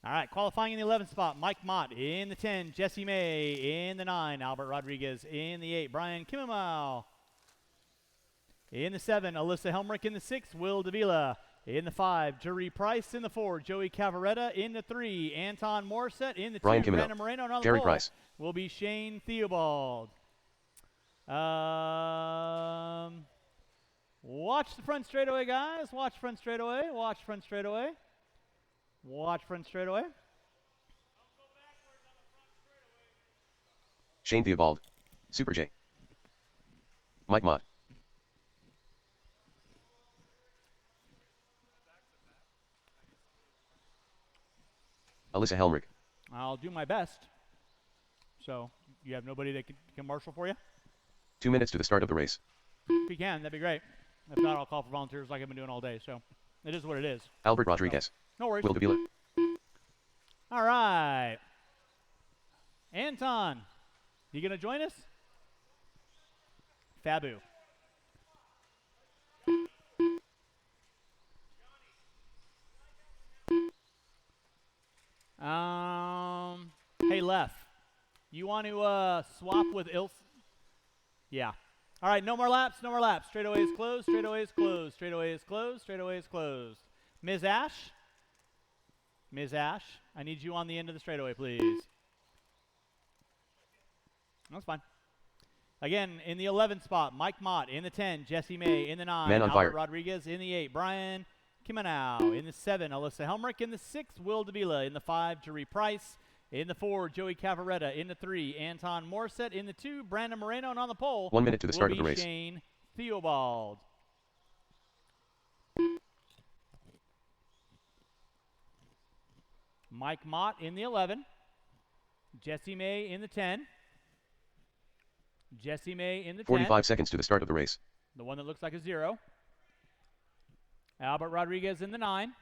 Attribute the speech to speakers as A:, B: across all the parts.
A: All right, qualifying in the 11th spot, Mike Mott. In the 10, Jesse May. In the 9, Albert Rodriguez. In the 8, Brian Kimmelmau. In the 7, Alyssa Helmrich. In the 6, Will Davila. In the 5, Jerry Price. In the 4, Joey Cavaretta. In the 3, Anton Morissette. In the 2, Brandon Moreno. And on the
B: Jerry
A: pole
B: Price
A: will be Shane Theobald. Watch the front straightaway, guys. Watch front straightaway. Watch front straightaway. Watch front straightaway.
B: Shane Theobald. Super J. Mike Mott. Alyssa Helmrich.
A: I'll do my best. So, you have nobody that can marshal for you?
B: 2 minutes to the start of the race.
A: If you can, that'd be great. If not, I'll call for volunteers like I've been doing all day. So, it is what it is.
B: Albert Rodriguez.
A: So, no worries.
B: Will Davila.
A: All right. Anton, you going to join us? Fabu. Hey, Lef, you want to swap with Ilse? Yeah. All right, no more laps, no more laps. Straightaway is closed, straightaway is closed, straightaway is closed, straightaway is closed. Ms. Ash? Ms. Ash, I need you on the end of the straightaway, please. That's fine. Again, in the 11th spot, Mike Mott. In the 10, Jesse May. In the 9,
B: Man on
A: Albert
B: fire.
A: Rodriguez. In the 8, Brian Kimmelmau. In the 7, Alyssa Helmrich. In the 6, Will Davila. In the 5, Jerry Price. In the 4, Joey Cavaretta. In the 3, Anton Morissette. In the 2, Brandon Moreno. And on the pole,
B: 1 minute to the start of the race.
A: Shane Theobald. Mike Mott in the 11. Jesse May in the 10. Jesse May in the 10.
B: 45 seconds to the start of the race.
A: The one that looks like a 0. Albert Rodriguez in the 9.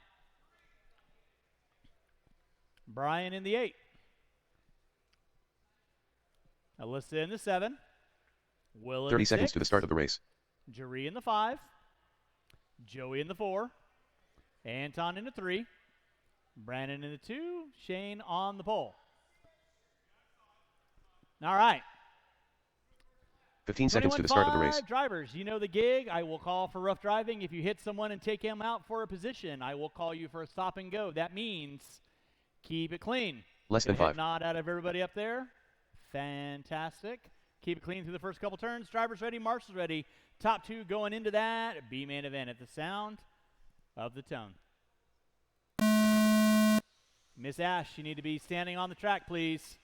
A: Brian in the 8. Alyssa in the 7. Will in
B: 30
A: the
B: seconds
A: 6.
B: to the start of the race.
A: Jerry in the 5. Joey in the 4. Anton in the 3. Brandon in the 2. Shane on the pole. All right.
B: 15 seconds to the start of the race.
A: Drivers, you know the gig. I will call for rough driving. If you hit someone and take him out for a position, I will call you for a stop and go. That means keep it clean.
B: Less than 5.
A: Nod out of everybody up there. Fantastic. Keep it clean through the first couple turns. Drivers ready, marshals ready. Top 2 going into that B-main event at the sound of the tone. Miss Ash, you need to be standing on the track, please.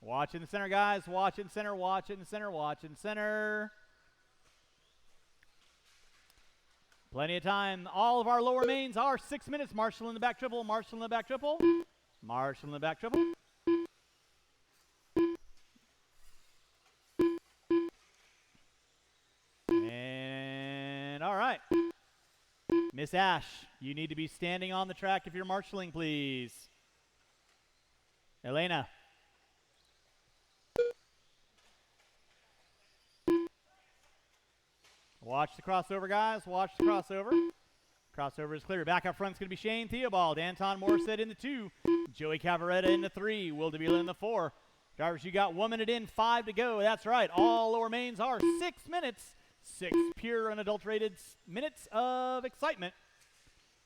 A: Watch in the center, guys. Watch in center, watch in center, watch in center. Plenty of time. All of our lower mains are 6 minutes. Marshall in the back triple, Marshall in the back triple. Marshall in the back triple. And all right. Miss Ash, you need to be standing on the track if you're marshalling, please. Elena. Watch the crossover, guys. Watch the crossover. Crossover is clear. Back up front's going to be Shane Theobald. Anton Morissette in the 2. Joey Cavaretta in the 3. Will Davila in the 4. Drivers, you got 1 minute in, 5 to go. That's right. All lower mains are 6 minutes. 6 pure, unadulterated minutes of excitement.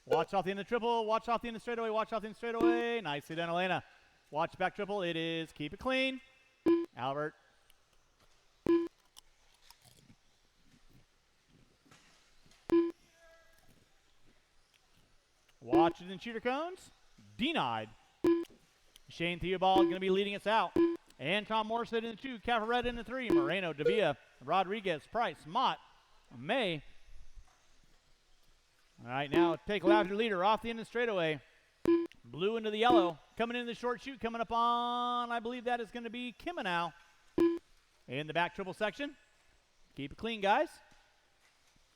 A: Watch off the end of triple. Watch off the end of straightaway. Watch off the end of straightaway. Nicely done, Elena. Watch back triple. It is keep it clean. Albert. Watch it in shooter cones. Denied. Shane Theobald going to be leading us out. Anton Morissette in the 2. Cavaretta in the 3. Moreno, Davila, Rodriguez, Price, Mott, May. All right, now take loud your leader off the end of the straightaway. Blue into the yellow. Coming in the short chute. Coming up on, I believe that is going to be Kimmelmau in the back triple section. Keep it clean, guys.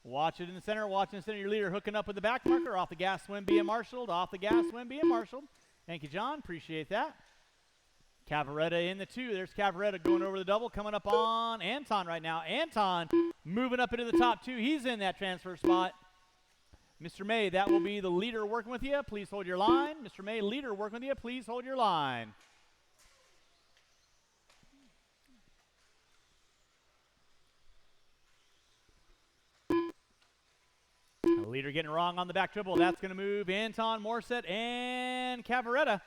A: Watch it in the center. Watch in the center. Your leader hooking up with the back marker. Off the gas swim being marshaled. Off the gas swim being marshaled. Thank you, John. Appreciate that. Cavaretta in the 2. There's Cavaretta going over the double. Coming up on Anton right now. Anton moving up into the top 2. He's in that transfer spot. Mr. May, that will be the leader working with you. Please hold your line. Mr. May, leader working with you. Please hold your line. The leader getting wrong on the back triple. That's going to move Anton, Morissette, and Cavaretta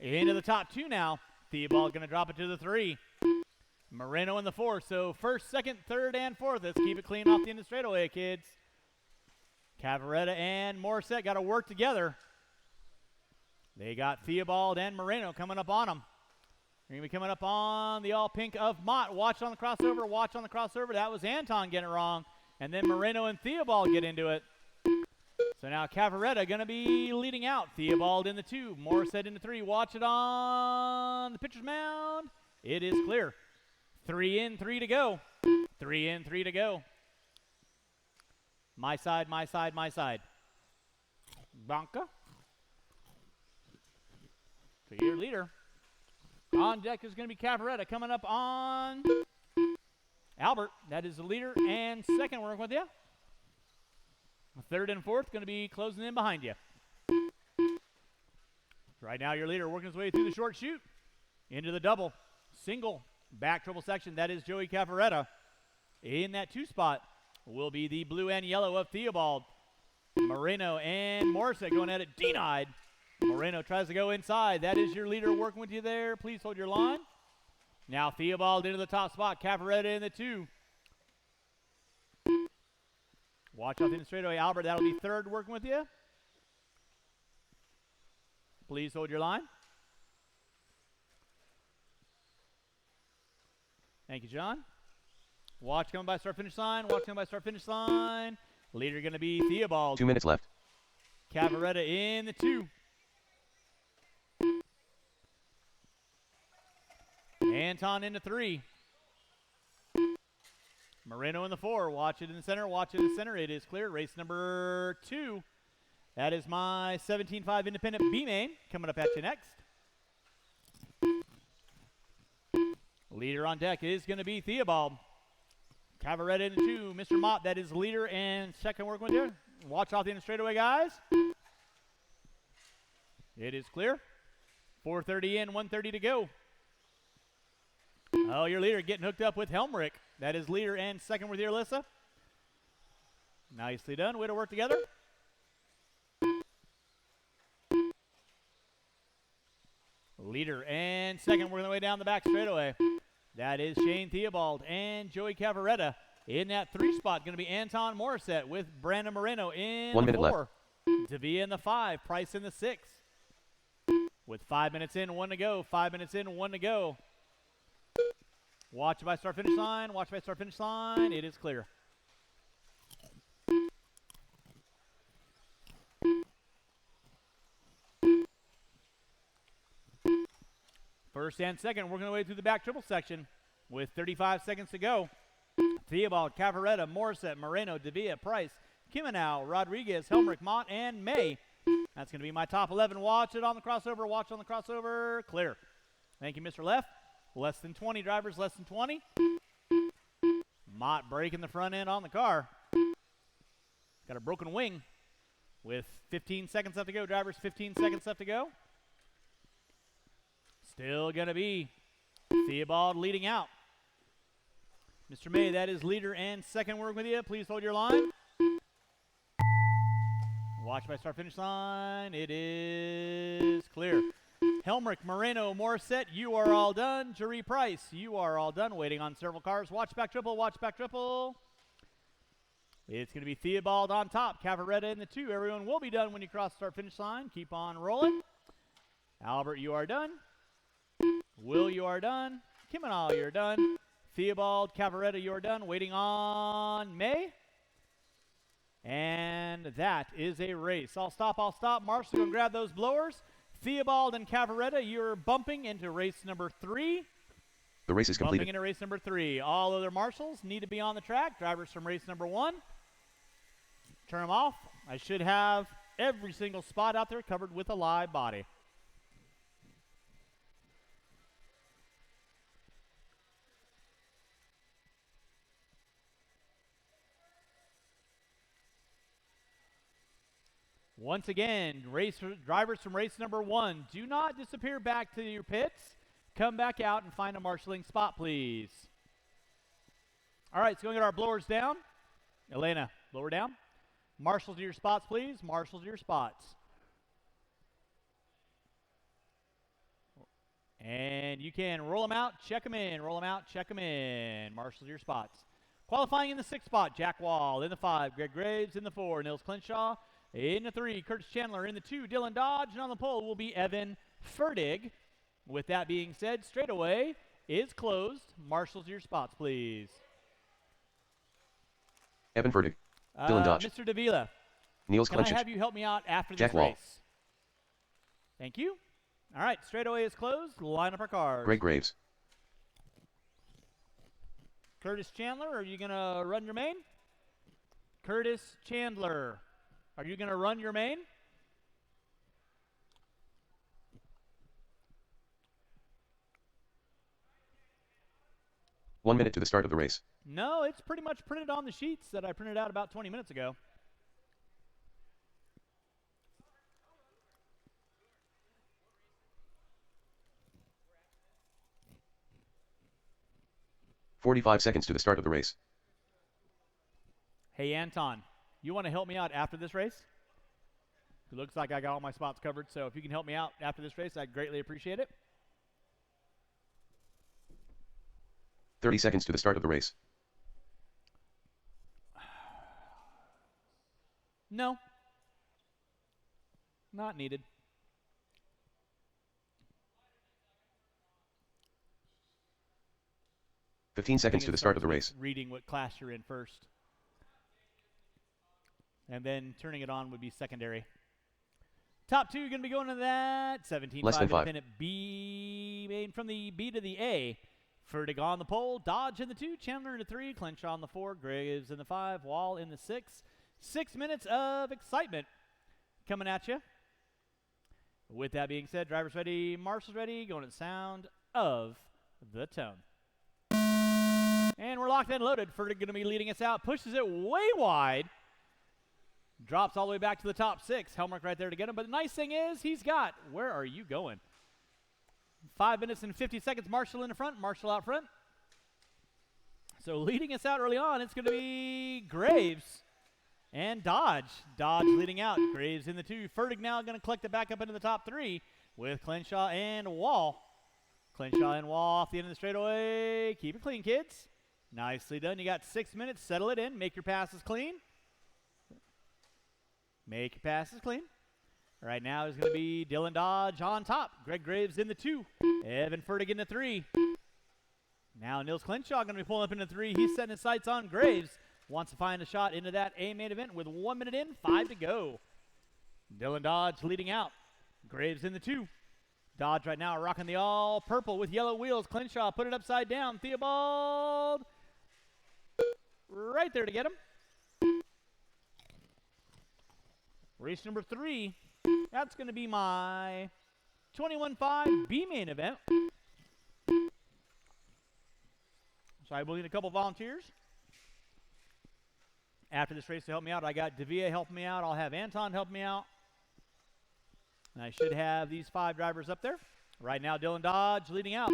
A: into the top 2 now. Theobald going to drop it to the 3. Moreno in the 4. So first, second, third, and fourth. Let's keep it clean off the end of the straightaway, kids. Cavaretta and Morissette got to work together. They got Theobald and Moreno coming up on them. They're going to be coming up on the all pink of Mott. Watch on the crossover. Watch on the crossover. That was Anton getting it wrong. And then Moreno and Theobald get into it. So now Cavaretta going to be leading out. Theobald in the 2. Morissette in the 3. Watch it on the pitcher's mound. It is clear. 3 in, 3 to go. 3 in, 3 to go. My side, my side, my side. Banca. So your leader. On deck is going to be Cavaretta coming up on Albert. That is the leader. And second, working with you. Third and fourth going to be closing in behind you. Right now, your leader working his way through the short chute. Into the double. Single. Back triple section. That is Joey Cavaretta. In that 2 spot will be the blue and yellow of Theobald. Moreno and Morissette going at it. Denied. Moreno tries to go inside. That is your leader working with you there. Please hold your line. Now Theobald into the top spot. Cavaretta in the 2. Watch out in the straightaway. Albert, that'll be third working with you. Please hold your line. Thank you, John. Watch coming by start finish line. Watch coming by start finish line. Leader going to be Theobald.
B: 2 minutes left.
A: Cavaretta in the 2. Anton in the 3. Moreno in the 4. Watch it in the center. Watch it in the center. It is clear. Race number 2. That is my 17.5 independent B main coming up at you next. Leader on deck is going to be Theobald. Cavaretta in the 2. Mr. Mott, that is leader and second working with you. Watch off the end of straightaway, guys. It is clear. 4:30 in, 1:30 to go. Oh, your leader getting hooked up with Helmrich. That is leader and second with you, Alyssa. Nicely done. Way to work together. Leader and second working their way down the back straightaway. That is Shane Theobald and Joey Cavaretta. In that 3 spot, going to be Anton Morissette with Brandon Moreno in
B: 1
A: the
B: minute
A: 4. Davia in the 5. Price in the 6. With 5 minutes in, 1 to go. 5 minutes in, 1 to go. Watch by start finish line. Watch by start finish line. It is clear. First and second working their way through the back triple section with 35 seconds to go. Theobald, Cavaretta, Morissette, Moreno, Davia, Price, Kimenow, Rodriguez, Helmrich, Mott, and May. That's going to be my top 11. Watch it on the crossover. Watch on the crossover. Clear. Thank you, Mr. Left. Less than 20 drivers, less than 20. Mott breaking the front end on the car. Got a broken wing with 15 seconds left to go. Drivers, 15 seconds left to go. Still going to be Theobald leading out. Mr. May, that is leader and second working with you. Please hold your line. Watch by start finish line. It is clear. Helmrich, Moreno, Morissette, you are all done. Jerry Price, you are all done. Waiting on several cars. Watch back triple. Watch back triple. It's going to be Theobald on top. Cavaretta in the 2. Everyone will be done when you cross start finish line. Keep on rolling. Albert, you are done. Will, you are done. Kimenow, you're done. Theobald, Cavaretta, you're done. Waiting on May. And that is a race. I'll stop. Marshall, go and grab those blowers. Theobald and Cavaretta, you're bumping into race number 3.
B: The race is completed.
A: Bumping into race number 3. All other marshals need to be on the track. Drivers from race number 1. Turn them off. I should have every single spot out there covered with a live body. Once again, drivers from race number 1, do not disappear back to your pits. Come back out and find a marshaling spot, please. All right, so we're going to get our blowers down. Elena, blower down. Marshals to your spots, please. Marshals to your spots. And you can roll them out, check them in, roll them out, check them in. Marshals to your spots. Qualifying in the 6th spot, Jack Wall. In the 5, Greg Graves. In the 4, Nils Clinshaw. In the 3, Curtis Chandler. In the 2, Dylan Dodge. And on the pole will be Evan Fertig. With that being said, straightaway is closed. Marshals to your spots, please.
B: Evan Fertig. Dylan Dodge.
A: Mr. Davila.
B: Niels
A: Can I
B: Klenchich.
A: have you help me out after
B: Jack
A: this
B: Wall.
A: race? Thank you. All right, straightaway is closed. Line up our cars.
B: Greg Graves.
A: Curtis Chandler, are you going to run your main? Curtis Chandler, are you going to run your main?
B: One minute to the start of the race.
A: No, it's pretty much printed on the sheets that I printed out about 20 minutes ago.
B: "45 seconds to the start of the race.
A: Hey, Anton, you want to help me out after this race? It looks like I got all my spots covered, so if you can help me out after this race, I'd greatly appreciate it.
B: 30 seconds to the start of the race.
A: No. Not needed.
B: "15 seconds to the start of the race.
A: Reading what class you're in first. And then turning it on would be secondary. Top 2 going to be going to that. 17-5
B: Less than 5.
A: independent B. Main from the B to the A. Fertig on the pole. Dodge in the 2. Chandler in the 3. Clenshaw in the 4. Graves in the 5. Wall in the 6. 6 minutes of excitement coming at you. With that being said, drivers ready, marshals ready, going to the sound of the tone. And we're locked and loaded. Fertig going to be leading us out. Pushes it way wide. Drops all the way back to the top 6. Helmrich right there to get him. But the nice thing is he's got, where are you going? 5 minutes and 50 seconds. Marshall in the front. Marshall out front. So leading us out early on, it's going to be Graves and Dodge. Dodge leading out. Graves in the 2. Fertig now going to collect it back up into the top 3 with Clenshaw and Wall. Clenshaw and Wall off the end of the straightaway. Keep it clean, kids. Nicely done. You got 6 minutes. Settle it in. Make your passes clean. Make your passes clean. Right now is going to be Dylan Dodge on top. Greg Graves in the 2. Evan Fertig in the 3. Now Nils Clenshaw going to be pulling up in the 3. He's setting his sights on Graves. Wants to find a shot into that A main event with 1 minute in, 5 to go. Dylan Dodge leading out. Graves in the 2. Dodge right now rocking the all purple with yellow wheels. Clenshaw put it upside down. Theobald right there to get him. Race number 3. That's going to be my 21-5 B main event. So I will need a couple volunteers after this race to help me out. I got Davia helping me out. I'll have Anton help me out. And I should have these 5 drivers up there. Right now, Dylan Dodge leading out.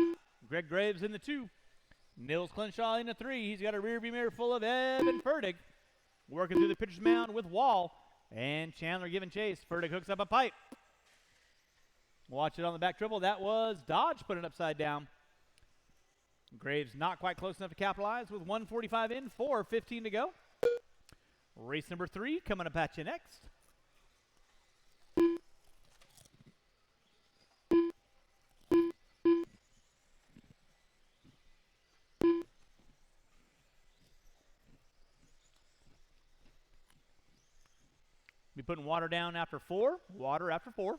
A: Greg Graves in the 2. Nils Clenshaw in the 3. He's got a rear view mirror full of Evan Fertig. Working through the pitcher's mound with Wall. And Chandler giving chase. Fertig hooks up a pipe. Watch it on the back triple. That was Dodge putting it upside down. Graves not quite close enough to capitalize with 1:45 in, 4:15 to go. Race number 3 coming up at you next. Be putting water down after 4. Water after 4.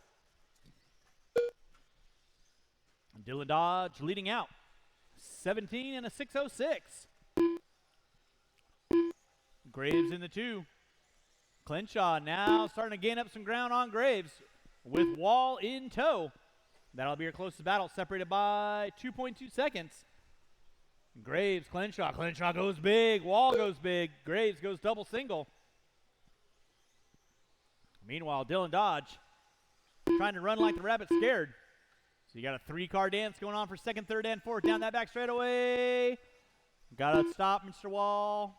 A: Dylan Dodge leading out. 17 and a 6:06. Graves in the 2. Clenshaw now starting to gain up some ground on Graves with Wall in tow. That'll be your closest battle, separated by 2.2 seconds. Graves, Clenshaw. Clenshaw goes big. Wall goes big. Graves goes double single. Meanwhile, Dylan Dodge trying to run like the rabbit scared. So you got a 3-car dance going on for second, third, and fourth. Down that back straightaway. Got to stop Mr. Wall.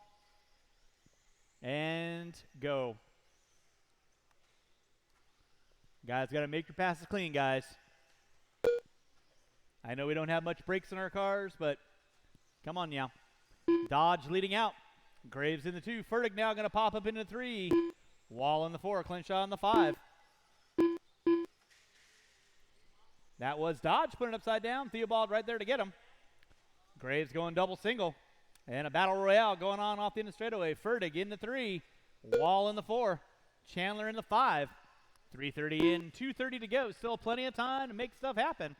A: And go. Guys, got to make your passes clean, guys. I know we don't have much brakes in our cars, but come on now. Dodge leading out. Graves in the 2. Fertig now going to pop up into the 3. Wall in the 4. Clinshaw in the 5. That was Dodge putting it upside down. Theobald right there to get him. Graves going double single. And a battle royale going on off the end of straightaway. Fertig in the 3. Wall in the 4. Chandler in the 5. 3:30 in, 2:30 to go. Still plenty of time to make stuff happen.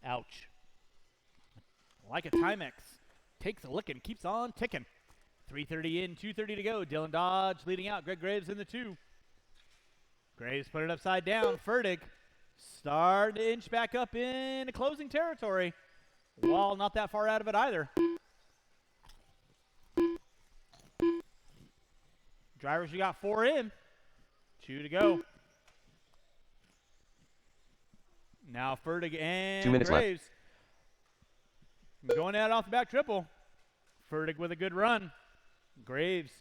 A: Ouch. Like a Timex. Takes a lick and keeps on ticking. 3:30 in, 2:30 to go. Dylan Dodge leading out. Greg Graves in the 2. Graves put it upside down. Fertig starting to inch back up in closing territory. Wall not that far out of it either. Drivers, you got 4 in. 2 to go. Now Fertig and
B: 2 minutes
A: Graves. Going out off the back triple. Fertig with a good run. Graves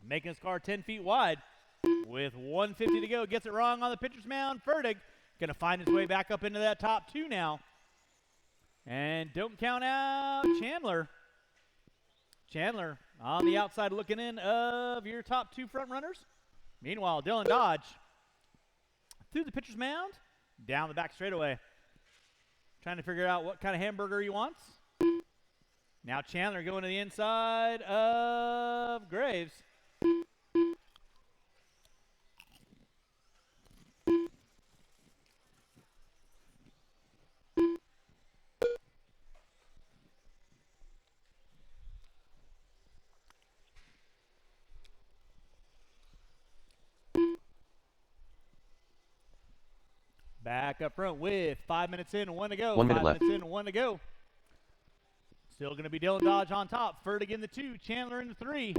A: making his car 10 feet wide. With 150 to go. Gets it wrong on the pitcher's mound. Fertig going to find his way back up into that top 2 now. And don't count out Chandler. Chandler on the outside looking in of your top 2 front runners. Meanwhile, Dylan Dodge through the pitcher's mound, down the back straightaway. Trying to figure out what kind of hamburger he wants. Now Chandler going to the inside of Graves. Back up front with 5 minutes in and 1 to go.
B: 1 minute
A: 5
B: left.
A: minutes in and 1 to go. Still going to be Dylan Dodge on top. Fertig in the 2. Chandler in the 3.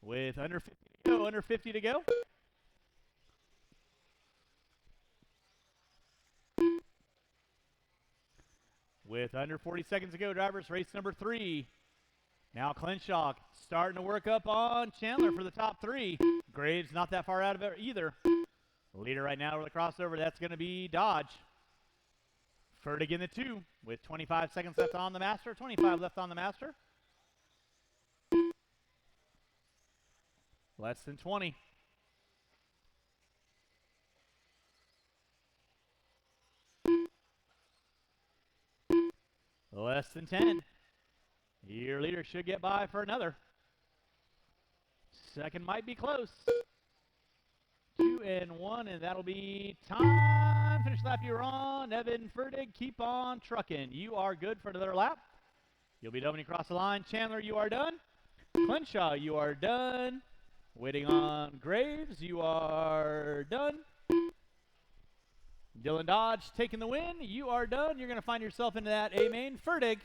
A: With under 50 to go. Under 50 to go. With under 40 seconds to go, drivers, race number 3. Now Clinshaw starting to work up on Chandler for the top 3. Graves not that far out of it either. Leader right now with the crossover, that's going to be Dodge. Fertig in the 2 with 25 seconds left on the master. 25 left on the master. Less than 20. Less than 10. Your leader should get by for another. Second might be close. 2 and 1, and that'll be time. Finish lap you're on. Evan Fertig, keep on trucking. You are good for another lap. You'll be done when you cross the line. Chandler, you are done. Clinshaw, you are done. Waiting on Graves, you are done. Dylan Dodge taking the win. You are done. You're going to find yourself into that A main. Fertig,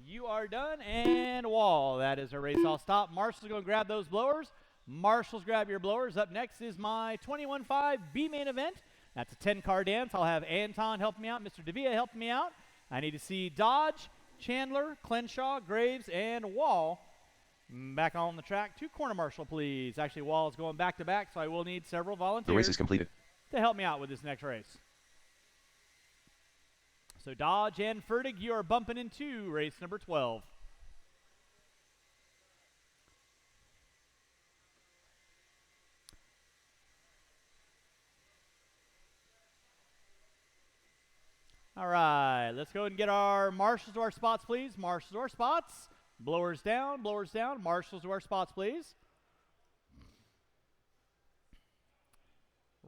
A: you are done. And Wall, that is a race all stop. Marshall's going to grab those blowers. Marshall's grab your blowers. Up next is my 21.5 B main event. That's a 10-car dance. I'll have Anton help me out. Mr. Davia help me out. I need to see Dodge, Chandler, Clinshaw, Graves, and Wall back on the track. 2 corner marshal, please. Actually, Wall is going back to back, so I will need several volunteers.
B: The race is completed.
A: To help me out with this next race. So Dodge and Fertig, you are bumping into race number 12. All right, let's go and get our marshals to our spots, please. Marshals to our spots. Blowers down, marshals to our spots, please.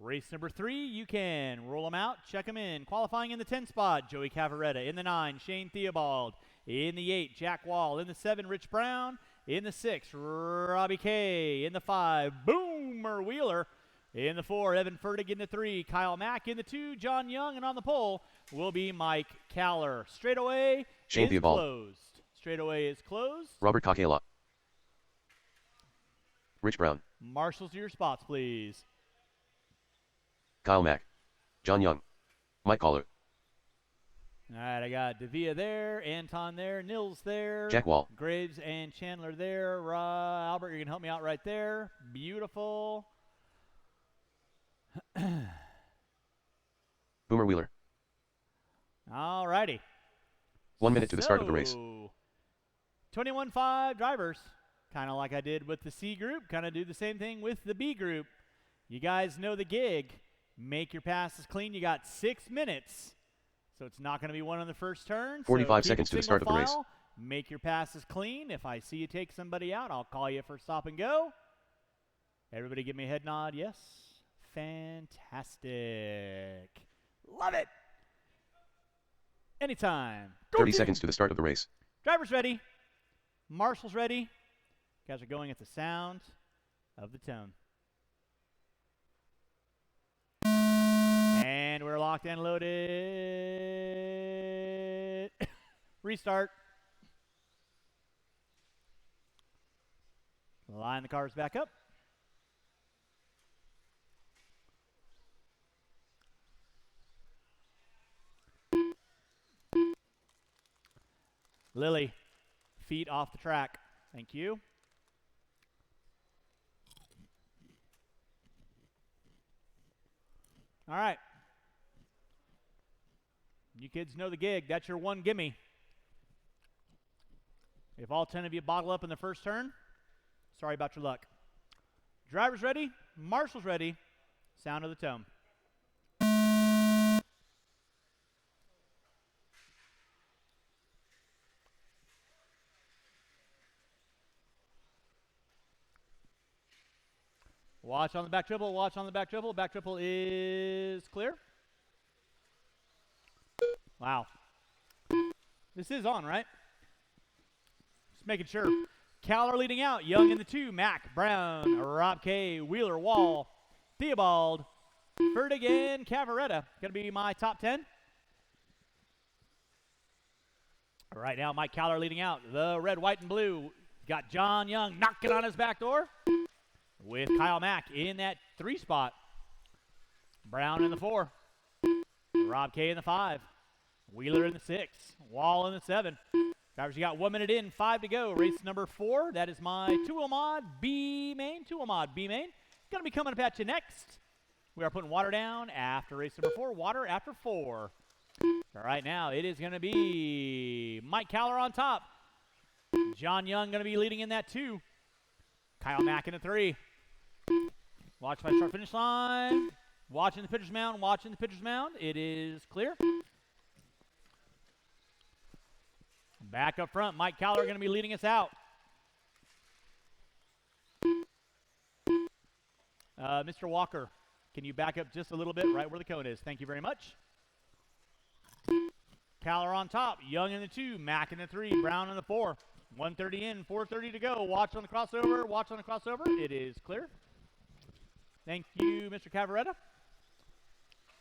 A: Race number 3, you can roll them out, check them in. Qualifying in the 10 spot, Joey Cavaretta. In the 9, Shane Theobald. In the 8, Jack Wall. In the 7, Rich Brown. In the 6, Robbie K. In the 5, Boomer Wheeler. In the 4, Evan Fertig. In the 3, Kyle Mack. In the 2, John Young. And on the pole will be Mike Caller. Straightaway
B: Shane
A: is
B: Theobald.
A: closed. straightaway is closed.
B: Robert Kakela. Rich Brown.
A: Marshals to your spots, please.
B: Kyle Mack. John Young. Mike Collar.
A: All right, I got Davia there, Anton there, Nils there.
B: Jack Wall.
A: Graves and Chandler there. Albert, you're going to help me out right there. Beautiful.
B: Boomer Wheeler.
A: All righty.
B: 1 minute to the start of the race.
A: 21-5 drivers. Kind of like I did with the C group. Kind of do the same thing with the B group. You guys know the gig. Make your passes clean. You got 6 minutes. So it's not going to be one on the first turn.
B: 45
A: so
B: seconds to the start of the race.
A: Make your passes clean. If I see you take somebody out, I'll call you for stop and go. Everybody give me a head nod. Yes. Fantastic. Love it. Anytime.
B: 30 seconds to the start of the race.
A: Drivers ready. Marshals ready. You guys are going at the sound of the tone. And we're locked and loaded. Restart. Line the cars back up. Lily, feet off the track. Thank you. All right. You kids know the gig. That's your one gimme. If all 10 of you bottle up in the first turn, sorry about your luck. Drivers ready, marshals ready, sound of the tone. Watch on the back triple, watch on the back triple. Back triple is clear. Wow. This is on, right? Just making sure. Caller leading out. Young in the 2. Mack, Brown, Rob K, Wheeler, Wall, Theobald, Fertig, and Cavaretta. Going to be my top 10. Right now, Mike Caller leading out. The red, white, and blue. Got John Young knocking on his back door with Kyle Mack in that 3 spot. Brown in the 4. Rob K in the 5. Wheeler in the 6. Wall in the 7. Drivers, you got 1 minute in, 5 to go. Race number 4. That is my 2-wheel mod B main. 2-wheel mod B main. Going to be coming up at you next. We are putting water down after race number 4. Water after 4. All right, now it is going to be Mike Caller on top. John Young going to be leading in that 2. Kyle Mack in the 3. Watch my start finish line. Watching the pitcher's mound. Watching the pitcher's mound. It is clear. Back up front, Mike Caller going to be leading us out. Mr. Walker, can you back up just a little bit right where the cone is? Thank you very much. Caller on top, Young in the 2, Mack in the 3, Brown in the 4. 1:30 in, 4:30 to go. Watch on the crossover, watch on the crossover. It is clear. Thank you, Mr. Cavaretta.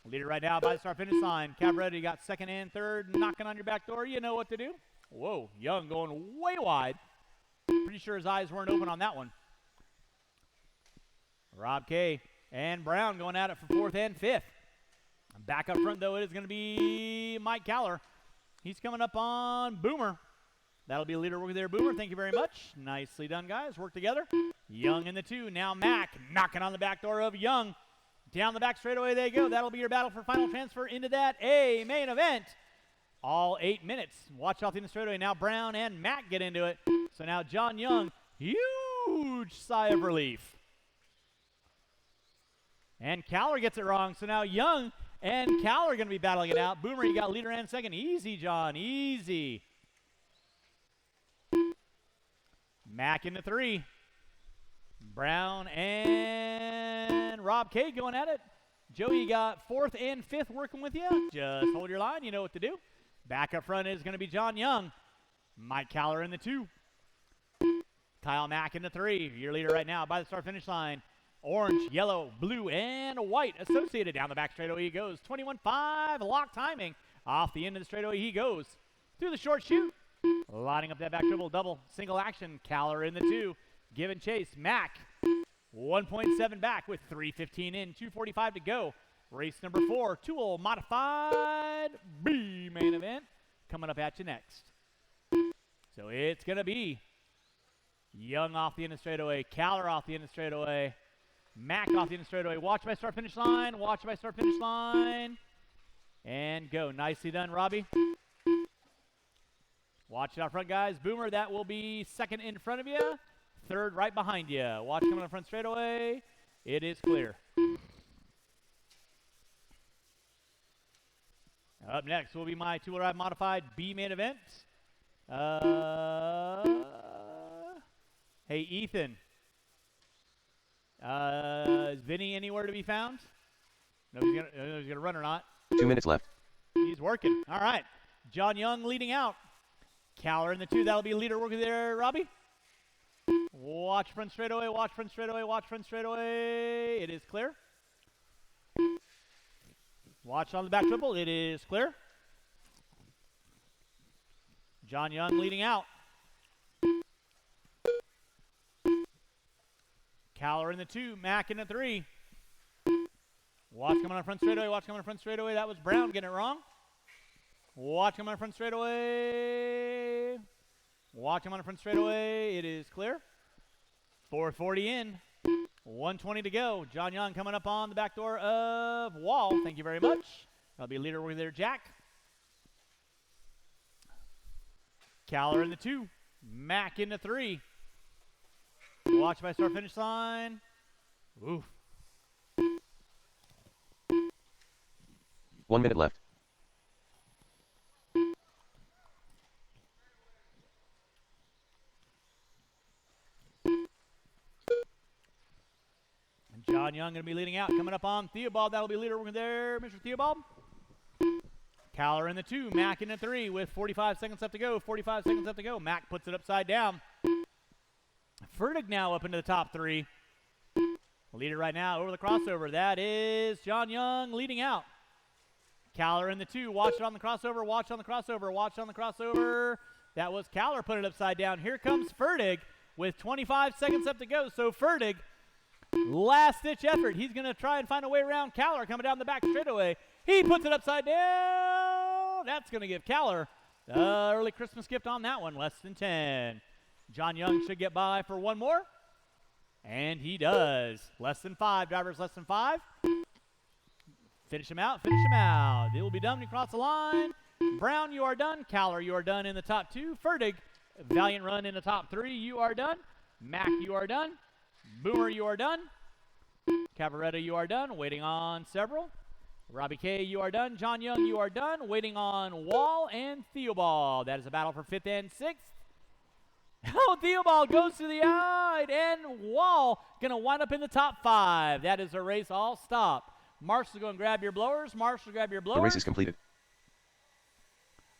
A: Leader right now by the start finish line. Cavaretta, you got 2nd and 3rd, knocking on your back door. You know what to do. Whoa, Young going way wide. Pretty sure his eyes weren't open on that one. Rob K and Brown going at it for 4th and 5th. Back up front, though, it is going to be Mike Caller. He's coming up on Boomer. That'll be a leader work there, Boomer. Thank you very much. Nicely done, guys. Work together. Young in the 2. Now Mack knocking on the back door of Young. Down the back straightaway they go. That'll be your battle for final transfer into that A main event. All 8 minutes. Watch off in the straightaway. Now Brown and Mack get into it. So now John Young, huge sigh of relief. And Caller gets it wrong. So now Young and Caller are going to be battling it out. Boomer, you got leader and 2nd. Easy, John. Easy. Mack in the 3. Brown and Rob K going at it. Joey, you got 4th and 5th working with you. Just hold your line. You know what to do. Back up front is going to be John Young. Mike Caller in the 2. Kyle Mack in the 3. Your leader right now by the start finish line. Orange, yellow, blue, and white associated. Down the back straightaway he goes. 21-5, lock timing. Off the end of the straightaway he goes. Through the short chute. Lining up that back triple, double, single action. Caller in the 2. Give and chase. Mac, 1.7 back with 3:15 in, 2:45 to go. Race number 4, Tool Modified B main event, coming up at you next. So it's going to be Young off the end of straightaway, Caller off the end of straightaway, Mac off the end of straightaway. Watch by start finish line, watch by start finish line, and go. Nicely done, Robbie. Watch it out front, guys. Boomer, that will be second in front of you, third right behind you. Watch coming up front straightaway. It is clear. Up next will be my two-wheel drive modified B main event. Hey, Ethan. Is Vinny anywhere to be found? No, he's gonna run or not.
B: 2 minutes left.
A: He's working. All right. John Young leading out. Caller in the 2. That'll be leader working there, Robbie. Watch front straightaway, watch front straightaway, watch front straightaway. It is clear. Watch on the back triple. It is clear. John Young leading out. Caller in the 2. Mac in the 3. Watch coming on front straightaway. Watch coming on front straightaway. That was Brown getting it wrong. Watch coming on front straightaway. Watch him on front straightaway. It is clear. 440 in. 120 to go. John Young coming up on the back door of Wall. Thank you very much. That'll be leader working there, Jack. Caller in the 2. Mac in the 3. Watch by start finish line. Ooh.
B: 1 minute left.
A: John Young going to be leading out. Coming up on Theobald. That'll be leader working there, Mr. Theobald. Caller in the 2. Mac in the 3 with 45 seconds left to go. 45 seconds left to go. Mac puts it upside down. Fertig now up into the top 3. Leader right now over the crossover. That is John Young leading out. Caller in the 2. Watch it on the crossover. Watch on the crossover. Watch on the crossover. That was Caller putting it upside down. Here comes Fertig with 25 seconds left to go. So Fertig, last-ditch effort. He's going to try and find a way around Caller coming down the back straightaway. He puts it upside down. That's going to give Caller early Christmas gift on that one. Less than 10. John Young should get by for one more. And he does. Less than 5. Drivers less than 5. Finish him out. Finish him out. It will be done when you cross the line. Brown, you are done. Caller, you are done in the top 2. Fertig, valiant run in the top 3. You are done. Mac, you are done. Boomer, you are done. Cavaretta, you are done. Waiting on several. Robbie K, you are done. John Young, you are done. Waiting on Wall and Theobald. That is a battle for 5th and 6th. Oh, Theobald goes to the eye, and Wall going to wind up in the top 5. That is a race all stop. Marshall, go and grab your blowers. Marshall, grab your blowers.
B: The race is completed.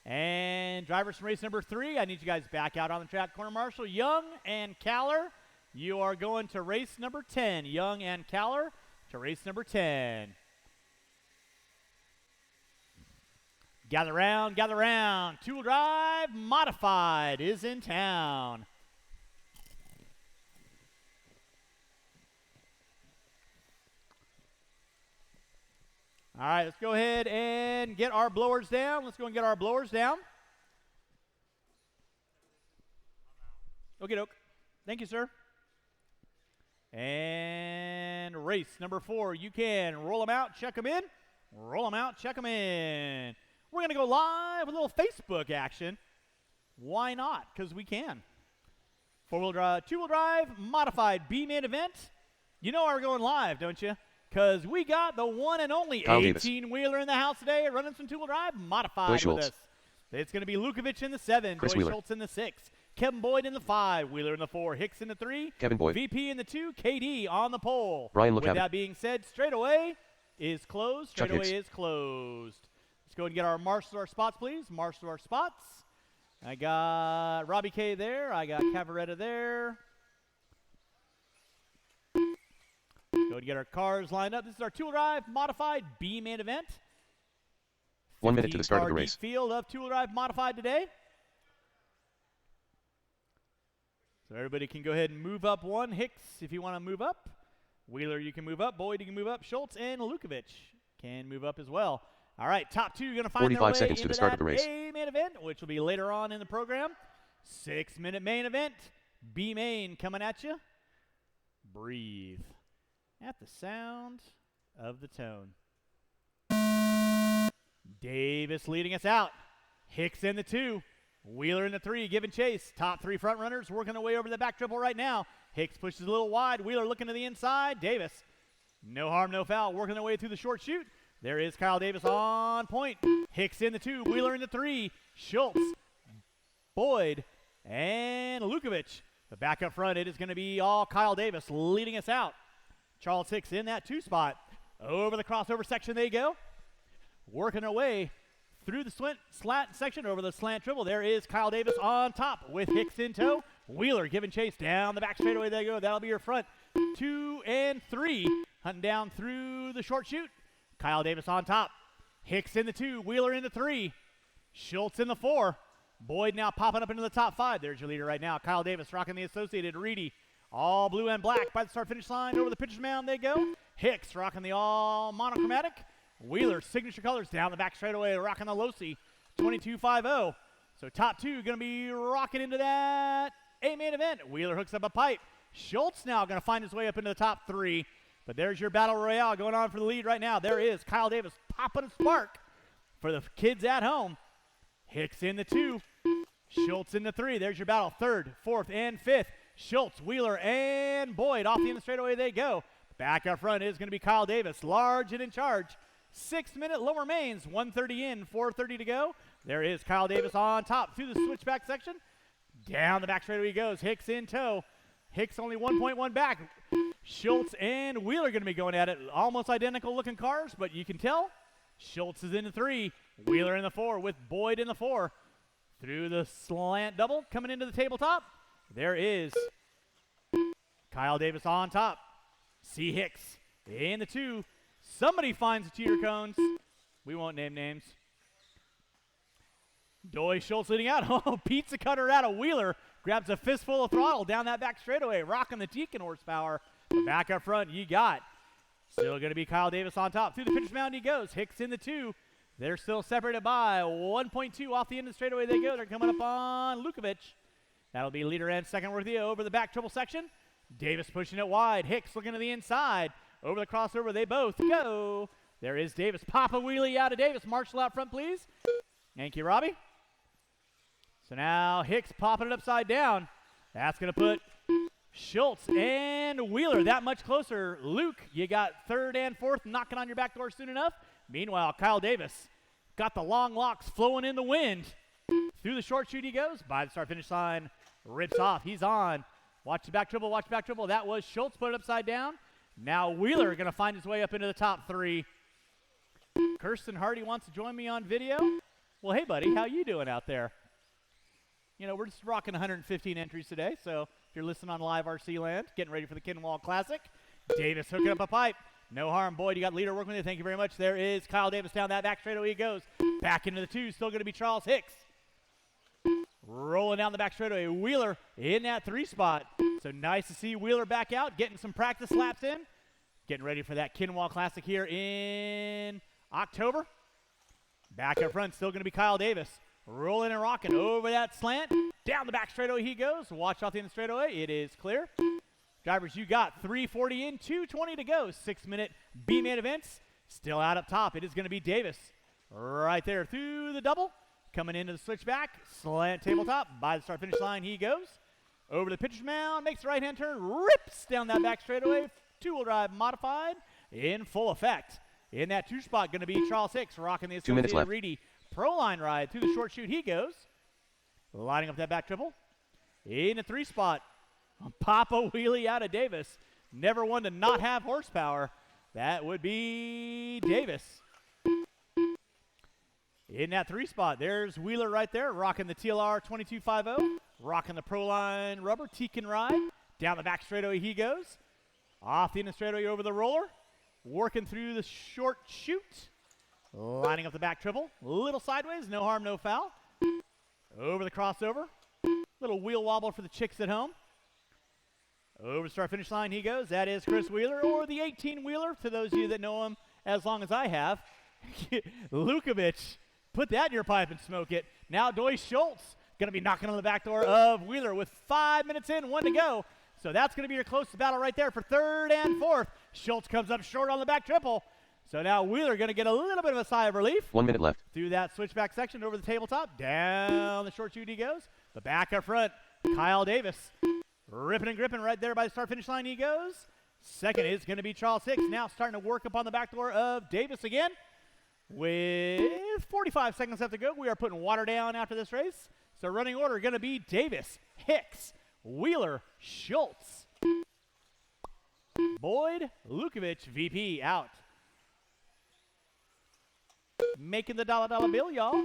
A: And drivers from race number 3, I need you guys back out on the track corner. Marshall, Young, and Caller, you are going to race number 10. Young and Caller to race number 10. Gather round, gather round. Two-wheel drive modified is in town. All right, let's go ahead and get our blowers down. Let's go and get our blowers down. Okie doke. Thank you, sir. And race number 4. You can roll them out, check them in. Roll them out, check them in. We're going to go live with a little Facebook action. Why not? Because we can. 4-wheel drive, 2-wheel drive, modified B-main event. You know why we're going live, don't you? Because we got the one and only 18-wheeler in the house today running some 2-wheel drive modified with us. It's going to be Lukovic in the 7, Joey Schultz in the 6, Kevin Boyd in the 5, Wheeler in the 4, Hicks in the 3,
B: Kevin Boyd,
A: VP in the 2, KD on the pole.
B: Brian
A: With that being said, straightaway is closed. Straightaway is closed. Let's go and get our marshals to our spots, please. Marshals to our spots. I got Robbie K there. I got Cavaretta there. Let's go and get our cars lined up. This is our 2-wheel drive modified B-main event.
B: 1 minute to the start of the race.
A: Field of 2-wheel drive modified today. So everybody can go ahead and move up one. Hicks, if you want to move up. Wheeler, you can move up. Boyd, you can move up. Schultz and Lukovic can move up as well. All right, top two are going to find their way
B: 45 seconds to
A: into
B: the start
A: that
B: of the race.
A: A main event, which will be later on in the program. 6-minute main event. B main coming at you. Breathe at the sound of the tone. Davis leading us out. Hicks in the 2. Wheeler in the 3, giving chase. Top 3 front runners working their way over the back triple right now. Hicks pushes a little wide. Wheeler looking to the inside. Davis, no harm, no foul, working their way through the short chute. There is Kyle Davis on point. Hicks in the 2, Wheeler in the 3. Schultz, Boyd, and Lukovic. But back up front, it is going to be all Kyle Davis leading us out. Charles Hicks in that 2 spot. Over the crossover section they go. Working their way through the slant section over the slant triple. There is Kyle Davis on top with Hicks in tow. Wheeler giving chase down the back straightaway they go. That'll be your front 2 and 3. Hunting down through the short chute. Kyle Davis on top. Hicks in the 2. Wheeler in the 3. Schultz in the 4. Boyd now popping up into the top 5. There's your leader right now. Kyle Davis rocking the Associated. Reedy all blue and black by the start finish line. Over the pitcher's mound they go. Hicks rocking the all monochromatic. Wheeler signature colors down the back straightaway, rocking the Losi 22.50. So top 2 going to be rocking into that A main event. Wheeler hooks up a pipe. Schultz now going to find his way up into the top 3. But there's your battle royale going on for the lead right now. There is Kyle Davis popping a spark for the kids at home. Hicks in the 2. Schultz in the 3. There's your battle. 3rd, 4th, and 5th. Schultz, Wheeler, and Boyd off the end of the straightaway they go. Back up front is going to be Kyle Davis, large and in charge. 6-minute lower mains, 1:30 in, 4:30 to go. There is Kyle Davis on top through the switchback section. Down the back straightaway he goes. Hicks in tow. Hicks only 1.1 back. Schultz and Wheeler going to be going at it. Almost identical looking cars, but you can tell Schultz is in the 3. Wheeler in the 4 with Boyd in the 4. Through the slant double coming into the tabletop. There is Kyle Davis on top. C. Hicks in the 2. Somebody finds the cheater cones. We won't name names. Doy Schultz leading out. Oh, pizza cutter out of Wheeler. Grabs a fistful of throttle down that back straightaway. Rocking the Deacon horsepower. Back up front, you got. Still going to be Kyle Davis on top. Through the pitcher's mound he goes. Hicks in the 2. They're still separated by 1.2 off the end of the straightaway they go. They're coming up on Lukovic. That'll be leader and second worth you over the back triple section. Davis pushing it wide. Hicks looking to the inside. Over the crossover, they both go. There is Davis. Pop a wheelie out of Davis. Marshall out front, please. Thank you, Robbie. So now Hicks popping it upside down. That's going to put Schultz and Wheeler that much closer. Luke, you got 3rd and 4th knocking on your back door soon enough. Meanwhile, Kyle Davis got the long locks flowing in the wind. Through the short chute he goes. By the start-finish line, rips off. He's on. Watch the back triple, watch the back triple. That was Schultz, put it upside down. Now Wheeler going to find his way up into the top 3. Kirsten Hardy wants to join me on video. Well, hey, buddy, how you doing out there? You know, we're just rocking 115 entries today, so if you're listening on Live RC Land, getting ready for the Kinwall Classic. Davis hooking up a pipe. No harm, Boyd. You got leader working with you. Thank you very much. There is Kyle Davis down that back straightaway he goes. Back into the 2. Still going to be Charles Hicks. Rolling down the back straightaway. Wheeler in that 3 spot. So nice to see Wheeler back out, getting some practice laps in. Getting ready for that Kinwall Classic here in October. Back up front, still going to be Kyle Davis. Rolling and rocking over that slant. Down the back straightaway he goes. Watch off the end of the straightaway. It is clear. Drivers, you got 3:40 in, 2:20 to go. 6-minute B-man events. Still out up top. It is going to be Davis. Right there through the double. Coming into the switchback. Slant tabletop. By the start-finish line he goes. Over the pitcher's mound. Makes the right-hand turn. Rips down that back straightaway. 2-wheel drive modified in full effect. In that 2 spot, going to be Charles Hicks rocking the
B: 2 minutes
A: Associated
B: left.
A: Reedy Pro Line ride through the short chute. He goes. Lining up that back triple. In the 3 spot. Pop a wheelie out of Davis. Never one to not have horsepower. That would be Davis. In that 3 spot, there's Wheeler right there, rocking the TLR 2250, rocking the Pro Line rubber, Tekin ride. Down the back straightaway he goes. Off the end of the straightaway over the roller. Working through the short chute. Lining up the back triple. Little sideways, no harm, no foul. Over the crossover. Little wheel wobble for the chicks at home. Over the start finish line he goes. That is Chris Wheeler, or the 18-wheeler, to those of you that know him as long as I have. Lukovic, put that in your pipe and smoke it. Now Doy Schultz going to be knocking on the back door of Wheeler with 5 minutes in, 1 to go. So that's going to be your closest battle right there for third and fourth. Schultz comes up short on the back triple. So now Wheeler going to get a little bit of a sigh of relief.
B: 1 minute left.
A: Through that switchback section over the tabletop. Down the short chute he goes. The back up front, Kyle Davis. Ripping and gripping right there by the start finish line he goes. Second is going to be Charles Hicks. Now starting to work up on the back door of Davis again. With 45 seconds left to go, we are putting water down after this race. So running order going to be Davis, Hicks, Wheeler, Schultz, Boyd, Lukovic, VP out. Making the dollar bill, y'all.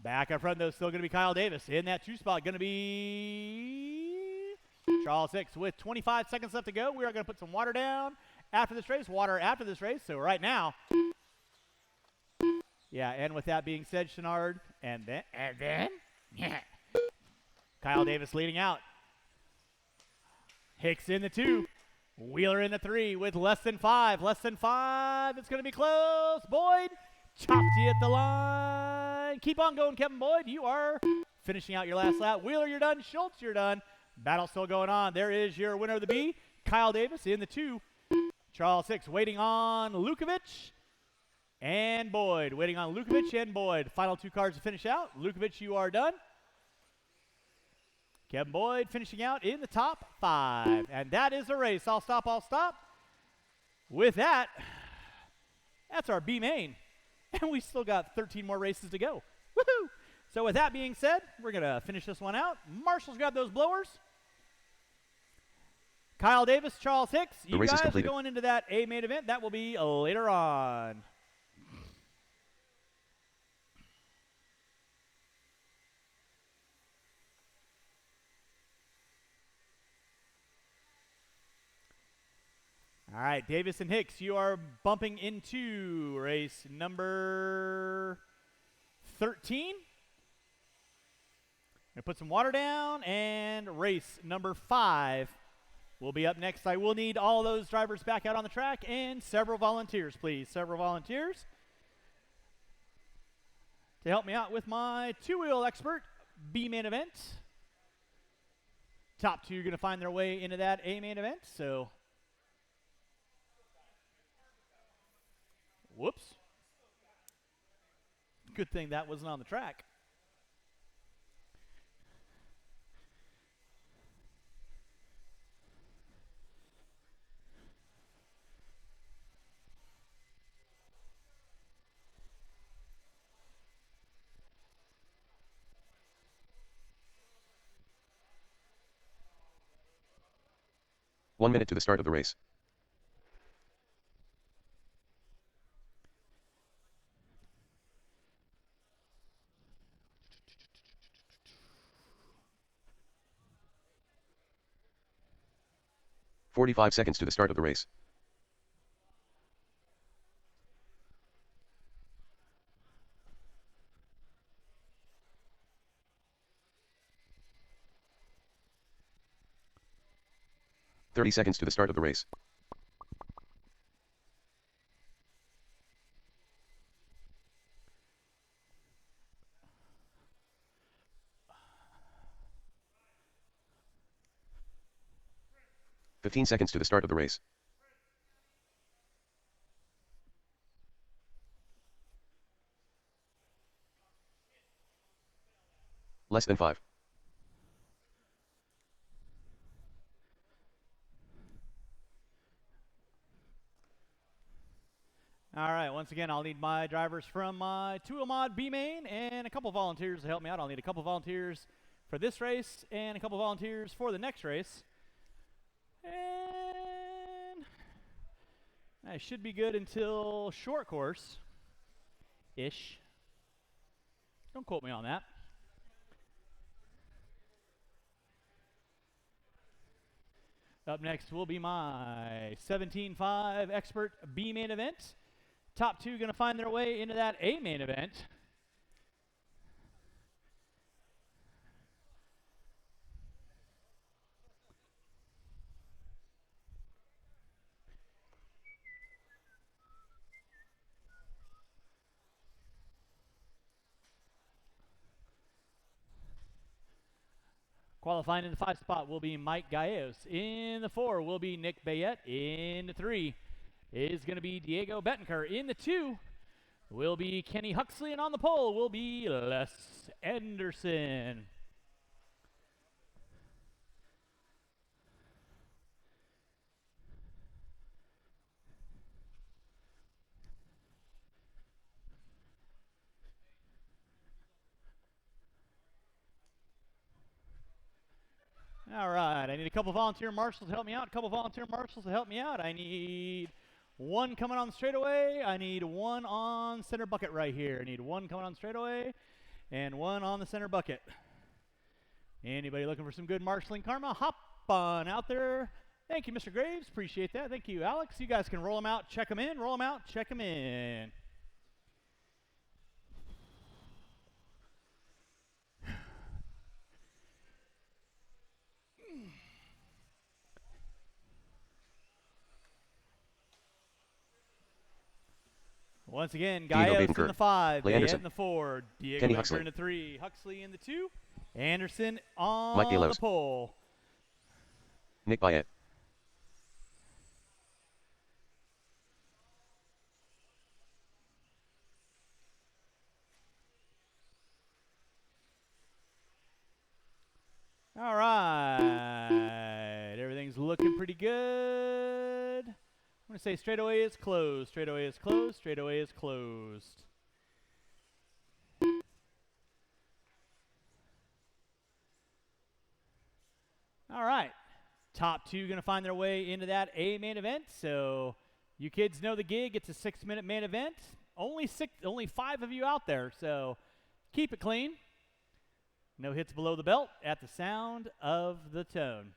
A: Back up front, though, still going to be Kyle Davis. In that 2 spot, going to be Charles Hicks. With 25 seconds left to go, we are going to put some water down after this race. Water after this race. So right now, yeah, and with that being said, Chenard, and then, yeah. Kyle Davis leading out. Hicks in the 2. Wheeler in the 3 with less than 5. Less than 5. It's going to be close. Boyd chopped you at the line. Keep on going, Kevin Boyd. You are finishing out your last lap. Wheeler, you're done. Schultz, you're done. Battle still going on. There is your winner of the B, Kyle Davis in the 2. Charles Hicks waiting on Lukovic and Boyd. Waiting on Lukovic and Boyd. Final 2 cars to finish out. Lukovic, you are done. Kevin Boyd finishing out in the top 5. And that is the race. I'll stop. With that, that's our B main. And we still got 13 more races to go. Woohoo! So with that being said, we're going to finish this one out. Marshall's got those blowers. Kyle Davis, Charles Hicks, you guys are going into that A main event. That will be later on. All right, Davis and Hicks, you are bumping into race number 13. Gonna put some water down, and race number 5 will be up next. I will need all those drivers back out on the track and several volunteers, please. Several volunteers to help me out with my 2-wheel expert B main event. Top 2 are gonna find their way into that A main event, so. Whoops. Good thing that wasn't on the track.
B: One minute to the start of the race. "45 seconds to the start of the race. "30 seconds to the start of the race. "15 seconds to the start of the race. Less than 5.
A: All right, once again, I'll need my drivers from my 2-wheel mod B main and a couple volunteers to help me out. I'll need a couple volunteers for this race and a couple volunteers for the next race. And I should be good until short course-ish. Don't quote me on that. Up next will be my 17.5 expert B main event. Top 2 going to find their way into that A main event. Qualifying in the 5 spot will be Mike Gallegos. In the 4 will be Nick Bayette. In the 3 is going to be Diego Bettenker. In the 2 will be Kenny Huxley. And on the pole will be Les Anderson. All right, I need a couple volunteer marshals to help me out. I need one coming on the straightaway. I need one on center bucket right here. I need one coming on straightaway and one on the center bucket. Anybody looking for some good marshaling karma? Hop on out there. Thank you, Mr. Graves. Appreciate that. Thank you, Alex. You guys can roll them out, check them in, roll them out, check them in. Once again, Gallegos in the 5, Bayette in the 4, Diego Bettenker in the 3, Huxley in the 2, Anderson on the pole.
B: Nick Bayette.
A: All right, everything's looking pretty good. I'm going to say straightaway is closed, straightaway is closed, straightaway is closed. All right, top 2 going to find their way into that A main event. So you kids know the gig. It's a 6-minute main event. Only 5 of you out there, so keep it clean. No hits below the belt at the sound of the tone.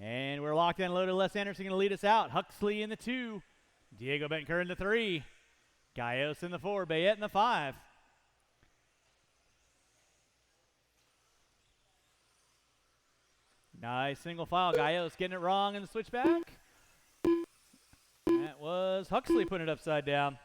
A: And we're locked in and loaded. Les Anderson going to lead us out. Huxley in the 2. Diego Bettenker in the 3. Gallegos in the 4. Bayette in the 5. Nice single file. Gallegos getting it wrong in the switchback. That was Huxley putting it upside down.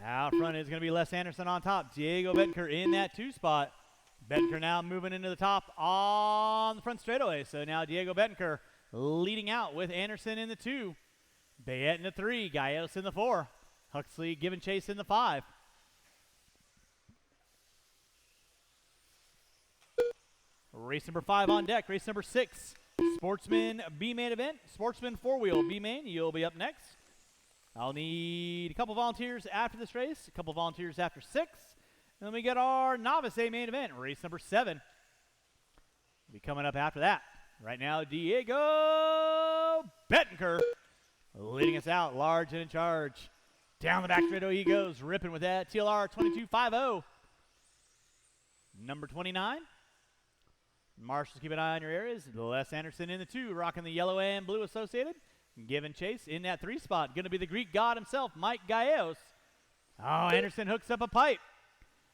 A: Out front is going to be Les Anderson on top. Diego Bettenker in that 2 spot. Bettenker now moving into the top on the front straightaway. So now Diego Bettenker leading out with Anderson in the 2. Bayette in the 3. Gallegos in the 4. Huxley giving chase in the 5. Race number 5 on deck. Race number 6. Sportsman B main event. Sportsman 4-wheel B main. You'll be up next. I'll need a couple volunteers after this race, a couple volunteers after 6. And then we get our novice A main event, race number 7. We'll be coming up after that. Right now, Diego Bettenker leading us out, large and in charge. Down the back straightaway he goes, ripping with that TLR 2250. Number 29. Marshals, keep an eye on your areas. Les Anderson in the 2, rocking the yellow and blue associated. Giving chase in that 3 spot. Going to be the Greek god himself, Mike Gallegos. Oh, Anderson hooks up a pipe.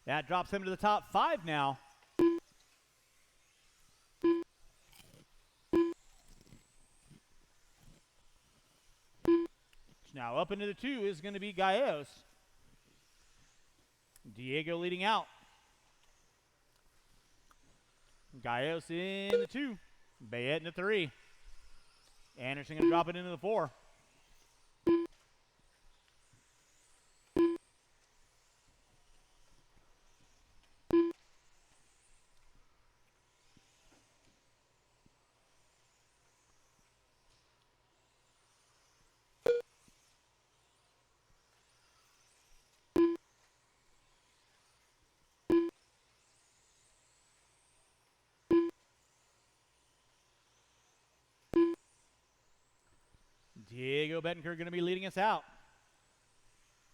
A: That drops him to the top 5 now. Now up into the 2 is going to be Gallegos. Diego leading out. Gallegos in the 2. Bayette in the 3. Anderson going to drop it into the 4. Diego Bettenker going to be leading us out.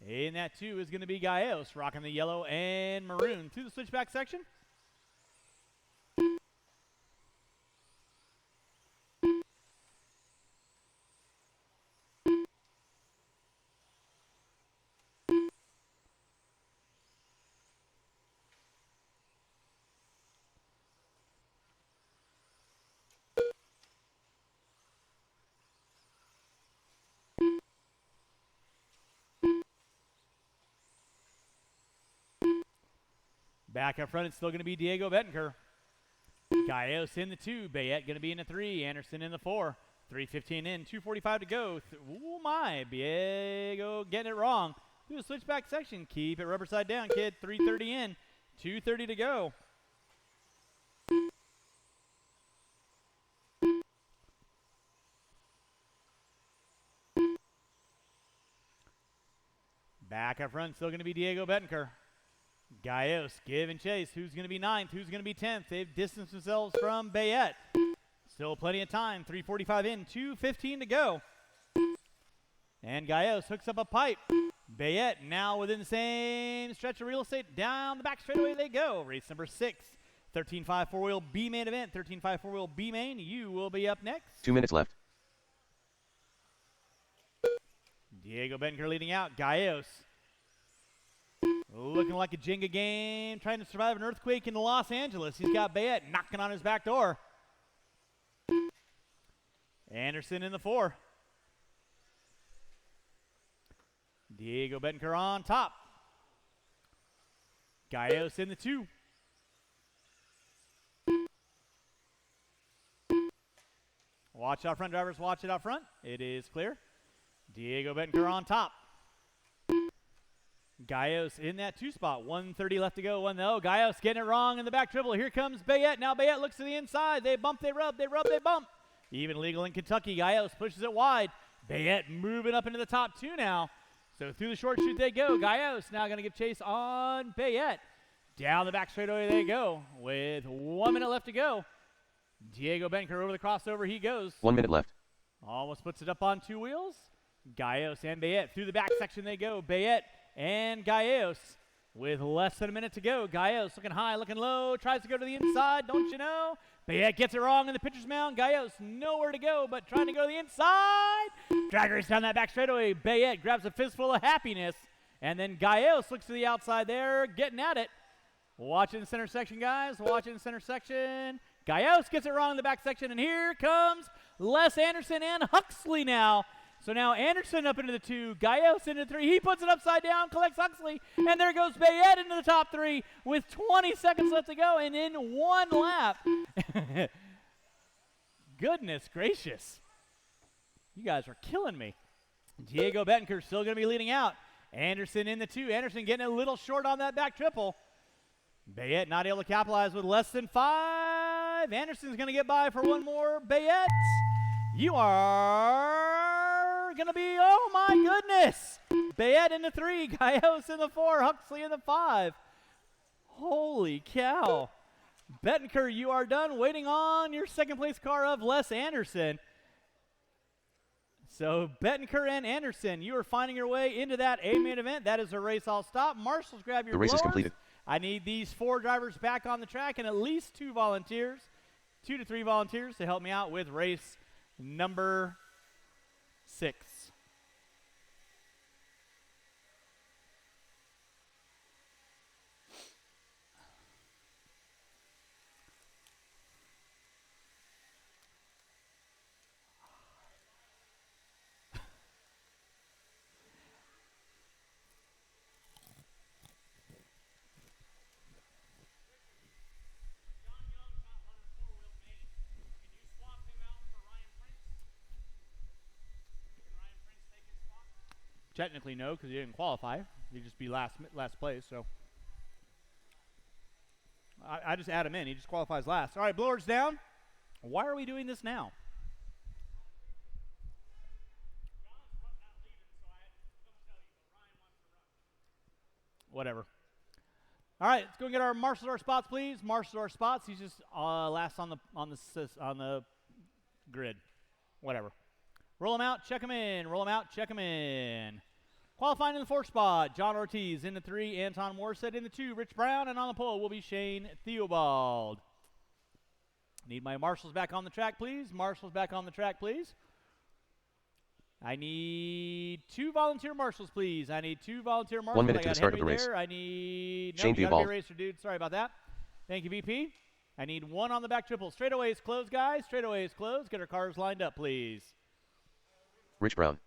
A: In that 2 is going to be Gallegos, rocking the yellow and maroon. Through the switchback section. Back up front, it's still going to be Diego Bettenker. Gallegos in the 2. Bayette going to be in the 3. Anderson in the 4. 3:15 in. 2:45 to go. Oh, my. Diego getting it wrong. Do a switchback section. Keep it rubber side down, kid. 3:30 in. 2:30 to go. Back up front, still going to be Diego Bettenker. Gallegos, give and chase. Who's going to be 9th? Who's going to be 10th? They've distanced themselves from Bayette. Still plenty of time. 3:45 in. 2:15 to go. And Gallegos hooks up a pipe. Bayette now within the same stretch of real estate. Down the back straightaway they go. Race number 6. 13.5 four-wheel B main event. 13.5 four-wheel B main. You will be up next.
B: 2 minutes left.
A: Diego Bettenker leading out. Gallegos looking like a Jenga game, trying to survive an earthquake in Los Angeles. He's got Bayette knocking on his back door. Anderson in the 4. Diego Bettenker on top. Gallegos in the 2. Watch out front, drivers. Watch it out front. It is clear. Diego Bettenker on top. Gallegos in that 2 spot. 1:30 left to go. 1-0. Gallegos getting it wrong in the back triple. Here comes Bayette. Now Bayette looks to the inside. They bump, they rub, they rub, they bump. Even legal in Kentucky. Gallegos pushes it wide. Bayette moving up into the top 2 now. So through the short chute they go. Gallegos now going to give chase on Bayette. Down the back straightaway they go with 1 minute left to go. Diego Bettenker over the crossover. He goes.
B: 1 minute left.
A: Almost puts it up on 2 wheels. Gallegos and Bayette through the back section they go. Bayette and Gallegos with less than a minute to go. Gallegos looking high, looking low, tries to go to the inside, don't you know? Bayette gets it wrong in the pitcher's mound. Gallegos nowhere to go, but trying to go to the inside. Drag race down that back straightaway. Bayette grabs a fistful of happiness, and then Gallegos looks to the outside there, getting at it. Watch in the center section, guys. Watch in the center section. Gallegos gets it wrong in the back section, and here comes Les Anderson and Huxley now. So now Anderson up into the 2, Gallegos into the 3. He puts it upside down, collects Huxley, and there goes Bayette into the top 3 with 20 seconds left to go and in 1 lap. Goodness gracious. You guys are killing me. Diego Bettenker still going to be leading out. Anderson in the 2. Anderson getting a little short on that back triple. Bayette not able to capitalize with less than 5. Anderson's going to get by for 1 more. Bayette, you are going to be, oh my goodness. Bayette in the 3, Gallegos in the 4, Huxley in the 5. Holy cow. Bettenker, you are done waiting on your second place car of Les Anderson. So Bettenker and Anderson, you are finding your way into that A main event. That is a race all stop. Marshals, grab your
B: The race
A: blowers.
B: is completed.
A: I need these 4 drivers back on the track and at least 2 volunteers, 2 to 3 volunteers to help me out with race number 6. Technically, no, because he didn't qualify. He'd just be last place. So I just add him in. He just qualifies last. All right, blowers down. Why are we doing this now? Whatever. All right, let's go get our marshals our spots, please. Marshals our spots. He's just last on the grid. Whatever. Roll him out, check him in. Roll him out, check him in. Qualifying in the 4th spot, John Ortiz. In the 3, Anton Morissette. In the 2, Rich Brown. And on the pole will be Shane Theobald. Need my marshals back on the track, please. Marshals back on the track, please. I need 2 volunteer marshals, please. I need 2 volunteer marshals.
B: 1 minute to the start of the race.
A: I need...
B: Shane
A: Nope, you gotta be
B: Theobald.
A: a racer, dude. Sorry about that. Thank you, VP. I need 1 on the back triple. Straightaways closed, guys. Straightaways closed. Get our cars lined up, please.
B: Rich Brown.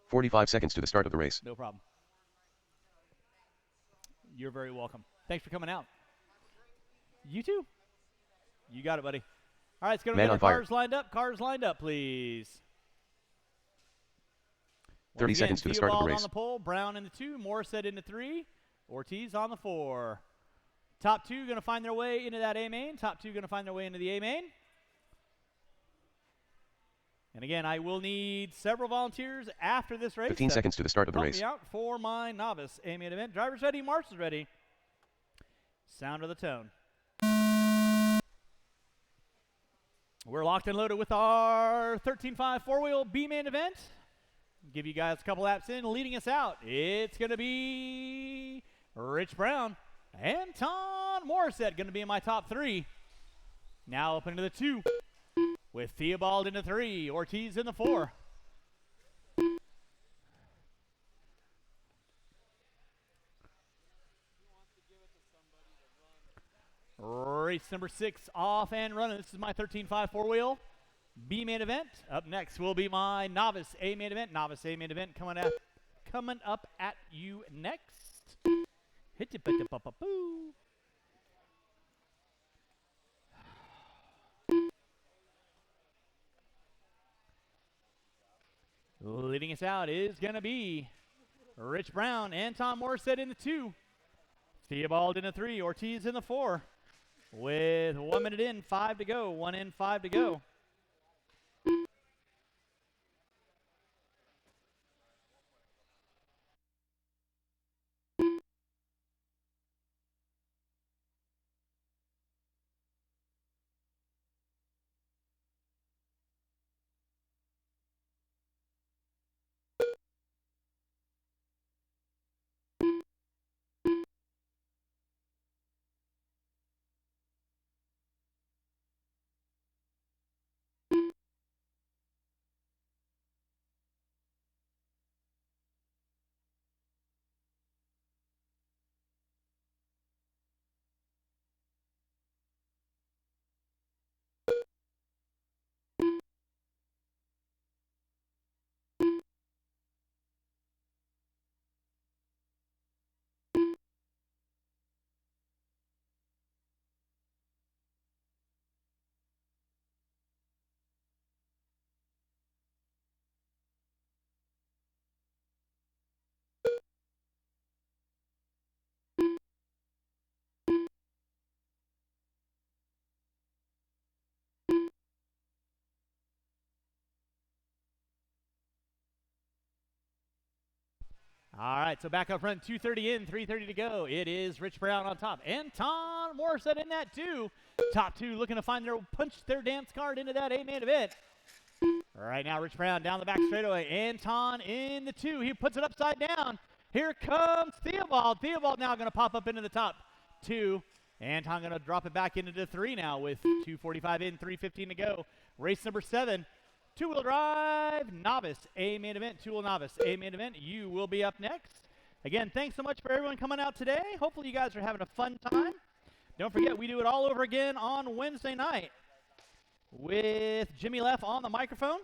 B: 45 seconds to the start of the race.
A: No problem. You're very welcome. Thanks for coming out. You too. You got it, buddy. All right, let's go to
B: Man
A: the
B: on fire.
A: cars lined up. Cars lined up, please.
B: 30 seconds to the start of the
A: Theobald
B: race.
A: on the pole, Brown in the 2, Morissette in the 3, Ortiz on the 4. Top 2 going to find their way into that A main. Top 2 going to find their way into the A main. And again, I will need several volunteers after this race.
B: 15 seconds to the start of the
A: Help
B: race.
A: me out for my novice A main event. Drivers ready, marshals ready. Sound of the tone. We're locked and loaded with our 13.5 four-wheel B main event. Give you guys a couple laps in. Leading us out, it's going to be Rich Brown. Anton Morissette going to be in my top 3. Now up into the 2 with Theobald in the 3, Ortiz in the 4. Race number 6 off and running. This is my 13.5 four-wheel B main event. Up next will be my novice A main event. Novice A main event coming up at you next. Hit you, boo. Leading us out is going to be Rich Brown. Anton Morissette in the 2. Theobald in the 3. Ortiz in the 4. With 1 minute in, 5 to go. 1 in, 5 to go. All right, so back up front, 2:30 in, 3:30 to go. It is Rich Brown on top. Anton Morissette in that 2. Top 2 looking to punch their dance card into that A main event. Right now, Rich Brown down the back straightaway. Anton in the 2. He puts it upside down. Here comes Theobald. Theobald now going to pop up into the top 2. Anton going to drop it back into the 3 now with 2:45 in, 3:15 to go. Race number 7. Two-wheel drive, novice, A main event, two-wheel novice, A main event. You will be up next. Again, thanks so much for everyone coming out today. Hopefully you guys are having a fun time. Don't forget, we do it all over again on Wednesday night with Jimmy Leff on the microphone.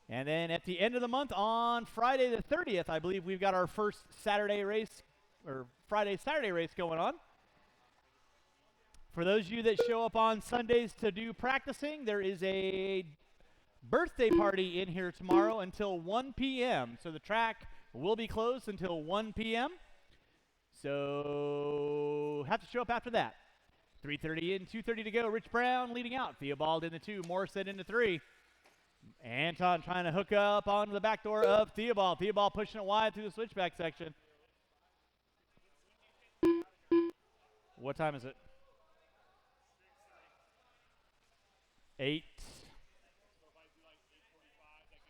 A: And then at the end of the month on Friday the 30th, I believe we've got our first Saturday race, or Friday-Saturday race going on. For those of you that show up on Sundays to do practicing, there is a birthday party in here tomorrow until 1 p.m. So the track will be closed until 1 p.m. So have to show up after that. 3:30 in, 2:30 to go. Rich Brown leading out. Theobald in the 2. Morissette in the 3. Anton trying to hook up onto the back door of Theobald. Theobald pushing it wide through the switchback section. What time is it? 8.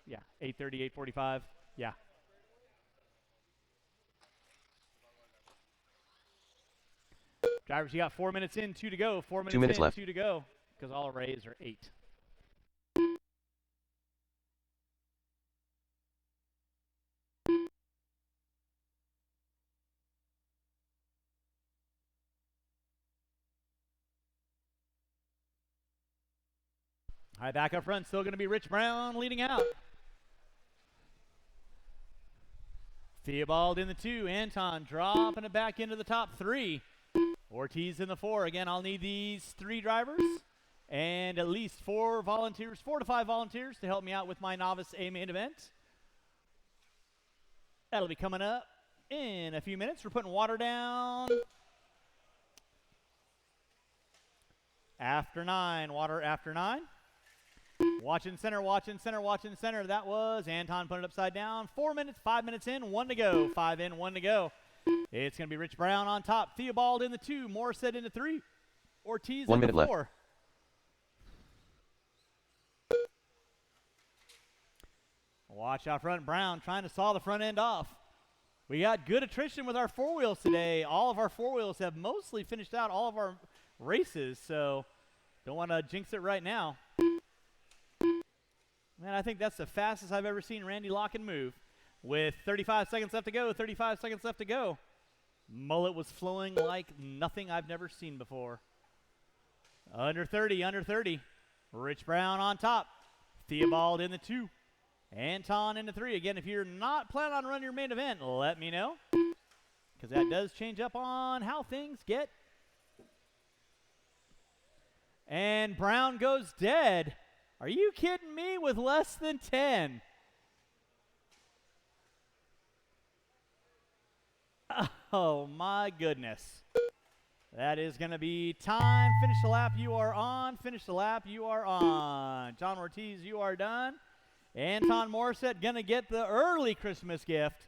A: Yeah, 8:30, 8:45. Yeah. Drivers, you got 4 minutes in, 2 to go. 4 minutes
B: 2 minutes
A: in,
B: left.
A: 2 to go. Because all arrays are 8. All right, back up front, still going to be Rich Brown leading out. Theobald in the 2. Anton dropping it back into the top 3. Ortiz in the 4. Again, I'll need these 3 drivers and at least 4 volunteers, 4 to 5 volunteers to help me out with my novice A main event. That'll be coming up in a few minutes. We're putting water down after 9. Water after 9. Watching center, watching center, watching center. That was Anton putting it upside down. 4 minutes, 5 minutes in, 1 to go. 5 in, 1 to go. It's going to be Rich Brown on top. Theobald in the 2. Morissette in the 3. Ortiz
B: 1
A: in the
B: minute
A: 4.
B: left.
A: Watch out front. Brown trying to saw the front end off. We got good attrition with our 4-wheels today. All of our 4-wheels have mostly finished out all of our races, so don't want to jinx it right now. Man, I think that's the fastest I've ever seen Randy Locken move. With 35 seconds left to go, 35 seconds left to go. Mullet was flowing like nothing I've never seen before. Under 30, under 30. Rich Brown on top. Theobald in the 2. Anton in the 3. Again, if you're not planning on running your main event, let me know, because that does change up on how things get. And Brown goes dead. Are you kidding me? With less than 10. Oh, my goodness. That is going to be time. Finish the lap. You are on. Finish the lap. You are on. John Ortiz, you are done. Anton Morissette going to get the early Christmas gift.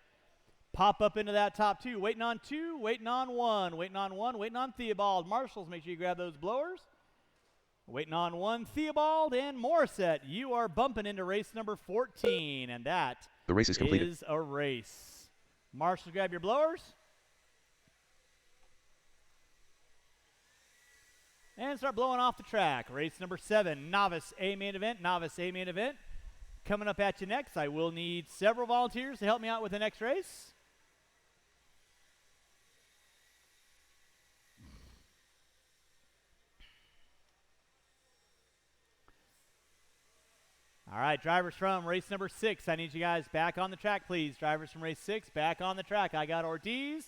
A: Pop up into that top 2. Waiting on 2, waiting on 1, waiting on 1, waiting on Theobald. Marshals, make sure you grab those blowers. Waiting on 1, Theobald and Morissette. You are bumping into race number 14, and that
B: The race is completed.
A: is a race. Marshals, grab your blowers. And start blowing off the track. Race number 7, novice A main event, novice A main event. Coming up at you next. I will need several volunteers to help me out with the next race. All right, drivers from race number 6. I need you guys back on the track, please. Drivers from race 6, back on the track. I got Ortiz.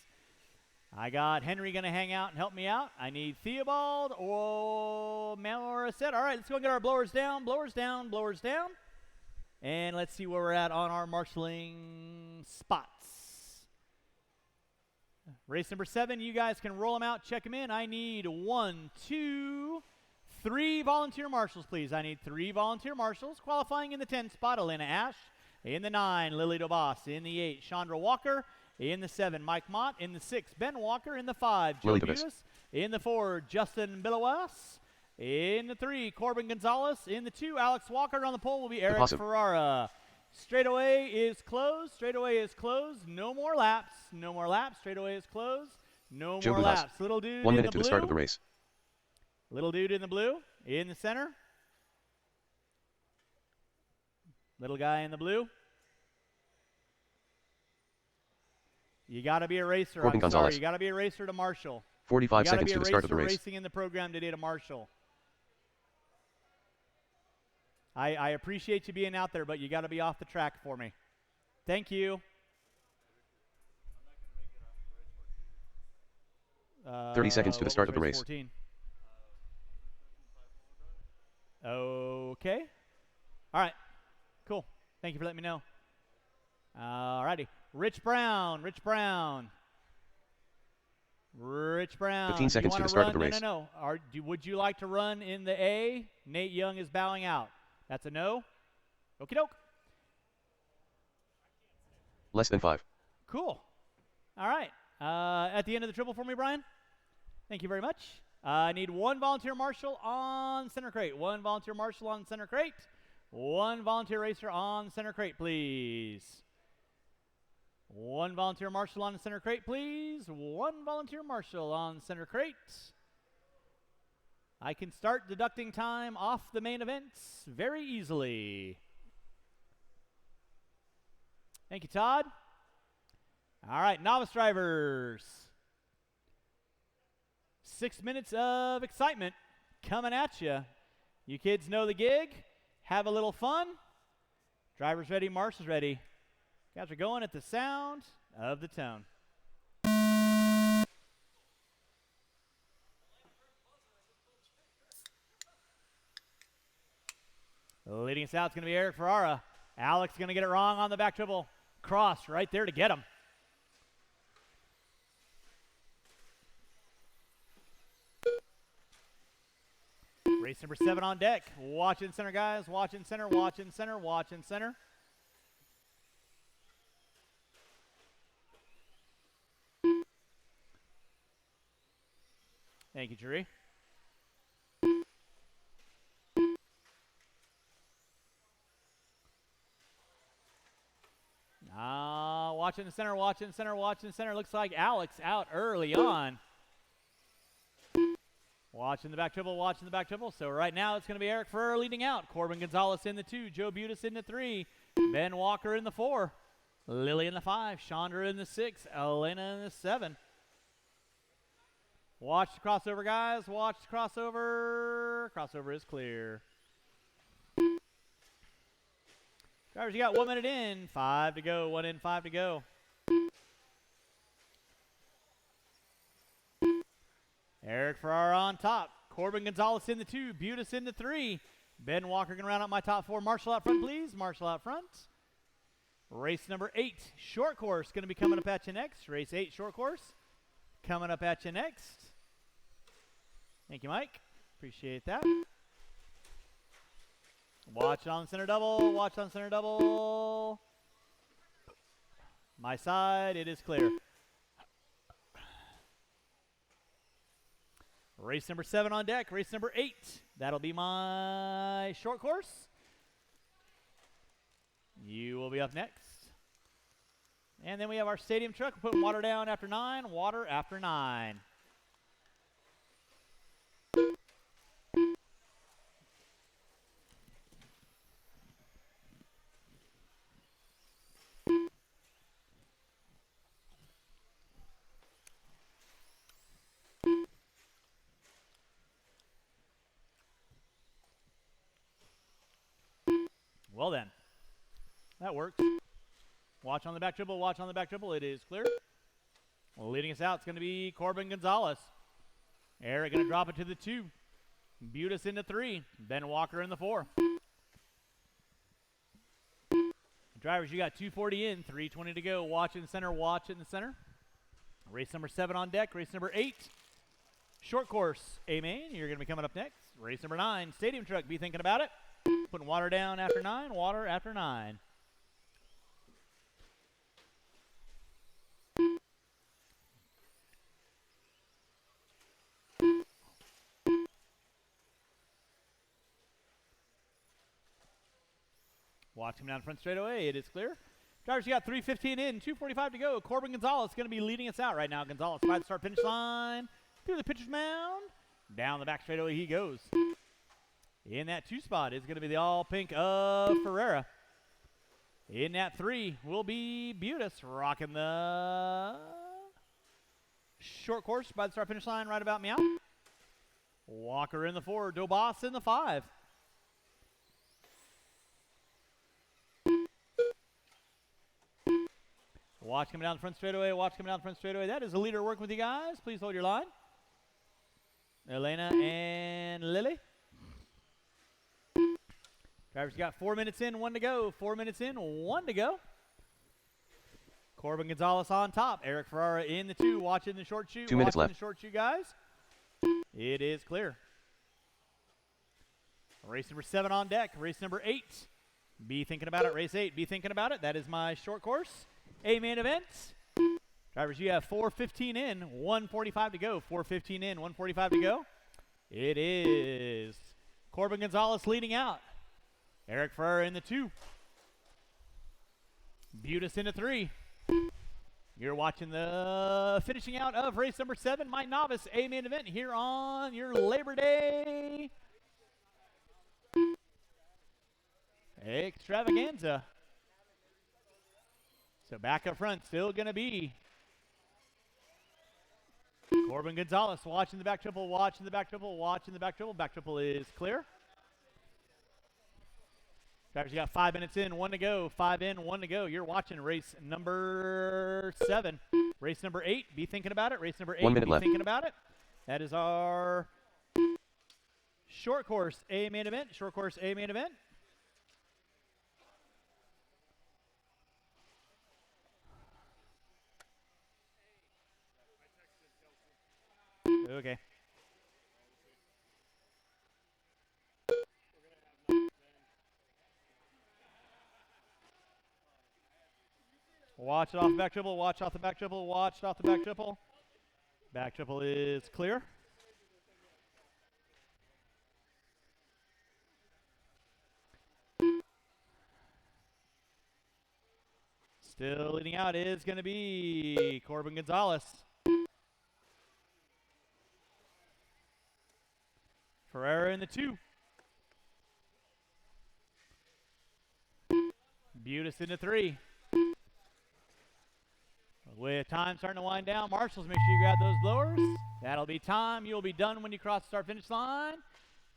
A: I got Henry going to hang out and help me out. I need Theobald or Morissette. All right, let's go get our blowers down, blowers down, blowers down. And let's see where we're at on our marshaling spots. Race number 7, you guys can roll them out, check them in. I need 1, 2, 3 volunteer marshals, please. I need 3 volunteer marshals. Qualifying in the 10 spot, Elena Ash. In the 9, Lily DeBoss. In the 8, Chandra Walker. In the 7, Mike Mott. In the 6, Ben Walker. In the 5, Joe Butis. In the 4, Justin Bilowas. In the 3, Corbin Gonzalez. In the 2, Alex Walker. On the pole will be Eric Ferrara. Straightaway is closed. Straightaway is closed. No more laps. No more laps. Straightaway is closed. No more laps. Little dude
B: 1
A: in
B: minute
A: the
B: to the start of the race.
A: Little dude in the blue. In the center. Little guy in the blue. You got to be a racer.
B: Corbin
A: I'm sorry.
B: Gonzalez.
A: You got to be a racer to marshal.
B: 45 seconds to the start of the race.
A: Racing in the program today to marshal. I appreciate you being out there, but you got to be off the track for me. Thank you.
B: 30 seconds to the start of the race.
A: 14? Okay. All right. Cool. Thank you for letting me know. All righty. Rich Brown. Rich Brown. Rich Brown.
B: 15 seconds to the start of the race.
A: No. Would you like to run in the A? Nate Young is bowing out. That's a no. Okie doke.
B: Less than 5.
A: Cool. All right. At the end of the triple for me, Brian. Thank you very much. I need 1 volunteer marshal on center crate. 1 volunteer marshal on center crate. 1 volunteer racer on center crate, please. 1 volunteer marshal on the center crate, please. 1 volunteer marshal on center crate. I can start deducting time off the main events very easily. Thank you, Todd. All right, novice drivers. 6 minutes of excitement coming at you. You kids know the gig. Have a little fun. Drivers ready, marshals ready. Guys are going at the sound. of the tone. Leading us out is going to be Eric Ferrara. Alex going to get it wrong on the back triple. Cross right there to get him. Race number 7 on deck. Watching center, guys. Watching center, watching center, watching center. Thank you, Jerry. Watching the center, watching center, watching center. Looks like Alex out early on. Watching the back triple, watching the back triple. So right now it's going to be Eric Ferrer leading out. Corbin Gonzalez in the 2. Joe Butis in the 3. Ben Walker in the 4. Lily in the 5. Chandra in the 6. Elena in the 7. Watch the crossover, guys. Watch the crossover. Crossover is clear. Drivers, you got 1 minute in. 5 to go. 1 in, 5 to go. Eric Ferrara on top. Corbin Gonzalez in the 2. Butis in the 3. Ben Walker going to round out my top 4. Marshall out front, please. Marshall out front. Race number 8. Short course going to be coming up at you next. Race 8 short course. Coming up at you next. Thank you, Mike. Appreciate that. Watch on center double. Watch on center double. My side, it is clear. Race number 7 on deck. Race number 8. That'll be my short course. You will be up next. And then we have our stadium truck. We're putting water down after 9. Water after 9. Well then, that works. Watch on the back triple, watch on the back triple. It is clear. Well, leading us out is going to be Corbin Gonzalez. Eric going to drop it to the 2. Butis in the 3. Ben Walker in the 4. Drivers, you got 240 in, 320 to go. Watch in the center, watch in the center. Race number 7 on deck. Race number 8. Short course, A-Main. You're going to be coming up next. Race number 9. Stadium truck, be thinking about it. Putting water down after 9. Water after 9. Watch him down front straight away. It is clear. Drivers, you got 3:15 in, 2:45 to go. Corbin Gonzalez going to be leading us out right now. Gonzalez by the start finish line. Through the pitcher's mound. Down the back straightaway he goes. In that 2 spot is going to be the all pink of Ferreira. In that 3 will be Butis rocking the short course by the start finish line right about meow. Walker in the 4. Dobas in the 5. Watch coming down the front straightaway. Watch coming down the front straightaway. That is the leader working with you guys. Please hold your line. Elena and Lily. Drivers got 4 minutes in, 1 to go. 4 minutes in, 1 to go. Corbin Gonzalez on top. Eric Ferrara in the 2. Watching the short shoot.
B: 2 minutes
A: watching
B: left.
A: The short shoot, guys. It is clear. Race number 7 on deck. Race number 8. Be thinking about it. Race 8. Be thinking about it. That is my short course. A-Main event. Drivers, you have 4:15 in, 1:45 to go. 4:15 in, 1:45 to go. It is Corbin Gonzalez leading out. Eric Ferrer in the 2. Butis in the 3. You're watching the finishing out of race number 7, my novice A-Main event here on your Labor Day extravaganza. So back up front, still going to be Corbin Gonzalez watching the back triple, watching the back triple, watching the back triple. Back triple is clear. Drivers, you got 5 minutes in, 1 to go. 5 in, 1 to go. You're watching race number 7. Race number 8, be thinking about it. Race number 8,
B: 1 minute
A: be
B: left.
A: thinking about it. That is our short course A main event. Short course A main event. Okay. Watch it off the back triple, watch off the back triple, watch off the back triple. Back triple is clear. Still leading out is going to be Corbin Gonzalez. Ferreira in the 2. Butis in the 3. With time starting to wind down, Marshals, make sure you grab those blowers. That'll be time. You'll be done when you cross the start-finish line.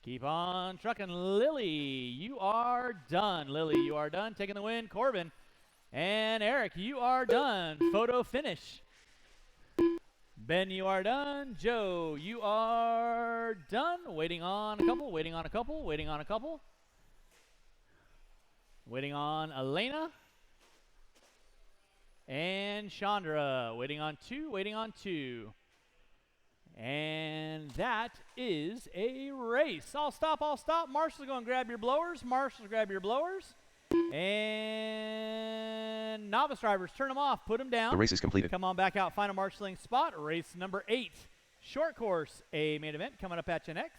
A: Keep on trucking. Lily, you are done. Lily, you are done. Taking the win. Corbin and Eric, you are done. Photo finish. Ben, you are done. Joe, you are done. Waiting on a couple, waiting on a couple, waiting on a couple. Waiting on Elena. And Chandra, waiting on 2, waiting on 2. And that is a race. I'll stop, I'll stop. Marshall's going to grab your blowers. Marshall's grab your blowers. And novice drivers, turn them off, put them down.
B: The race is completed.
A: Come on back out, find a marshalling spot. Race number 8. Short course, A main event, coming up at you next.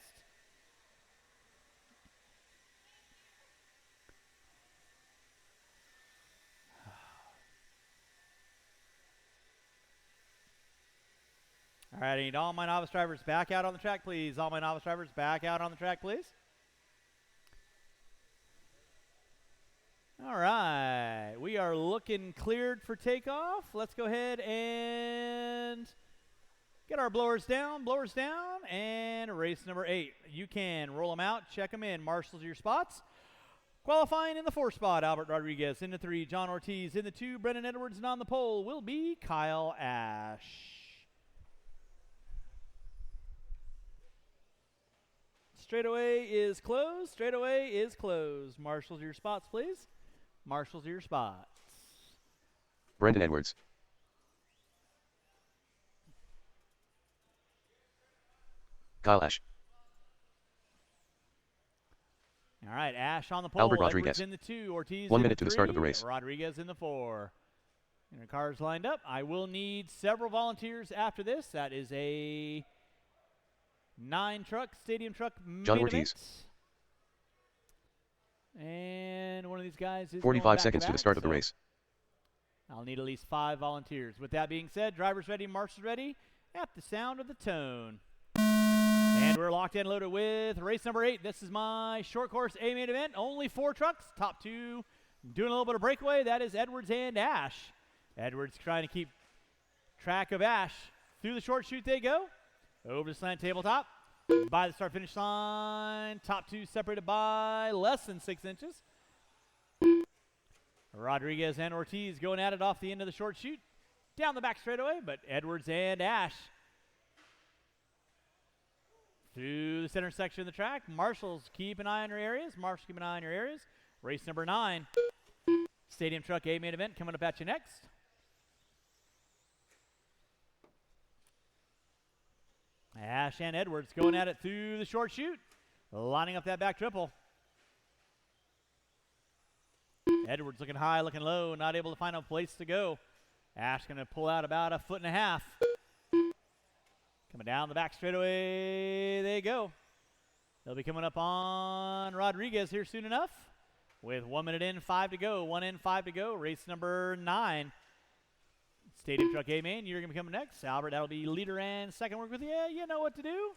A: All right, I need all my novice drivers back out on the track, please. All my novice drivers back out on the track, please. All right, we are looking cleared for takeoff. Let's go ahead and get our blowers down, and race number 8. You can roll them out, check them in. Marshals your spots. Qualifying in the 4 spot, Albert Rodriguez. In the 3, John Ortiz. In the 2, Brendan Edwards. And on the pole will be Kyle Ash. Straightaway is closed. Straightaway is closed. Marshals your spots, please. Marshals your spots.
B: Brendan Edwards. Kyle Ash.
A: All right, Ash on the pole.
B: Albert Rodriguez.
A: Edwards in the 2. Ortiz
B: 1
A: in
B: minute
A: the
B: to the
A: 3,
B: start of the race.
A: Rodriguez in the 4. And the cars lined up. I will need several volunteers after this. That is a 9-truck, stadium truck
B: John
A: main
B: Ortiz.
A: event. And one of these guys is
B: 45 seconds to the start of the
A: so
B: race.
A: I'll need at least 5 volunteers. With that being said, drivers ready, marshals ready, at the sound of the tone. And we're locked in, loaded with race number 8. This is my short course A main event. Only 4 trucks, top 2 doing a little bit of breakaway. That is Edwards and Ash. Edwards trying to keep track of Ash. Through the short chute they go. Over the slant tabletop. By the start finish line. Top 2 separated by less than 6 inches. Rodriguez and Ortiz going at it off the end of the short chute. Down the back straightaway, but Edwards and Ash through the center section of the track. Marshals, keep an eye on your areas. Marshals, keep an eye on your areas. Race number 9. Stadium Truck A main event coming up at you next. Ash and Edwards going at it through the short chute. Lining up that back triple. Edwards looking high, looking low, not able to find a place to go. Ash going to pull out about 1.5 feet. Coming down the back straightaway, they go. They'll be coming up on Rodriguez here soon enough. With 1 minute in, 5 to go. 1 in, 5 to go. Race number 9. Stadium Truck A main, you're going to be coming next. Albert, that'll be leader and second work with you. You know what to do.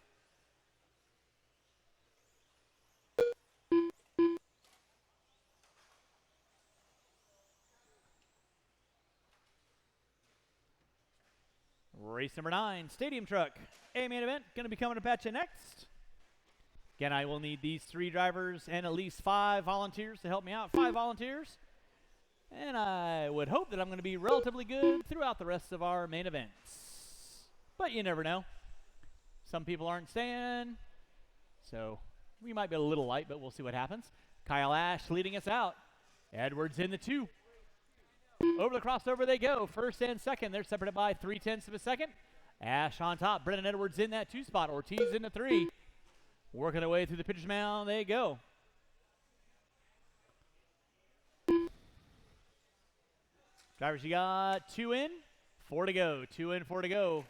A: Race number 9, Stadium Truck A main event, going to be coming up at you next. Again, I will need these 3 drivers and at least 5 volunteers to help me out. 5 volunteers. And I would hope that I'm going to be relatively good throughout the rest of our main events. But you never know. Some people aren't staying. So we might be a little light, but we'll see what happens. Kyle Ash leading us out. Edwards in the 2. Over the crossover they go. First and second. They're separated by 0.3 of a second. Ash on top. Brennan Edwards in that 2 spot. Ortiz in the 3. Working their way through the pitcher's mound. They go. Drivers, you got 2 in, 4 to go. 2 in, 4 to go.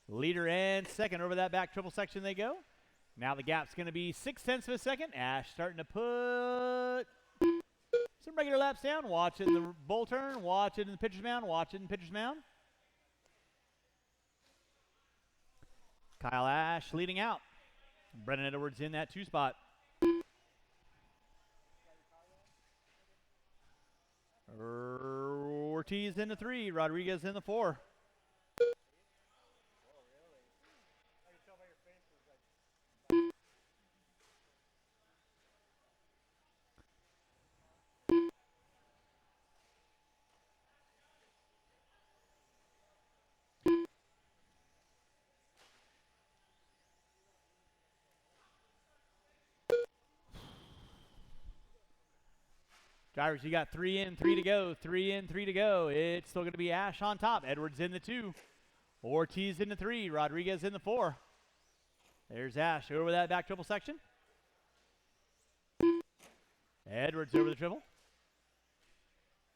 A: Leader and second over that back triple section they go. Now the gap's going to be 0.6 of a second. Ash starting to put some regular laps down. Watching the bull turn. Watching the pitcher's mound. Watching the pitcher's mound. Kyle Ash leading out. Brennan Edwards in that 2 spot. Ortiz in the 3. Rodriguez in the 4. Drivers, you got 3 in, 3 to go. 3 in, 3 to go. It's still going to be Ash on top. Edwards in the 2. Ortiz in the 3. Rodriguez in the 4. There's Ash over that back triple section. Edwards over the triple.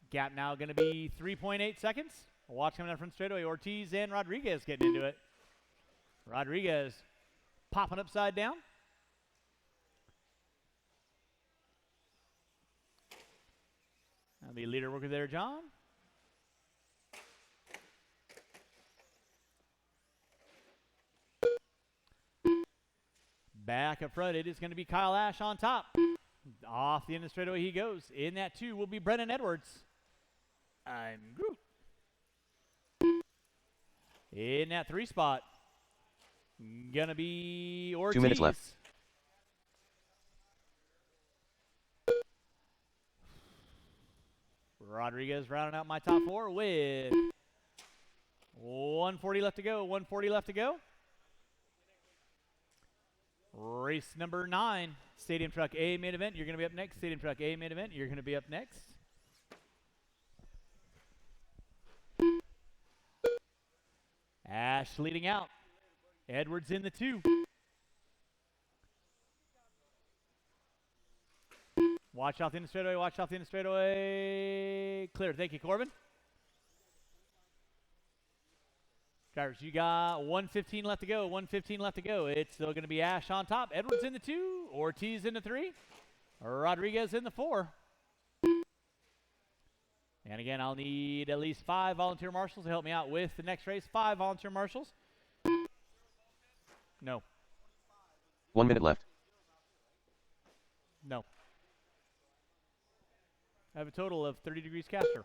A: Gap now going to be 3.8 seconds. Watch coming down from straightaway. Ortiz and Rodriguez getting into it. Rodriguez popping upside down. That'll be leader worker there, John. Back up front, it is going to be Kyle Ash on top. Off the end of the straightaway he goes. In that 2 will be Brennan Edwards. I'm Groot. In that 3 spot, gonna be Ortiz.
B: 2 minutes left.
A: Rodriguez rounding out my top 4 with 140 left to go. 140 left to go. Race number 9, Stadium Truck A main event. You're going to be up next. Stadium Truck A main event. You're going to be up next. Ash leading out. Edwards in the 2. Watch off the end of straightaway. Watch off the end of straightaway. Clear. Thank you, Corbin. Drivers, you got 1:15 left to go. 1:15 left to go. It's still going to be Ash on top. Edwards in the 2. Ortiz in the 3. Rodriguez in the 4. And again, I'll need at least 5 volunteer marshals to help me out with the next race. 5 volunteer marshals. No.
B: 1 minute left.
A: No. I have a total of 30 degrees capture.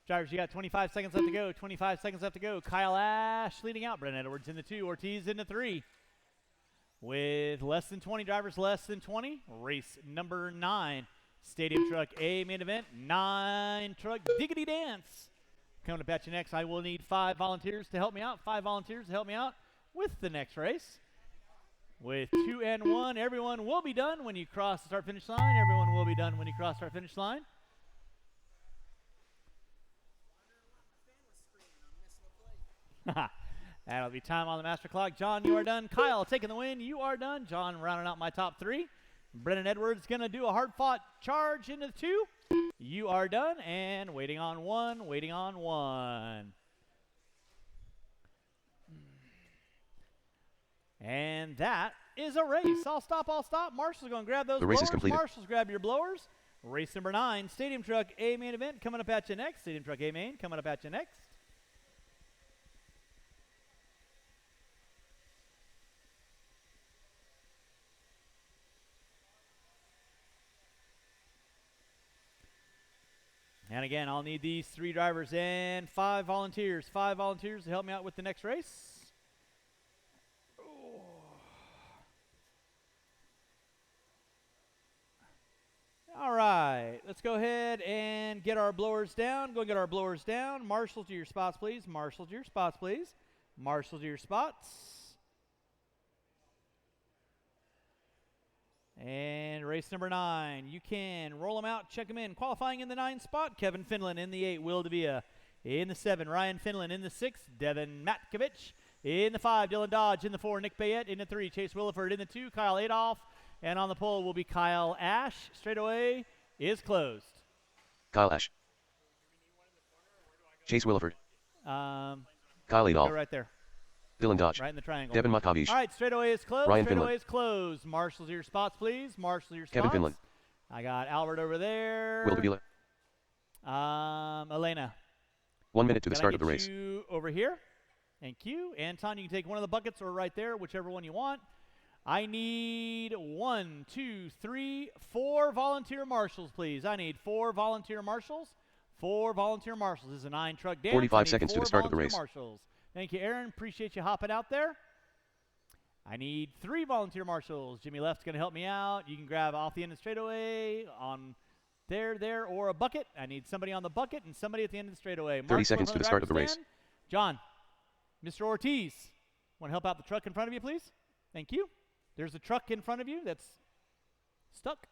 A: Drivers, you got 25 seconds left to go. 25 seconds left to go. Kyle Ash leading out. Brennan Edwards in the 2. Ortiz in the 3. With less than 20 drivers, less than 20. Race number 9. Stadium Truck A main event. 9 truck diggity dance. Coming up at you next. I will need 5 volunteers to help me out. 5 volunteers to help me out with the next race. With 2 and 1, everyone will be done when you cross the start-finish line. Everyone will be done when you cross the start-finish line. That'll be time on the master clock. John, you are done. Kyle taking the win. You are done. John rounding out my top 3. Brennan Edwards going to do a hard-fought charge into the 2. You are done. And waiting on 1. Waiting on 1. And that is a race. I'll stop. Marshall's going to grab those
B: The race
A: blowers.
B: is completed.
A: Marshall's grab your blowers. Race number 9, Stadium Truck A main event coming up at you next. Stadium Truck A main coming up at you next. And again, I'll need these 3 drivers and 5 volunteers. 5 volunteers to help me out with the next race. All right, let's go ahead and get our blowers down. Go and get our blowers down. Marshal to your spots, please. Marshal to your spots, please. Marshal to your spots. And race number 9. You can roll them out, check them in. Qualifying in the 9 spot, Kevin Finland. In the 8, Will Davia. In the 7, Ryan Finland. In the 6, Devin Matkovich. In the 5, Dylan Dodge. In the 4, Nick Bayette. In the 3, Chase Williford. In the 2, Kyle Adolph. And on the pole will be Kyle Ash. Straightaway is closed.
B: Kyle Ash. Chase Williford.
A: Kyle
B: Adolph.
A: Go right there.
B: Dylan Dodge.
A: Right in the triangle.
B: Devin Matkovich.
A: All right, straightaway is closed.
B: Ryan
A: Straightaway
B: Finland.
A: is closed. Marshals your spots, please. Marshals your spots.
B: Kevin Finland.
A: I got Albert over there.
B: Will Davila.
A: Elena.
B: 1 minute to the
A: Can I
B: start of
A: get
B: the race.
A: you over here. Thank you. Anton, you can take one of the buckets or right there, whichever one you want. I need 1, 2, 3, 4 volunteer marshals, please. I need 4 volunteer marshals. 4 volunteer marshals. This is a 9 truck dance.
B: 45 seconds to the start of the race.
A: Marshals. Thank you, Aaron. Appreciate you hopping out there. I need 3 volunteer marshals. Jimmy Left's going to help me out. You can grab off the end of the straightaway on there, or a bucket. I need somebody on the bucket and somebody at the end of the straightaway.
B: 30 seconds to the start of the race.
A: John, Mr. Ortiz, want to help out the truck in front of you, please? Thank you. There's a truck in front of you that's stuck.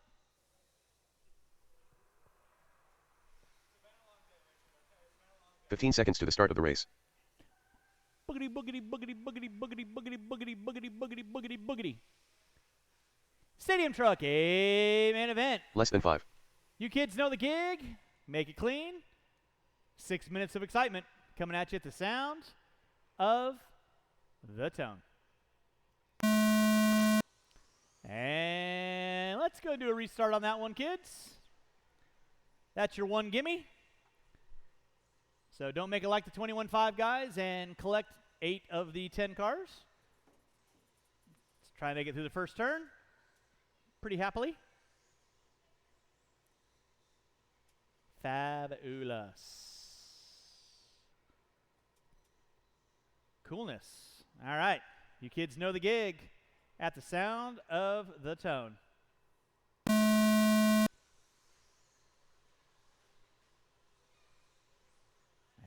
B: $15 seconds to the start of the race.
A: Boogity, boogity, boogity, boogity, boogity, boogity, boogity, boogity, boogity, boogity, boogity. Stadium Truck, a main event.
B: Less than 5.
A: You kids know the gig. Make it clean. 6 minutes of excitement coming at you at the sound of the tone. And let's go do a restart on that one, kids. That's your 1 gimme. So don't make it like the 21.5 guys and collect 8 of the 10 cars. Let's try and make it through the first turn pretty happily. Fabulous. Coolness. All right. You kids know the gig. At the sound of the tone.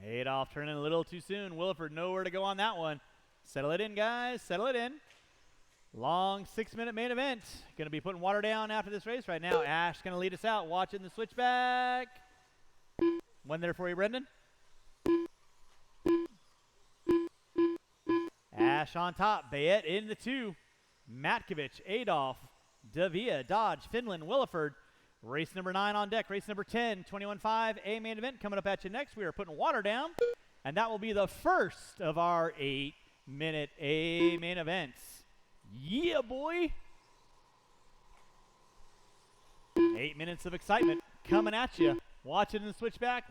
A: Adolph turning a little too soon. Williford nowhere to go on that one. Settle it in, guys. Settle it in. Long 6-minute main event. Going to be putting water down after this race right now. Ash going to lead us out. Watching the switchback. One there for you, Brendan. Ash on top. Bayette in the 2. Matkovich, Adolph, Davia, Dodge, Finland, Williford. Race number 9 on deck. Race number 10, 21.5 A main event coming up at you next. We are putting water down, and that will be the first of our 8-minute A main events. Yeah, boy. 8 minutes of excitement coming at you. Watching the switchback,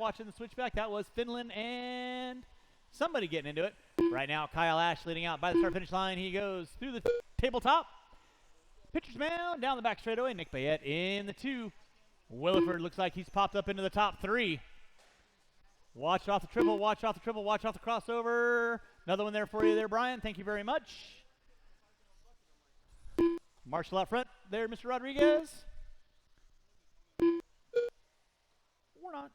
A: That was Finland and somebody getting into it. Right now, Kyle Ash leading out by the start-finish line. He goes through the tabletop. Pitcher's mound, down the back straightaway. Nick Bayette in the 2. Williford looks like he's popped up into the top 3. Watch off the triple, watch off the crossover. Another one there for you there, Brian. Thank you very much. Marshall out front there, Mr. Rodriguez. Or not.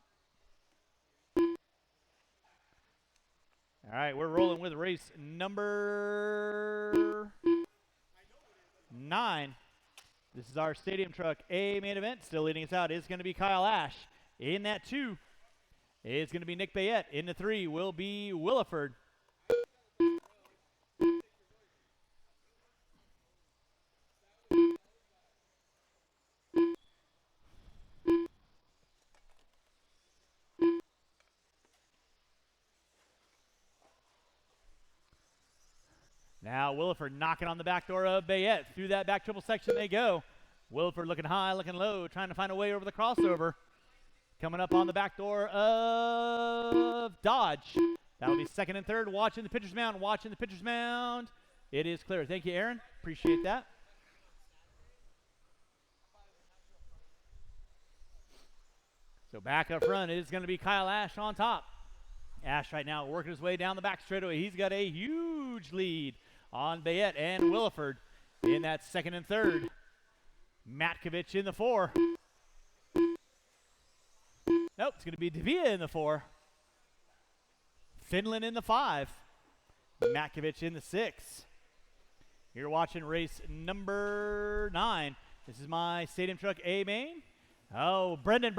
A: All right, we're rolling with race number 9. This is our Stadium Truck A main event. Still leading us out is going to be Kyle Ash. In that 2, it's going to be Nick Bayette. In the 3 will be Williford. Now Williford knocking on the back door of Bayette. Through that back triple section they go. Wilford looking high, looking low, trying to find a way over the crossover. Coming up on the back door of Dodge. That'll be second and third. Watching the pitcher's mound. Watching the pitcher's mound. It is clear. Thank you, Aaron. Appreciate that. So back up front, it is going to be Kyle Ash on top. Ash right now working his way down the back straightaway. He's got a huge lead on Bayette and Williford in that second and third. Matkovich in the 4. Nope, it's going to be Davia in the 4. Finland in the 5. Matkovich in the 6. You're watching race number 9. This is my Stadium Truck A main. Oh, Brendan.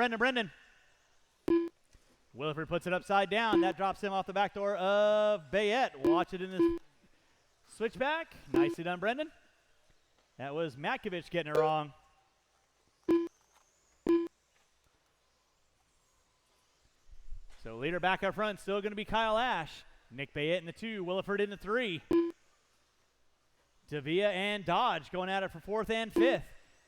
A: Williford puts it upside down. That drops him off the back door of Bayette. Watch it in the switchback. Nicely done, Brendan. That was Matkovich getting it wrong. So leader back up front, still going to be Kyle Ash. Nick Bayette in the 2, Williford in the 3. Davia and Dodge going at it for 4th and 5th.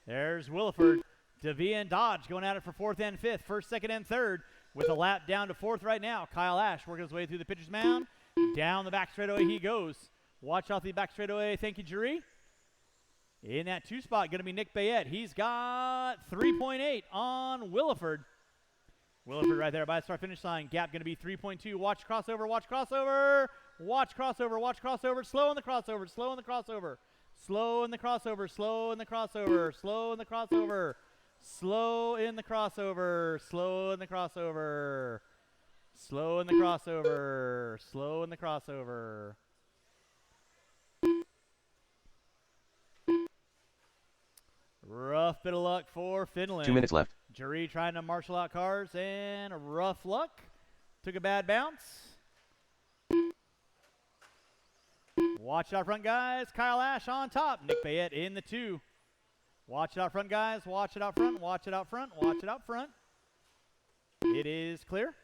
A: There's Williford. Davia and Dodge going at it for 4th and 5th. 1st, 2nd, and 3rd with a lap down to 4th right now. Kyle Ash working his way through the pitcher's mound. Down the back straightaway he goes. Watch out the back straightaway. Thank you, Jury. In that 2 spot, going to be Nick Bayette. He's got 3.8 on Williford. Williford right there by the start-finish line. Gap going to be 3.2. Watch crossover, watch crossover. Watch crossover, watch crossover. Slow in the crossover, slow in the crossover. Slow in the crossover, slow in the crossover. Slow in the crossover. Slow in the crossover. Slow in the crossover. Slow in the crossover. Slow in the crossover. Rough bit of luck for Finland.
B: 2 minutes left.
A: Jury trying to marshal out cars and rough luck. Took a bad bounce. Watch it out front, guys. Kyle Ash on top. Nick Bayette in the 2. Watch it out front, guys. Watch it out front. Watch it out front. Watch it out front. It is clear.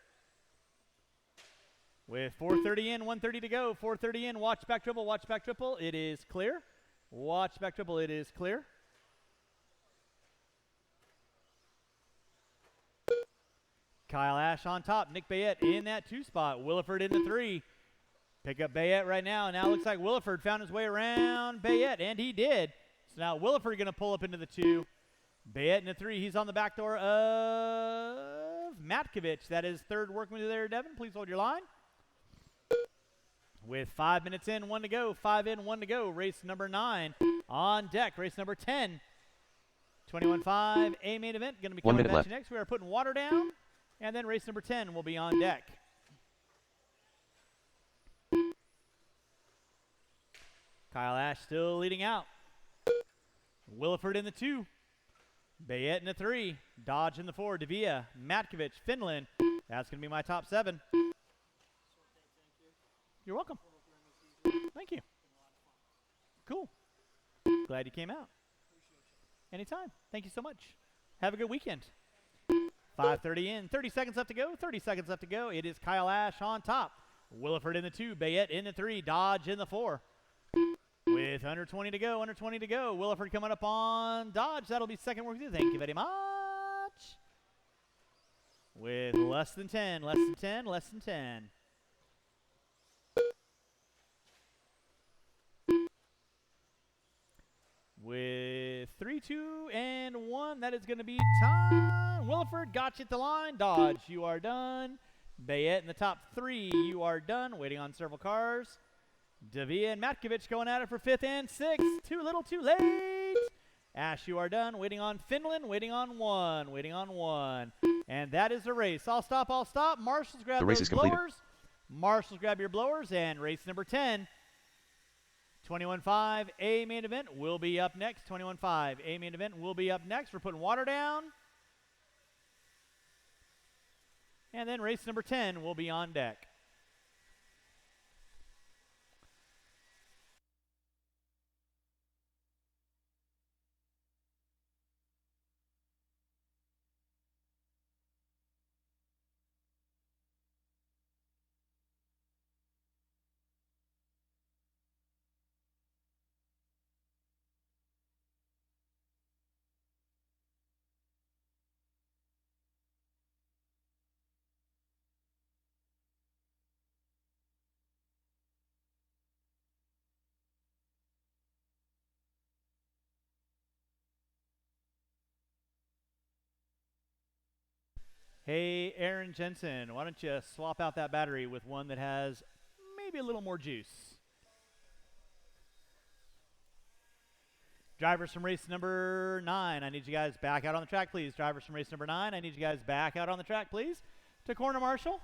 A: With 4:30 in, 1:30 to go. 4:30 in. Watch back triple. Watch back triple. It is clear. Watch back triple. It is clear. Kyle Ash on top. Nick Bayette in that 2 spot. Williford in the 3. Pick up Bayette right now. Now it looks like Williford found his way around Bayette, and he did. So now Williford going to pull up into the 2. Bayette in the 3. He's on the back door of Matkovich. That is 3rd working with you there, Devin. Please hold your line. With 5 minutes in, 1 to go. 5 in, 1 to go. Race number 9 on deck. Race number 10. 21.5 A main event. Going to be coming at you next. We are putting water down. And then race number 10 will be on deck. Kyle Ash still leading out. Williford in the 2. Bayette in the 3. Dodge in the 4. Davia, Matkovich, Finland. That's going to be my top 7. You're welcome. Thank you. Cool. Glad you came out. Anytime. Thank you so much. Have a good weekend. 5:30 in, 30 seconds left to go, 30 seconds left to go. It is Kyle Ash on top. Williford in the 2, Bayette in the 3, Dodge in the 4. With under 20 to go, under 20 to go. Williford coming up on Dodge. That'll be second work with you. Thank you very much. With less than 10, less than 10, less than 10. With 3, 2, and 1, that is going to be time. Williford got you at the line. Dodge, you are done. Bayette in the top 3, you are done. Waiting on several cars. Davia and Matkovich going at it for 5th and 6th. Too little, too late. Ash, you are done. Waiting on Finland. Waiting on 1. Waiting on 1. And that is the race. I'll stop. I'll stop. Marshals, grab those blowers. Marshals, grab your blowers. And race number 10. 21.5 A main event will be up next. 21.5 A main event will be up next. We're putting water down. And then race number 10 will be on deck. Hey, Aaron Jensen, why don't you swap out that battery with one that has maybe a little more juice? Drivers from race number 9, I need you guys back out on the track, please. Drivers from race number 9, I need you guys back out on the track, please. To corner marshal.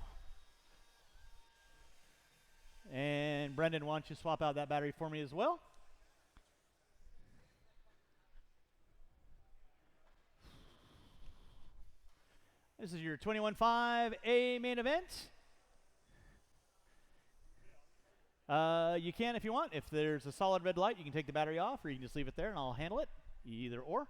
A: And Brendan, why don't you swap out that battery for me as well? This is your 21.5A main event. You can if you want. If there's a solid red light, you can take the battery off, or you can just leave it there and I'll handle it. Either or.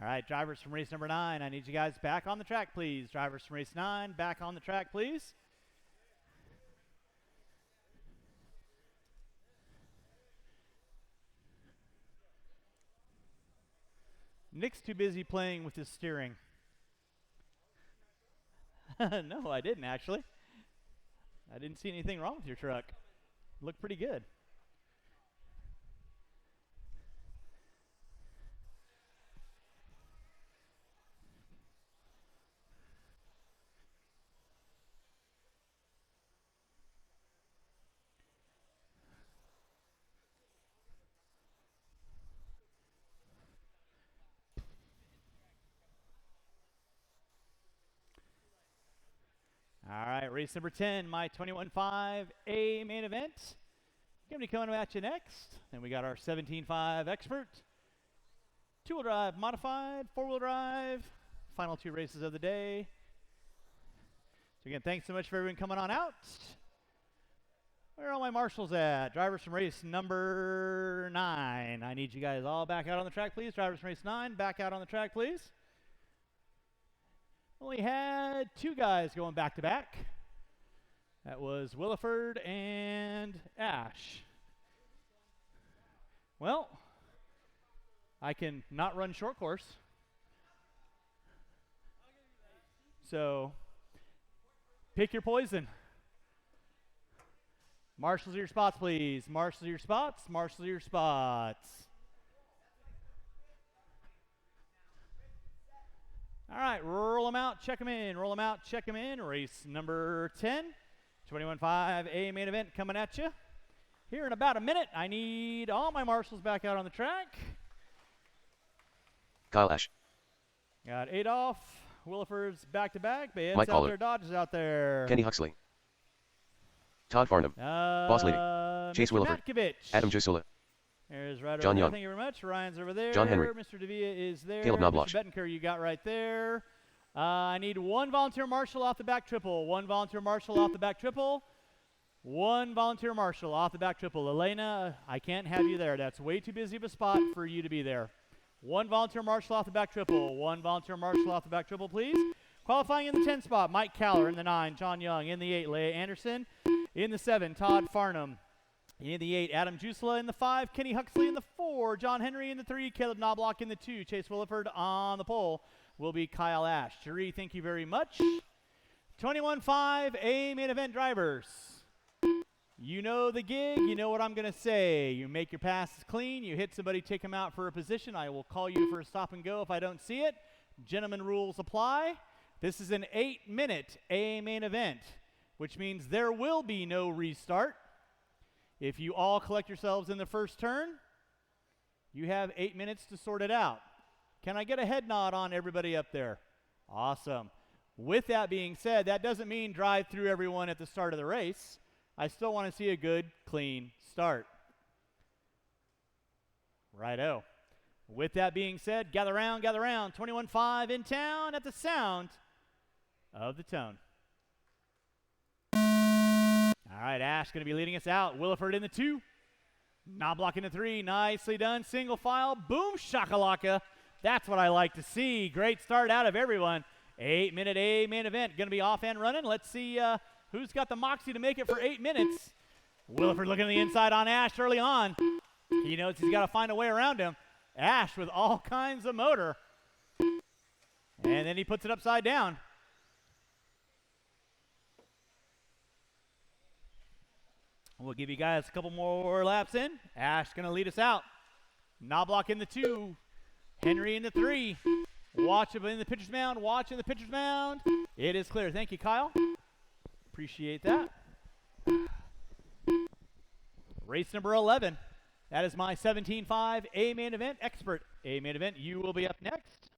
A: All right, drivers from race number 9, I need you guys back on the track, please. Drivers from race 9, back on the track, please. Nick's too busy playing with his steering. No, I didn't actually. I didn't see anything wrong with your truck. It looked pretty good. All right, race number 10, my 21.5A main event. Going to be coming at you next. Then we got our 17.5 expert, 2-wheel drive modified, 4-wheel drive, final 2 races of the day. So again, thanks so much for everyone coming on out. Where are all my marshals at? Drivers from race number 9. I need you guys all back out on the track, please. Drivers from race 9, back out on the track, please. Only had 2 guys going back to back. That was Williford and Ash. Well, I can not run short course. So, pick your poison. Marshals your spots, please. Marshals your spots. Marshals your spots. All right, roll them out, check them in. Roll them out, check them in. Race number 10, 21.5A main event coming at you. Here in about a minute, I need all my marshals back out on the track.
B: Kyle Ash.
A: Got Adolph, Williford's back to back. Bayette's
B: Mike
A: out
B: Haller.
A: there, Dodge is out there.
B: Kenny Huxley. Todd Farnham. Boss Lady. Chase
A: Mr.
B: Williford.
A: Matkovich.
B: Adam Jusula.
A: There's right
B: John
A: over there.
B: Young.
A: Thank you very much. Ryan's over there.
B: John Henry.
A: Mr. Davia is there.
B: Caleb Knobloch.
A: Mr. Bettenker, you got right there. I need 1 volunteer marshal off the back triple. 1 volunteer marshal off the back triple. 1 volunteer marshal off the back triple. Elena, I can't have you there. That's way too busy of a spot for you to be there. 1 volunteer marshal off the back triple. 1 volunteer marshal off the back triple, please. Qualifying in the 10 spot, Mike Caller. In the 9, John Young. In the 8, Leah Anderson. In the 7, Todd Farnham. In the 8, Adam Jusula. In the 5, Kenny Huxley. In the 4, John Henry. In the 3, Caleb Knobloch. In the 2, Chase Williford. On the pole will be Kyle Ash. Cherie, thank you very much. 21.5A main event drivers. You know the gig. You know what I'm going to say. You make your passes clean. You hit somebody, take them out for a position. I will call you for a stop and go if I don't see it. Gentlemen rules apply. This is an 8-minute A main event, which means there will be no restart. If you all collect yourselves in the first turn, you have 8 minutes to sort it out. Can I get a head nod on everybody up there? Awesome. With that being said, that doesn't mean drive through everyone at the start of the race. I still want to see a good, clean start. Righto. With that being said, gather round, gather round. 21.5 in town at the sound of the tone. All right, Ash going to be leading us out. Williford in the 2. Knobloch in the 3. Nicely done. Single file. Boom shakalaka. That's what I like to see. Great start out of everyone. 8-minute A main event. Going to be off and running. Let's see who's got the moxie to make it for 8 minutes. Williford looking on the inside on Ash early on. He knows he's got to find a way around him. Ash with all kinds of motor. And then he puts it upside down. We'll give you guys a couple more laps in. Ash going to lead us out. Knobloch in the 2. Henry in the 3. Watch him in the pitcher's mound. Watch in the pitcher's mound. It is clear. Thank you, Kyle. Appreciate that. Race number 11. That is my 17.5 A main event expert. A main event, you will be up next.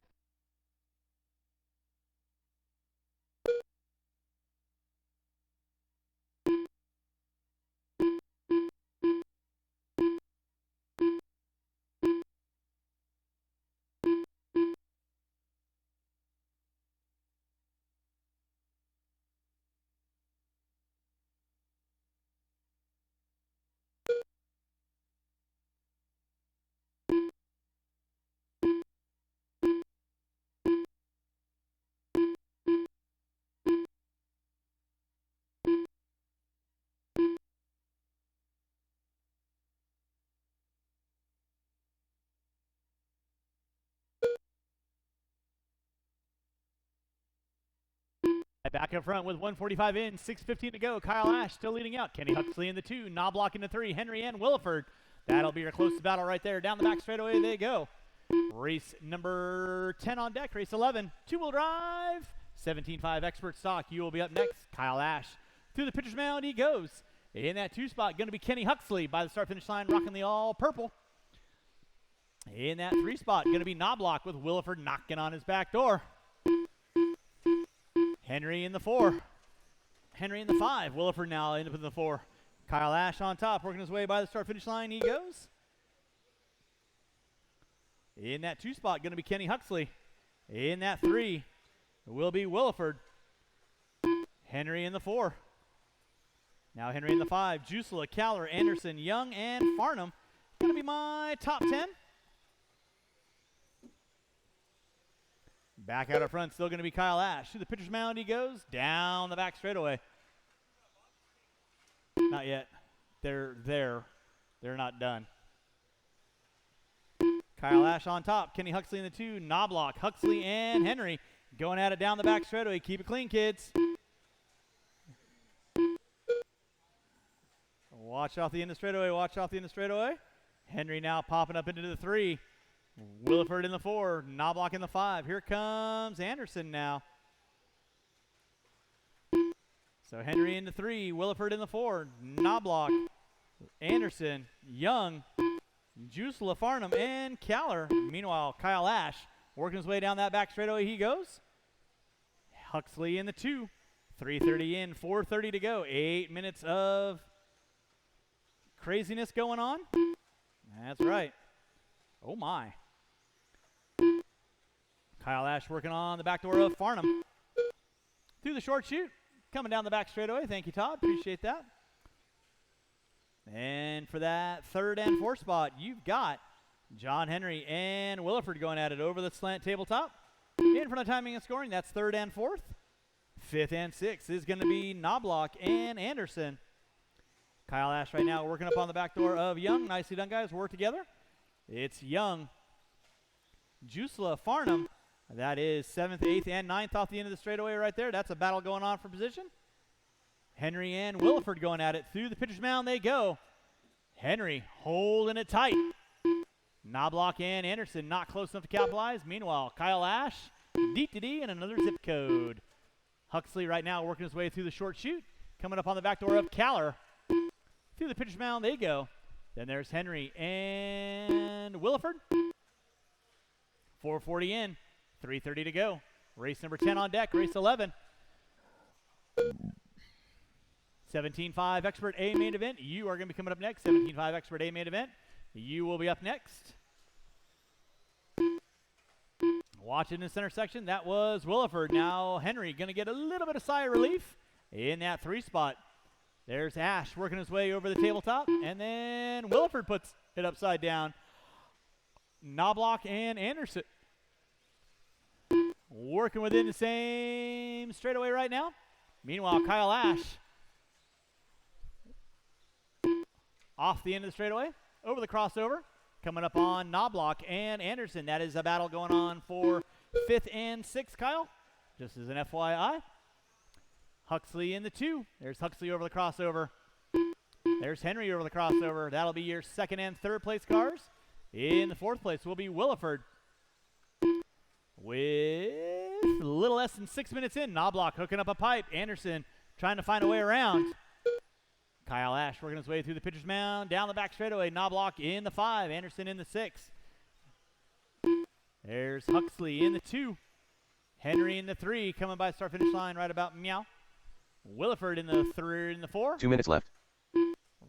A: Back up front with 1:45 in, 6:15 to go. Kyle Ash still leading out. Kenny Huxley in the 2, Knobloch in the 3, Henry and Williford. That'll be your closest battle right there. Down the back straightaway they go. Race number 10 on deck, race 11. Two-wheel drive, 17.5 expert stock. You will be up next. Kyle Ash through the pitcher's mound he goes. In that 2 spot, going to be Kenny Huxley by the start-finish line, rocking the all-purple. In that 3 spot, going to be Knobloch with Williford knocking on his back door. Henry in the 4. Henry in the 5. Williford now into the 4. Kyle Ash on top, working his way by the start-finish line. He goes. In that 2 spot, going to be Kenny Huxley. In that 3 will be Williford. Henry in the 4. Now Henry in the 5. Jusela, Caller, Anderson, Young, and Farnham. Going to be my top 10. Back out up front, still going to be Kyle Ash. Through the pitcher's mound he goes. Down the back straightaway. Not yet. They're there. They're not done. Kyle Ash on top. Kenny Huxley in the 2. Knobloch, Huxley, and Henry going at it down the back straightaway. Keep it clean, kids. Watch off the end of straightaway. Watch off the end of straightaway. Henry now popping up into the 3. Williford in the 4, Knobloch in the 5. Here comes Anderson now. So Henry in the 3, Williford in the 4, Knobloch, Anderson, Young, Jusela, Farnham, and Caller. Meanwhile, Kyle Ash working his way down that back straightaway he goes. Huxley in the 2, 3:30 in, 4:30 to go. 8 minutes of craziness going on. That's right. Oh my. Kyle Ash working on the back door of Farnham. Through the short chute. Coming down the back straightaway. Thank you, Todd. Appreciate that. And for that 3rd and 4th spot, you've got John Henry and Williford going at it over the slant tabletop. In front of timing and scoring, that's 3rd and 4th. 5th and 6th is going to be Knobloch and Anderson. Kyle Ash right now working up on the back door of Young. Nicely done, guys. Work together. It's Young, Jusela, Farnham. That is 7th, 8th, and 9th off the end of the straightaway right there. That's a battle going on for position. Henry and Williford going at it. Through the pitcher's mound they go. Henry holding it tight. Knobloch and Anderson not close enough to capitalize. Meanwhile, Kyle Ash, deep to D, and another zip code. Huxley right now working his way through the short chute. Coming up on the back door of Caller. Through the pitcher's mound they go. Then there's Henry and Williford. 4:40 in, 3:30 to go. Race number 10 on deck, race 11. 17.5 Expert A main event. You are going to be coming up next. 17.5 Expert A main event. You will be up next. Watching the center section, that was Williford. Now Henry going to get a little bit of sigh of relief in that 3 spot. There's Ash working his way over the tabletop, and then Williford puts it upside down. Knobloch and Anderson working within the same straightaway right now. Meanwhile, Kyle Ash off the end of the straightaway, over the crossover, coming up on Knobloch and Anderson. That is a battle going on for 5th and 6th, Kyle, just as an FYI. Huxley in the 2. There's Huxley over the crossover. There's Henry over the crossover. That'll be your 2nd and 3rd place cars. In the 4th place will be Williford. With a little less than 6 minutes in, Knobloch hooking up a pipe. Anderson trying to find a way around. Kyle Ash working his way through the pitcher's mound, down the back straightaway. Knobloch in the 5, Anderson in the 6. There's Huxley in the 2. Henry in the 3, coming by start-finish line right about meow. Williford in the 3 in the 4.
B: 2 minutes left.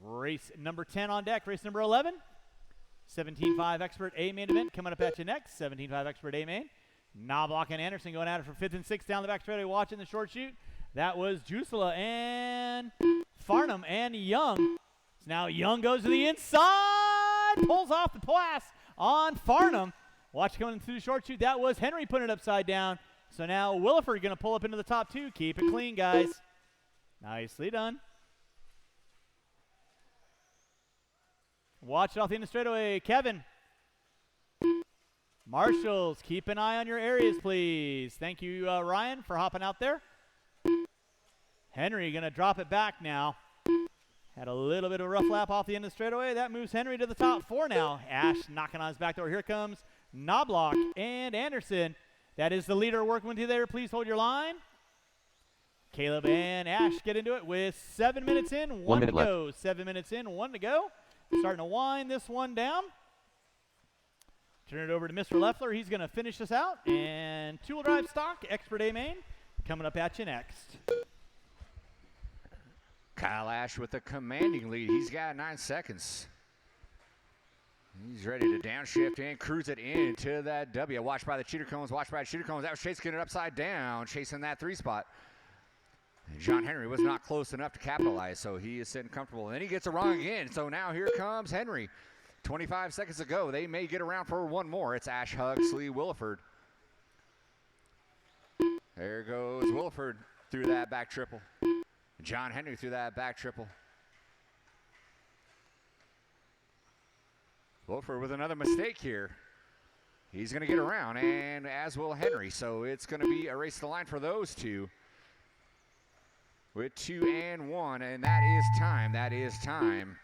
A: Race number 10 on deck, race number 11. 17.5 Expert A main event coming up at you next. 17.5 Expert A main. Knobloch and Anderson going at it for 5th and 6th down the back straightaway, watching the short shoot. That was Jusela and Farnham and Young. So now Young goes to the inside, pulls off the pass on Farnham. Watch coming through the short shoot. That was Henry putting it upside down. So now Williford going to pull up into the top 2. Keep it clean, guys. Nicely done. Watch it off the end of the straightaway. Kevin. Marshals, keep an eye on your areas, please. Thank you, Ryan, for hopping out there. Henry going to drop it back now. Had a little bit of a rough lap off the end of the straightaway. That moves Henry to the top 4 now. Ash knocking on his back door. Here comes Knobloch and Anderson. That is the leader working with you there. Please hold your line. Caleb and Ash get into it with 7 minutes in, 1 to go.
B: Left.
A: 7 minutes in, 1 to go. Starting to wind this one down. Turn it over to Mr. Leffler. He's going to finish this out. And 2-wheel drive stock, Expert A main, coming up at you next.
C: Kyle Ash with a commanding lead. He's got 9 seconds. He's ready to downshift and cruise it into that W. Watched by the cheater cones. Watched by the cheater cones. That was Chase getting it upside down, chasing that 3 spot. And John Henry was not close enough to capitalize, so he is sitting comfortable. And then he gets it wrong again. So now here comes Henry. 25 seconds to go. They may get around for one more. It's Ash, Huxley, Williford. There goes Williford through that back triple. John Henry through that back triple. Williford with another mistake here. He's going to get around, and as will Henry. So it's going to be a race to the line for those two. With 2 and 1, and that is time. That is time.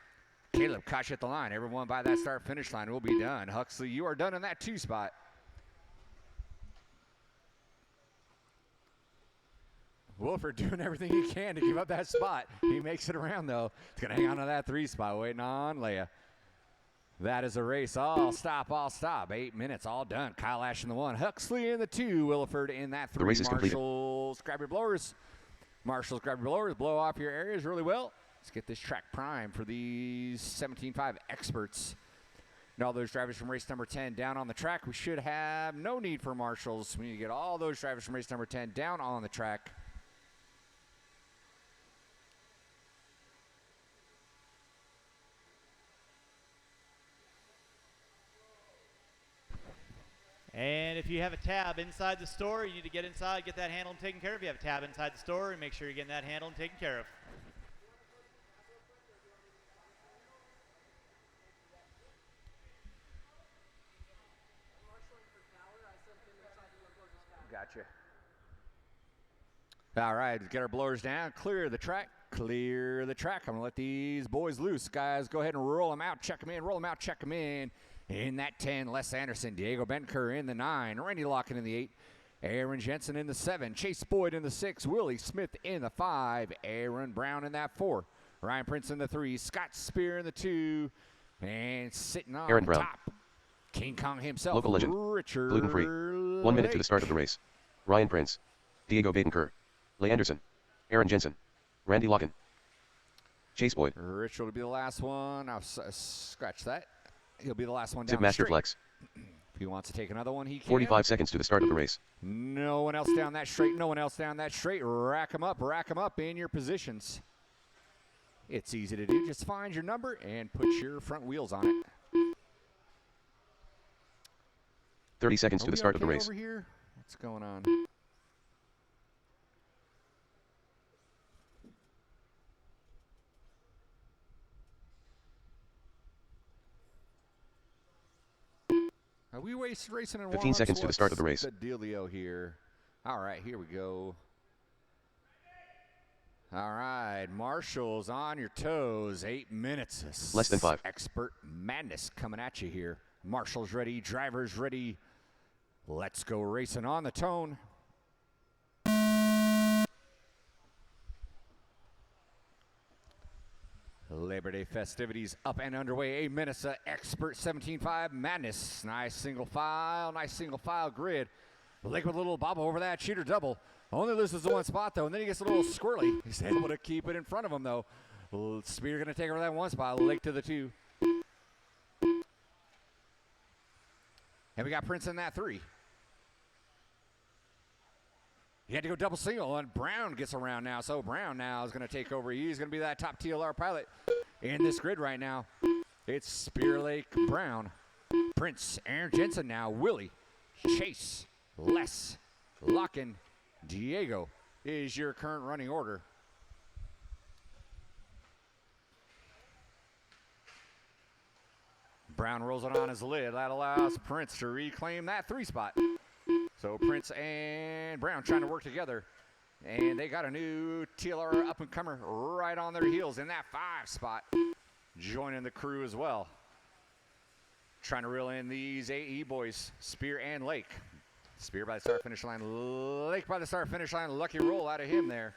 C: Caleb caught you at the line. Everyone by that start-finish line will be done. Huxley, you are done in that 2 spot. Williford doing everything he can to give up that spot. He makes it around, though. He's going to hang on to that 3 spot, waiting on Leia. That is a race. All stop, all stop. 8 minutes, all done. Kyle Ash in the 1. Huxley in the 2. Williford in that 3.
B: The race is completed.
C: Marshals, grab your blowers. Marshals, grab your blowers. Blow off your areas really well. Let's get this track prime for these 17.5 experts. And all those drivers from race number 10 down on the track. We should have no need for marshals. We need to get all those drivers from race number 10 down on the track.
A: And if you have a tab inside the store, you need to get inside, get that handled and taken care of. If you have a tab inside the store, and make sure you're getting that handled and taken care of.
C: Gotcha. All right, get our blowers down. Clear the track. Clear the track. I'm going to let these boys loose. Guys, go ahead and roll them out. Check them in. Roll them out. Check them in. In that 10, Les Anderson. Diego Benker in the 9. Randy Locken in the 8. Aaron Jensen in the 7. Chase Boyd in the 6. Willie Smith in the 5. Aaron Brown in that 4. Ryan Prince in the 3. Scott Spear in the 2. And sitting on
B: Aaron
C: the
B: Brown.
C: top, King Kong himself,
B: Local legend.
C: Richard
B: Gluten free. 1 minute to the start of the race. Ryan Prince. Diego Badenker. Leigh Anderson. Aaron Jensen. Randy Locken. Chase Boyd.
C: Richard will be the last one. I'll scratch that. He'll be the last one down
B: Zip Master
C: the
B: Flex.
C: If he wants to take another one, he can.
B: 45 seconds to the start of the race.
C: No one else down that straight. No one else down that straight. Rack them up in your positions. It's easy to do. Just find your number and put your front wheels on it.
B: 30 seconds to the start of the race.
C: Over here? What's going on? Are we racing in
B: 15 seconds to the start of the race.
C: The dealio here. All right, here we go. All right, Marshall's on your toes. 8 minutes.
B: Less than 5.
C: Expert madness coming at you here. Marshall's ready. Driver's ready. Let's go racing on the tone. Labor Day festivities up and underway. 8 minutes. Expert 17.5 madness. Nice single file grid. Lake with a little bobble over that cheater double. Only loses the one spot, though, and then he gets a little squirrely. He's able to keep it in front of him, though. Spear going to take over that one spot. Lake to the 2. And we got Prince in that 3. He had to go double single, and Brown gets around now. So Brown now is going to take over. He's going to be that top TLR pilot in this grid right now. It's Spear Lake, Brown, Prince, Aaron Jensen now, Willie, Chase, Les, Locken, Diego is your current running order. Brown rolls it on his lid. That allows Prince to reclaim that 3 spot. So Prince and Brown trying to work together. And they got a new TLR up-and-comer right on their heels in that 5 spot. Joining the crew as well. Trying to reel in these AE boys, Spear and Lake. Spear by the start-finish line. Lake by the start-finish line. Lucky roll out of him there.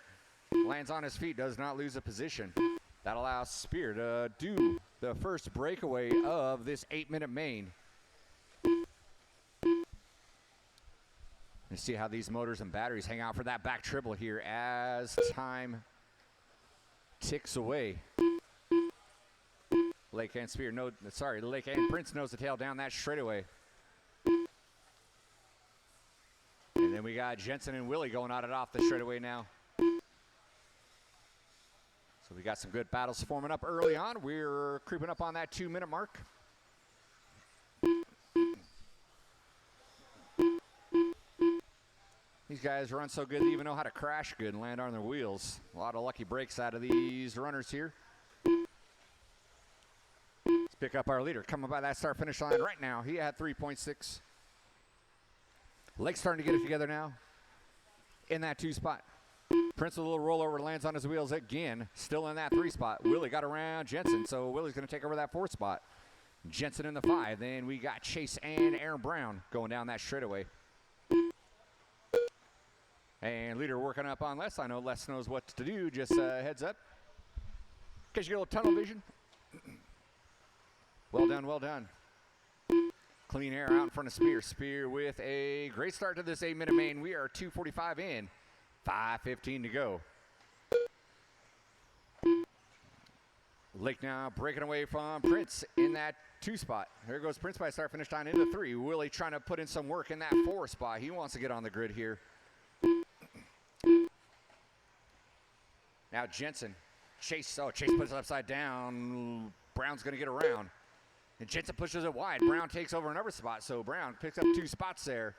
C: Lands on his feet, does not lose a position. That allows Spear to do the first breakaway of this 8-minute main. And see how these motors and batteries hang out for that back triple here as time ticks away. Lake and Spear, Lake and Prince nose the tail down that straightaway. And then we got Jensen and Willie going at it off the straightaway now. So we got some good battles forming up early on. We're creeping up on that 2-minute mark. These guys run so good they even know how to crash good and land on their wheels. A lot of lucky breaks out of these runners here. Let's pick up our leader coming by that start-finish line right now. He had 3.6. Lake's starting to get it together now in that 2 spot. Prince with a little rollover lands on his wheels again, still in that 3 spot. Willie got around Jensen, so Willie's going to take over that 4 spot. Jensen in the 5. Then we got Chase and Aaron Brown going down that straightaway. And leader working up on Les. I know Les knows what to do. Just heads up. In case you get a little tunnel vision. Well done, well done. Clean air out in front of Spear. Spear with a great start to this 8-minute main. We are 2:45 in. 5:15 to go. Lake now breaking away from Prince in that 2 spot. Here goes Prince by start-finish line into 3. Willie trying to put in some work in that 4 spot. He wants to get on the grid here. Now Jensen. Chase puts it upside down. Brown's going to get around. And Jensen pushes it wide. Brown takes over another spot. So Brown picks up 2 spots there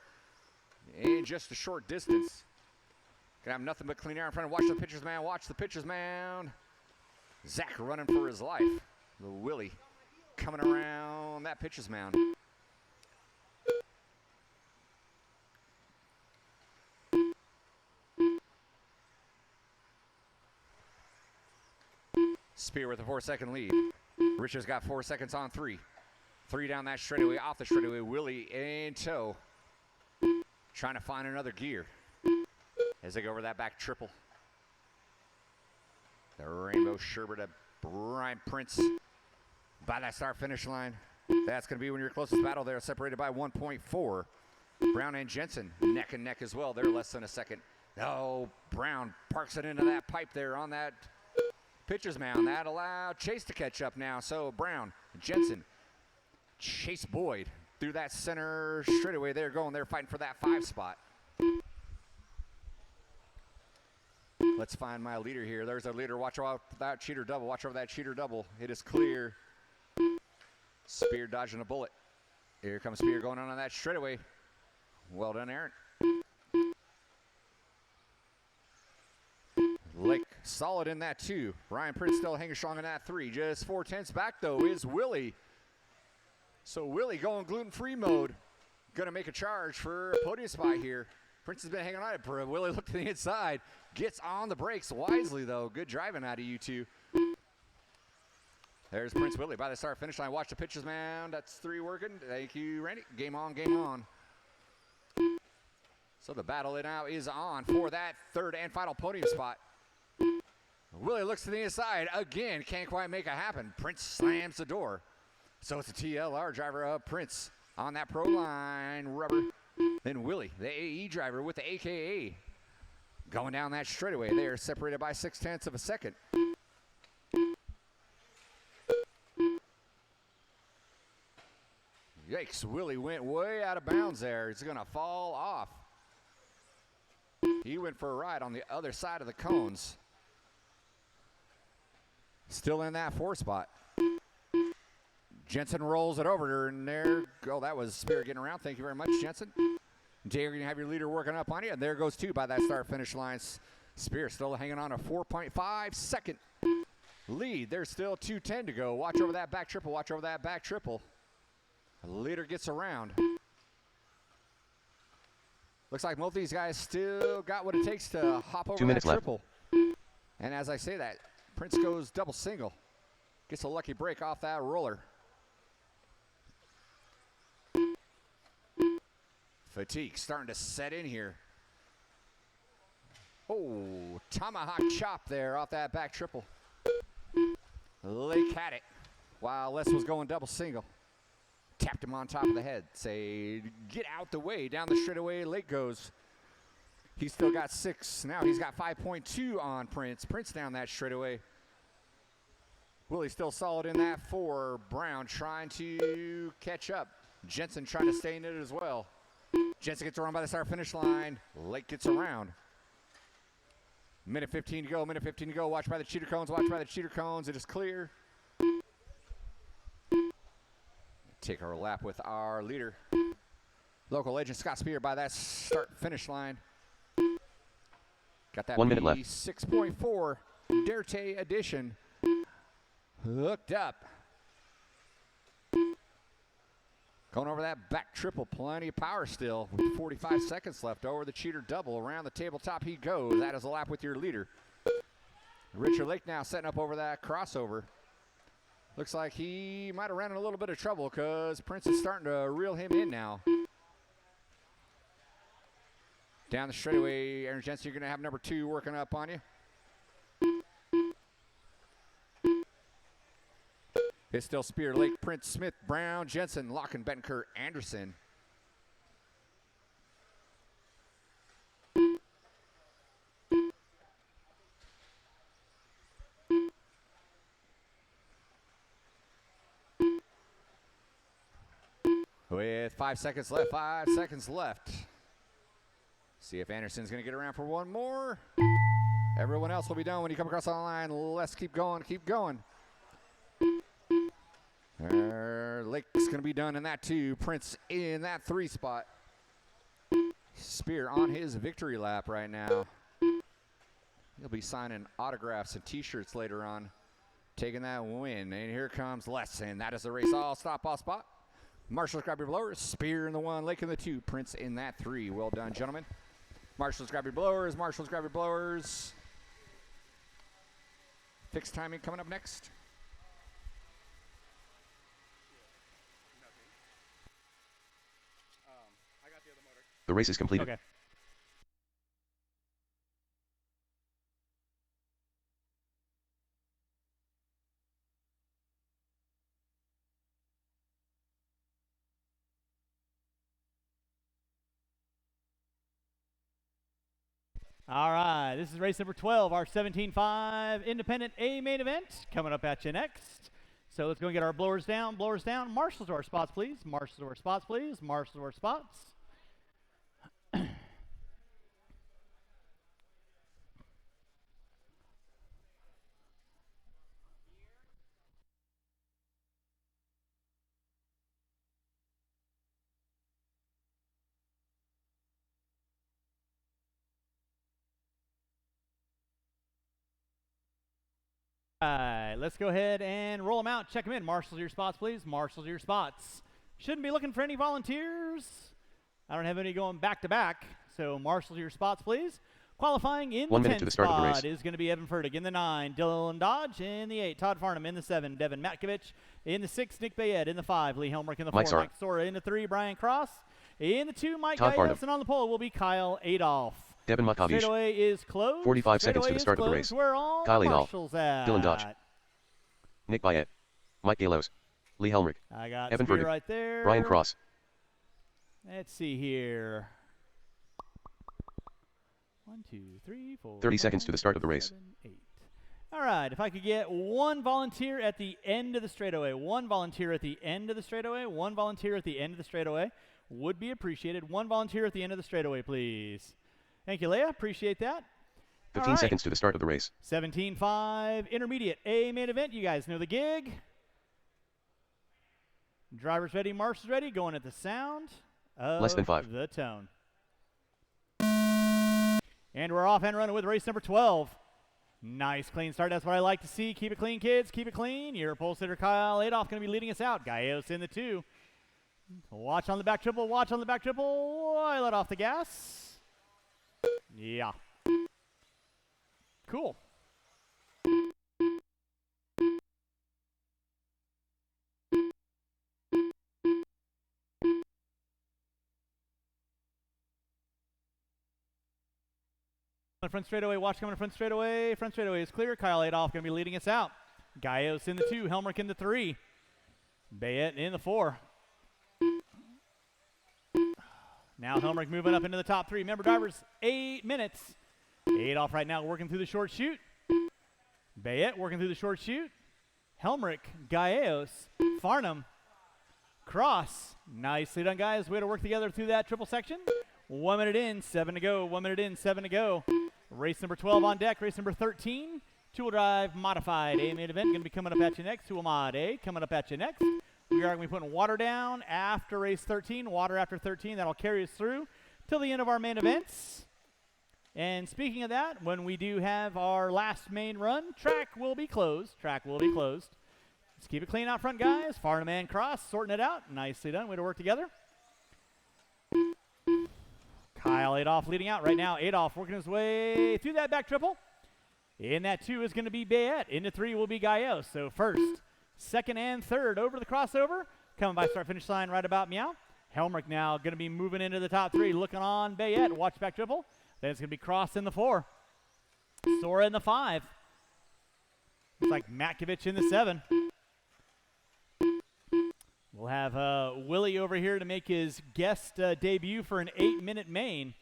C: in just a short distance. Gonna have nothing but clean air in front. Watch the pitcher's mound. Watch the pitcher's mound. Zach running for his life. The Willie coming around that pitcher's mound. Spear with a 4-second lead. Richard's got 4 seconds on 3. 3 down that straightaway, off the straightaway. Willie in tow. Trying to find another gear as they go over that back triple. The Rainbow Sherbert to Brian Prince by that start-finish line. That's going to be when your closest battle there, separated by 1.4. Brown and Jensen neck and neck as well. They're less than a second. Oh, Brown parks it into that pipe there on that pitcher's mound. That allowed Chase to catch up now. So Brown, Jensen, Chase Boyd through that center straightaway. They're going. They're fighting for that 5 spot. Let's find my leader here. There's our leader. Watch out for that cheater double. Watch over that cheater double. It is clear. Spear dodging a bullet. Here comes Spear going on that straightaway. Well done, Aaron. Lake solid in that 2. Ryan Prince still hanging strong in that 3. Just 4/10 back, though, is Willie. So Willie going gluten-free mode. Going to make a charge for a podium spot here. Prince has been hanging on it. Willie looked to the inside. Gets on the brakes wisely, though. Good driving out of you two. There's Prince Willie by the start finish line. Watch the pitches, man. That's 3 working. Thank you, Randy. Game on, game on. So the battle now is on for that 3rd and final podium spot. Willie looks to the inside again. Can't quite make it happen. Prince slams the door. So it's a TLR driver of Prince on that pro line rubber. Then Willie, the AE driver with the AKA. Going down that straightaway. They are separated by 0.6 of a second. Yikes, Willie went way out of bounds there. He's going to fall off. He went for a ride on the other side of the cones. Still in that 4 spot. Jensen rolls it over, and there, oh, that was Spear getting around. Thank you very much, Jensen. Jay, you're going to have your leader working up on you, and there goes 2 by that start-finish line. Spear still hanging on a 4.5 second lead. There's still 2:10 to go. Watch over that back triple. Watch over that back triple. Leader gets around. Looks like both of these guys still got what it takes to hop over
B: 2 minutes
C: that
B: left.
C: triple. And as I say that, Prince goes double single. Gets a lucky break off that roller. Fatigue starting to set in here. Oh, tomahawk chop there off that back triple. Lake had it while Les was going double single. Tapped him on top of the head. Say, get out the way. Down the straightaway, Lake goes. He's still got 6. Now he's got 5.2 on Prince. Prince down that straightaway. Willie still solid in that 4. Brown trying to catch up. Jensen trying to stay in it as well. Jensen gets around by the start finish line. Lake gets around. Minute 15 to go. Minute 15 to go. Watch by the cheater cones. Watch by the cheater cones. It is clear. Take our lap with our leader. Local legend Scott Spear by that start finish line. Got that
B: 1 minute left.
C: 6.4 Derte edition. Hooked up. Going over that back triple, plenty of power still. With 45 seconds left over the cheater double. Around the tabletop he goes. That is a lap with your leader. Richard Lake now setting up over that crossover. Looks like he might have ran in a little bit of trouble because Prince is starting to reel him in now. Down the straightaway, Aaron Jensen, you're going to have number 2 working up on you. It's still Spear, Lake, Prince, Smith, Brown, Jensen, Locken, Bettencourt, Anderson. With 5 seconds left, 5 seconds left. See if Anderson's going to get around for one more. Everyone else will be done when you come across the line. Let's keep going, keep going. Lake's going to be done in that 2. Prince in that 3 spot. Spear on his victory lap right now. He'll be signing autographs and T-shirts later on. Taking that win. And here comes Lesson. That is the race all stop off spot. Marshall's grab your blowers. Spear in the 1. Lake in the 2. Prince in that 3. Well done, gentlemen. Marshall's grab your blowers. Marshall's grab your blowers. Fixed timing coming up next.
B: The race is completed.
A: Okay. All right, this is race number 12, our 17.5 Independent A main event. Coming up at you next. So let's go and get our blowers down, Marshals to our spots, please. Marshals to our spots, please. Marshals to our spots. All right, let's go ahead and roll them out. Check them in. Marshals to your spots, please. Marshals to your spots. Shouldn't be looking for any volunteers. I don't have any going back to back. So marshals to your spots, please. Qualifying in
B: 1
A: the
B: minute
A: 10
B: to the start of the
A: spot
B: race.
A: is going to be Evan Furtick in the 9. Dylan Dodge in the 8. Todd Farnham in the 7. Devin Matkovich in the 6. Nick Bayette in the 5. Lee Helmrich in the 4.
B: Mike Sora.
A: Mike Sora in the 3. Brian Cross in the 2. Mike
B: Todd Farnham.
A: Gaius. And on the pole will be Kyle Adolph.
B: Devin Makavish.
A: Straightaway is closed.
B: 45 seconds to
A: Straightaway
B: the
A: is
B: start of the
A: closed.
B: race.
A: Where all
B: Kyle
A: the
B: Adolph.
A: marshals at?
B: Dylan Dodge. Nick Bayette. Mike Galos. Lee Helmrich.
A: I got
B: Evan
A: Spear
B: Furtick.
A: right there.
B: Brian Cross.
A: Let's see here. 1, 2, 3, 4.
B: 30 seconds to the start of the
A: 5,
B: race.
A: 7, 8. All right, if I could get one volunteer at the end of the straightaway, one volunteer at the end of the straightaway, one volunteer at the end of the straightaway would be appreciated. One volunteer at the end of the straightaway, please. Thank you, Leah. Appreciate that.
B: 15
A: All right.
B: seconds to the start of the race.
A: 17.5 intermediate A main event. You guys know the gig. Drivers ready, marshals ready. Going at the sound of
B: Less than 5.
A: the tone. And we're off and running with race number 12. Nice clean start. That's what I like to see. Keep it clean, kids. Keep it clean. Your pole sitter Kyle Adolph going to be leading us out. Gaios in the 2. Watch on the back triple. Watch on the back triple. I let off the gas. Yeah. Cool. Front straightaway, watch coming in front straightaway. Front straightaway is clear. Kyle Adolph going to be leading us out. Gaios in the 2, Helmrich in the 3. Bayette in the 4. Now Helmrich moving up into the top 3. Remember, drivers, 8 minutes. Adolph right now working through the short chute. Bayette working through the short chute. Helmrich, Gaios, Farnham, Cross. Nicely done, guys. Way to work together through that triple section. 1 minute in, 7 to go. 1 minute in, 7 to go. Race number 12 on deck. Race number 13. Two-wheel drive modified A main event. Going to be coming up at you next. Two-wheel mod A coming up at you next. We are going to be putting water down after race 13. Water after 13. That'll carry us through till the end of our main events. And speaking of that, when we do have our last main run, track will be closed. Track will be closed. Let's keep it clean out front, guys. Farnham and Cross sorting it out. Nicely done. Way to work together. Kyle Adolph leading out right now. Adolph working his way through that back triple. In that 2 is going to be Bayette. Into 3 will be Gaios. So first, second, and third over the crossover. Coming by start-finish line right about meow. Helmrich now going to be moving into the top 3. Looking on Bayette. Watch back triple. Then it's going to be Cross in the 4. Sora in the 5. Looks like Matkovich in the 7. We'll have Willie over here to make his guest debut for an 8-minute main.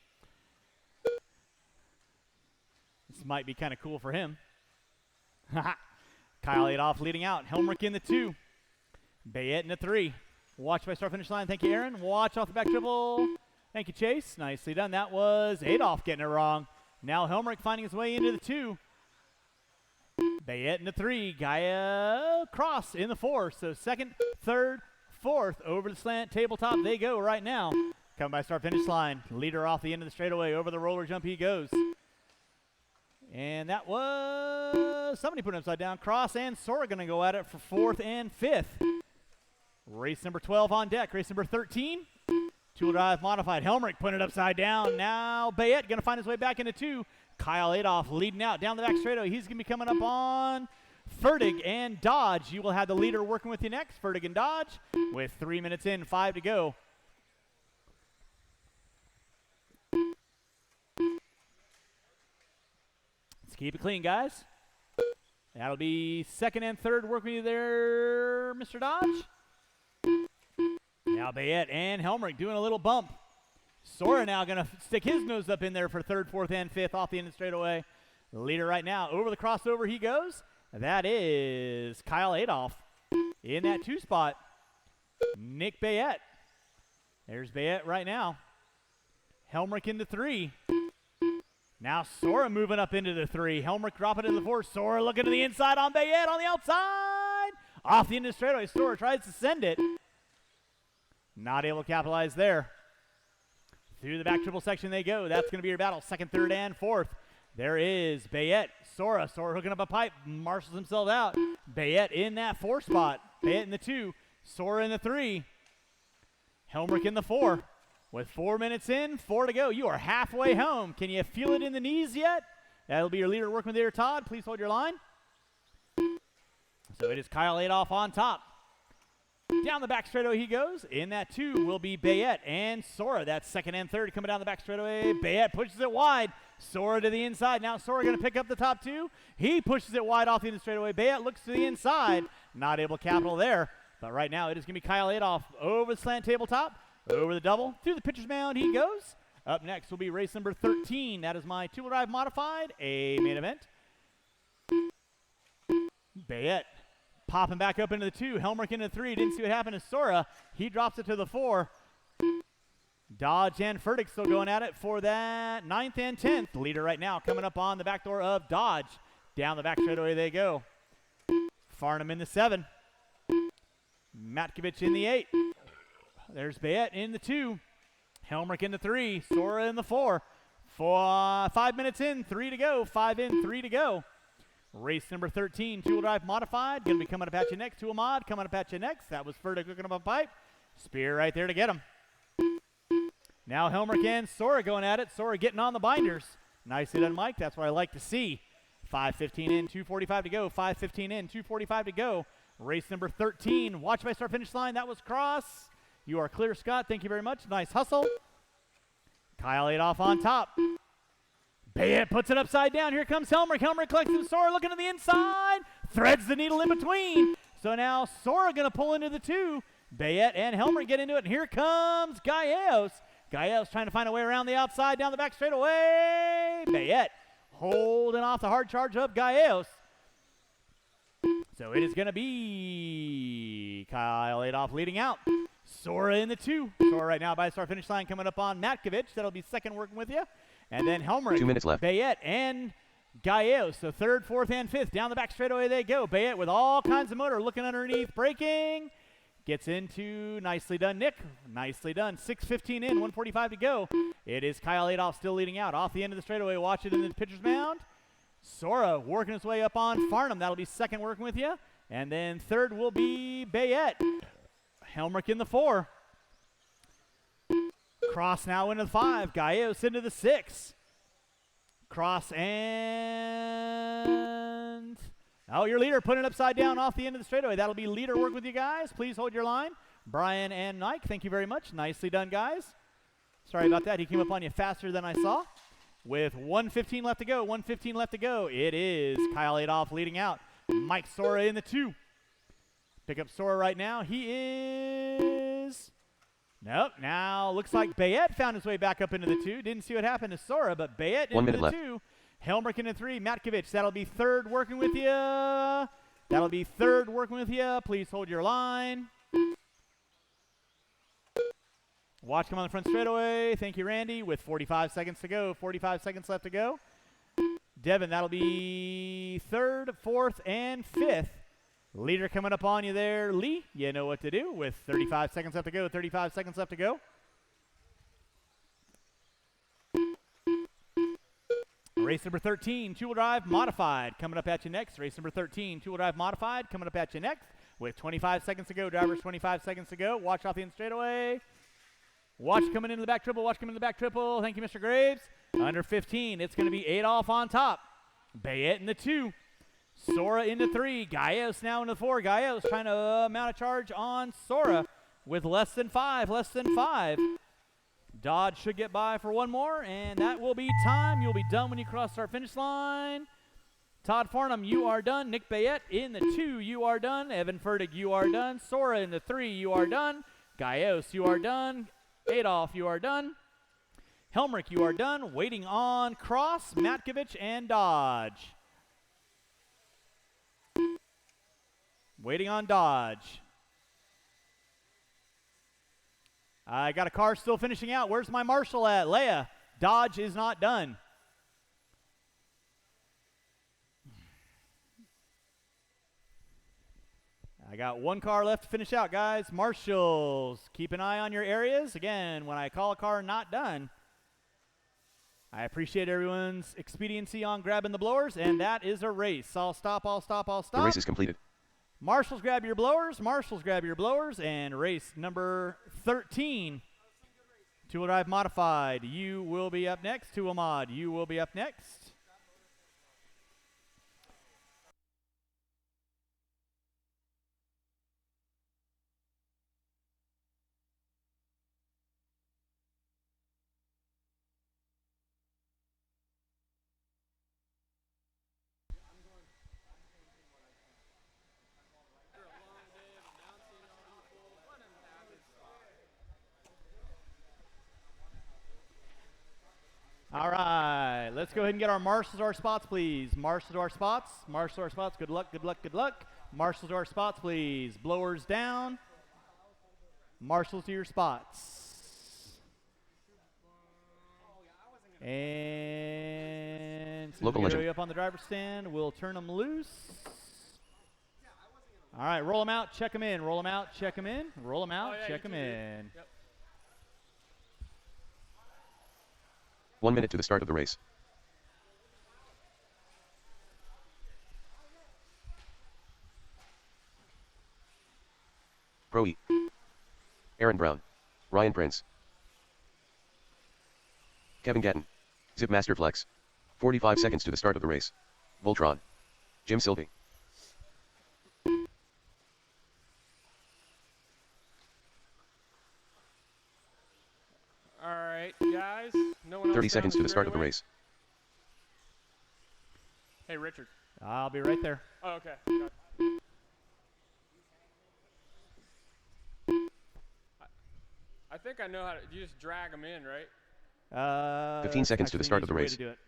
A: This might be kind of cool for him. Kyle Adolph leading out. Helmrich in the 2. Bayette in the 3. Watch by start finish line. Thank you, Aaron. Watch off the back triple. Thank you, Chase. Nicely done. That was Adolph getting it wrong. Now Helmrich finding his way into the 2. Bayette in the 3. Gaia Cross in the 4. So second, third, fourth over the slant tabletop they go right now. Coming by start finish line. Leader off the end of the straightaway. Over the roller jump he goes. And that was somebody put it upside down. Cross and Sora going to go at it for 4th and 5th. Race number 12 on deck. Race number 13. Two-wheel drive modified. Helmrich putting it upside down. Now Bayette going to find his way back into 2. Kyle Adolph leading out down the back straightaway. He's going to be coming up on Furtick and Dodge. You will have the leader working with you next. Furtick and Dodge with 3 minutes in, 5 to go. Let's keep it clean, guys. That'll be second and third working with you there, Mr. Dodge. Now Bayette and Helmrich doing a little bump. Sora now going to stick his nose up in there for 3rd, 4th, and 5th off the end of the straightaway. The leader right now. Over the crossover he goes. That is Kyle Adolph. In that 2 spot, Nick Bayette. There's Bayette right now. Helmrich into 3. Now Sora moving up into the 3. Helmrich dropping into the 4. Sora looking to the inside on Bayette on the outside. Off the end of the straightaway. Sora tries to send it. Not able to capitalize there. Through the back triple section they go. That's going to be your battle. 2nd, 3rd, and 4th. There is Bayette. Sora hooking up a pipe. Marshals himself out. Bayette in that 4 spot. Bayette in the 2. Sora in the 3. Helmrich in the 4. With 4 minutes in, 4 to go. You are halfway home. Can you feel it in the knees yet? That'll be your leader working with there, Todd. Please hold your line. So it is Kyle Adolph on top. Down the back straightaway he goes. In that 2 will be Bayette and Sora. That's 2nd and 3rd coming down the back straightaway. Bayette pushes it wide. Sora to the inside. Now Sora going to pick up the top 2. He pushes it wide off the end of the straightaway. Bayette looks to the inside. Not able to capital there. But right now it is going to be Kyle Adolph over the slant tabletop. Over the double, through the pitcher's mound he goes. Up next will be race number 13. That is my 2-wheel drive modified, a main event. Bayette popping back up into the 2. Helmrich into the 3. Didn't see what happened to Sora. He drops it to the 4. Dodge and Furtick still going at it for that 9th and 10th. Leader right now coming up on the back door of Dodge. Down the back straightaway they go. Farnham in the 7. Matkovich in the 8. There's Bayette in the 2. Helmrich in the 3. Sora in the 4. 5 minutes in, 3 to go. 5 in, 3 to go. Race number 13, 2-wheel drive modified. Going to be coming up at you next. To Ahmad coming up at you next. That was Furtick hooking up a pipe. Spear right there to get him. Now Helmrich and Sora going at it. Sora getting on the binders. Nicely done, Mike. That's what I like to see. 5:15 in, 2:45 to go. 5:15 in, 2:45 to go. Race number 13. Watch my start finish line. That was Cross. You are clear, Scott. Thank you very much. Nice hustle. Kyle Adolph on top. Bayette puts it upside down. Here comes Helmrich. Helmrich collects him. Sora looking to the inside. Threads the needle in between. So now Sora going to pull into the 2. Bayette and Helmrich get into it. And here comes Gallegos. Gallegos trying to find a way around the outside, down the back straightaway. Bayette holding off the hard charge of Gallegos. So it is going to be Kyle Adolph leading out. Sora in the 2. Sora right now by the start finish line coming up on Matkovich. That'll be 2nd working with you. And then Helmrich,
B: 2 minutes left.
A: Bayette, and Gallegos. So 3rd, 4th, and 5th. Down the back straightaway they go. Bayette with all kinds of motor. Looking underneath. Braking. Gets into. Nicely done, Nick. Nicely done. 6:15 in. 1:45 to go. It is Kyle Adolph still leading out. Off the end of the straightaway. Watch it in the pitcher's mound. Sora working his way up on Farnham. That'll be 2nd working with you. And then 3rd will be Bayette. Helmrich in the 4. Cross now into the 5. Gallegos into the 6. Cross and... Oh, your leader putting it upside down off the end of the straightaway. That'll be leader work with you guys. Please hold your line. Brian and Nike, thank you very much. Nicely done, guys. Sorry about that. He came up on you faster than I saw. With 1:15 left to go. 1:15 left to go. It is Kyle Adolph leading out. Mike Sora in the 2. Pick up Sora right now. He is... Nope. Now looks like Bayette found his way back up into the 2. Didn't see what happened to Sora, but Bayette into the 2. Helmrich into 3. Matkovich. That'll be 3rd working with you. That'll be 3rd working with you. Please hold your line. Watch come on the front straightaway. Thank you, Randy. With 45 seconds to go. 45 seconds left to go. Devin, that'll be 3rd, 4th, and 5th. Leader coming up on you there, Lee. You know what to do with 35 seconds left to go. 35 seconds left to go. Race number 13, 2-wheel drive modified. Coming up at you next. Race number 13, 2-wheel drive modified. Coming up at you next with 25 seconds to go. Drivers, 25 seconds to go. Watch off the end straightaway. Watch coming into the back triple. Watch coming into the back triple. Thank you, Mr. Graves. Under 15, it's going to be Adolph on top. Bayette in the 2. Sora into 3. Gallegos now into 4. Gallegos trying to mount a charge on Sora with less than 5. Less than 5. Dodge should get by for one more, and that will be time. You'll be done when you cross our finish line. Todd Farnham, you are done. Nick Bayette in the 2, you are done. Evan Furtick, you are done. Sora in the 3, you are done. Gallegos, you are done. Adolph, you are done. Helmrich, you are done. Waiting on Cross, Matkovich, and Dodge. Waiting on Dodge. I got a car still finishing out. Where's my marshal at? Leia. Dodge is not done. I got one car left to finish out, guys. Marshals, keep an eye on your areas. Again, when I call a car not done, I appreciate everyone's expediency on grabbing the blowers, and that is a race. I'll stop.
B: The race is completed.
A: Marshals, grab your blowers. Marshals, grab your blowers. And race number 13. Two-wheel drive modified. You will be up next. Two-wheel mod. You will be up next. All right, let's go ahead and get our marshals to our spots, please. Marshals to our spots. Marshals to our spots. Good luck, good luck, good luck. Marshals to our spots, please. Blowers down. Marshals to your spots. And
B: Local legend.
A: up on the driver's stand. We'll turn them loose. All right, roll them out, check them in. Roll them out, check them in. Roll them out, check them in.
D: Yep.
B: 1 minute to the start of the race. Pro E. Aaron Brown. Ryan Prince. Kevin Gatton. Zip Master Flex. 45 seconds to the start of the race. Voltron. Jim Sylvie.
D: All right, guys. No one else
B: 30
D: down
B: seconds to the start of the
D: straightaway?
B: race.
D: Hey, Richard.
A: I'll be right there.
D: Oh, okay. Got it. I think I know how to. You just drag them in, right?
B: 15 seconds to the
A: actually
B: start of the
A: an
B: race.
A: easier way to do it.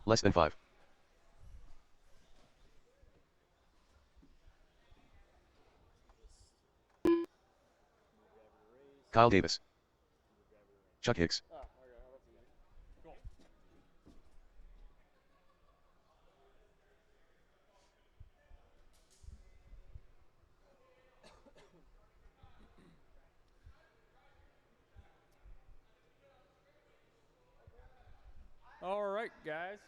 B: Less than 5. Kyle Davis. Chuck Hicks.
D: Oh, okay. That's easy. Cool. All right, guys.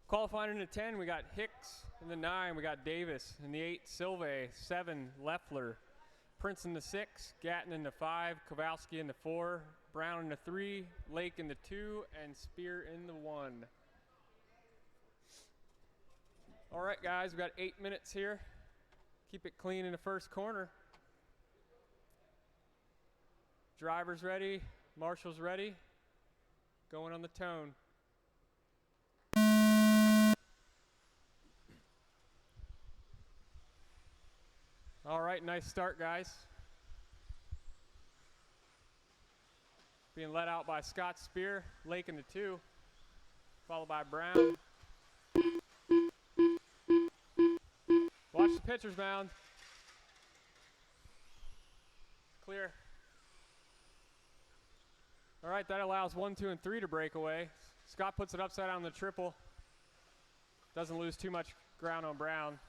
D: Qualifying in the 10, we got Hicks. In the 9, we got Davis. In the 8, Silve. 7, Leffler. Prince in the 6, Gatton in the 5, Kowalski in the 4, Brown in the 3, Lake in the 2, and Spear in the 1. All right, guys, we got 8 minutes here. Keep it clean in the first corner. Drivers ready, marshals ready. Going on the tone. All right, nice start, guys. Being led out by Scott Spear, Lake in the 2, followed by Brown. Watch the pitcher's mound. Clear. All right, that allows 1, 2, and 3 to break away. Scott puts it upside down the triple. Doesn't lose too much ground on Brown.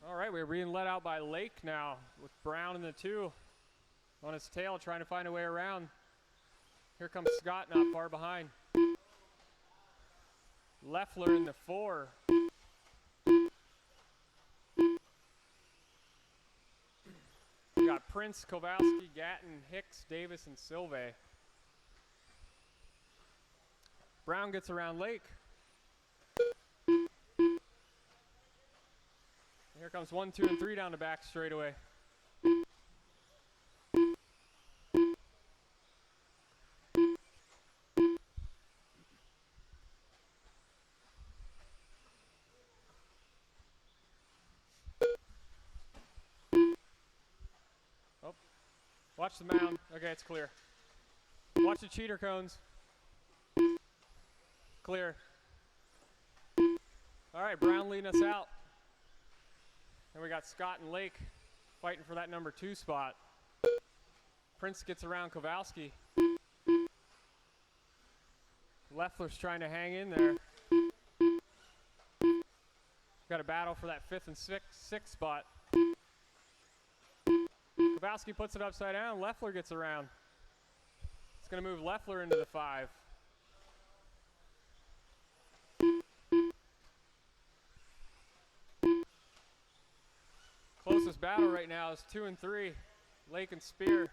D: All right, we're being let out by Lake now with Brown in the 2 on his tail, trying to find a way around. Here comes Scott, not far behind. Leffler in the 4. We got Prince, Kowalski, Gatton, Hicks, Davis, and Silve. Brown gets around Lake. Here comes 1, 2, and 3 down the back straightaway. Watch the mound. Okay, it's clear. Watch the cheater cones. Clear. All right, Brown leading us out. And we got Scott and Lake fighting for that number 2 spot. Prince gets around Kowalski. Leffler's trying to hang in there. Got a battle for that 5th and 6th spot. Kowalski puts it upside down. Leffler gets around. It's going to move Leffler into the 5. Closest battle right now is 2 and 3. Lake and Spear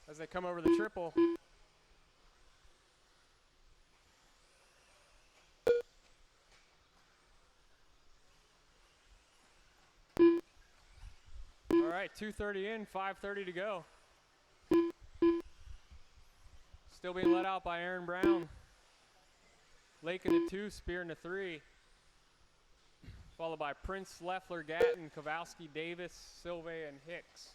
D: as they come over the triple. All right, 2:30 in, 5:30 to go. Still being let out by Aaron Brown. Lake in the 2, Spear in the 3. Followed by Prince, Leffler, Gatton, Kowalski, Davis, Silve, and Hicks.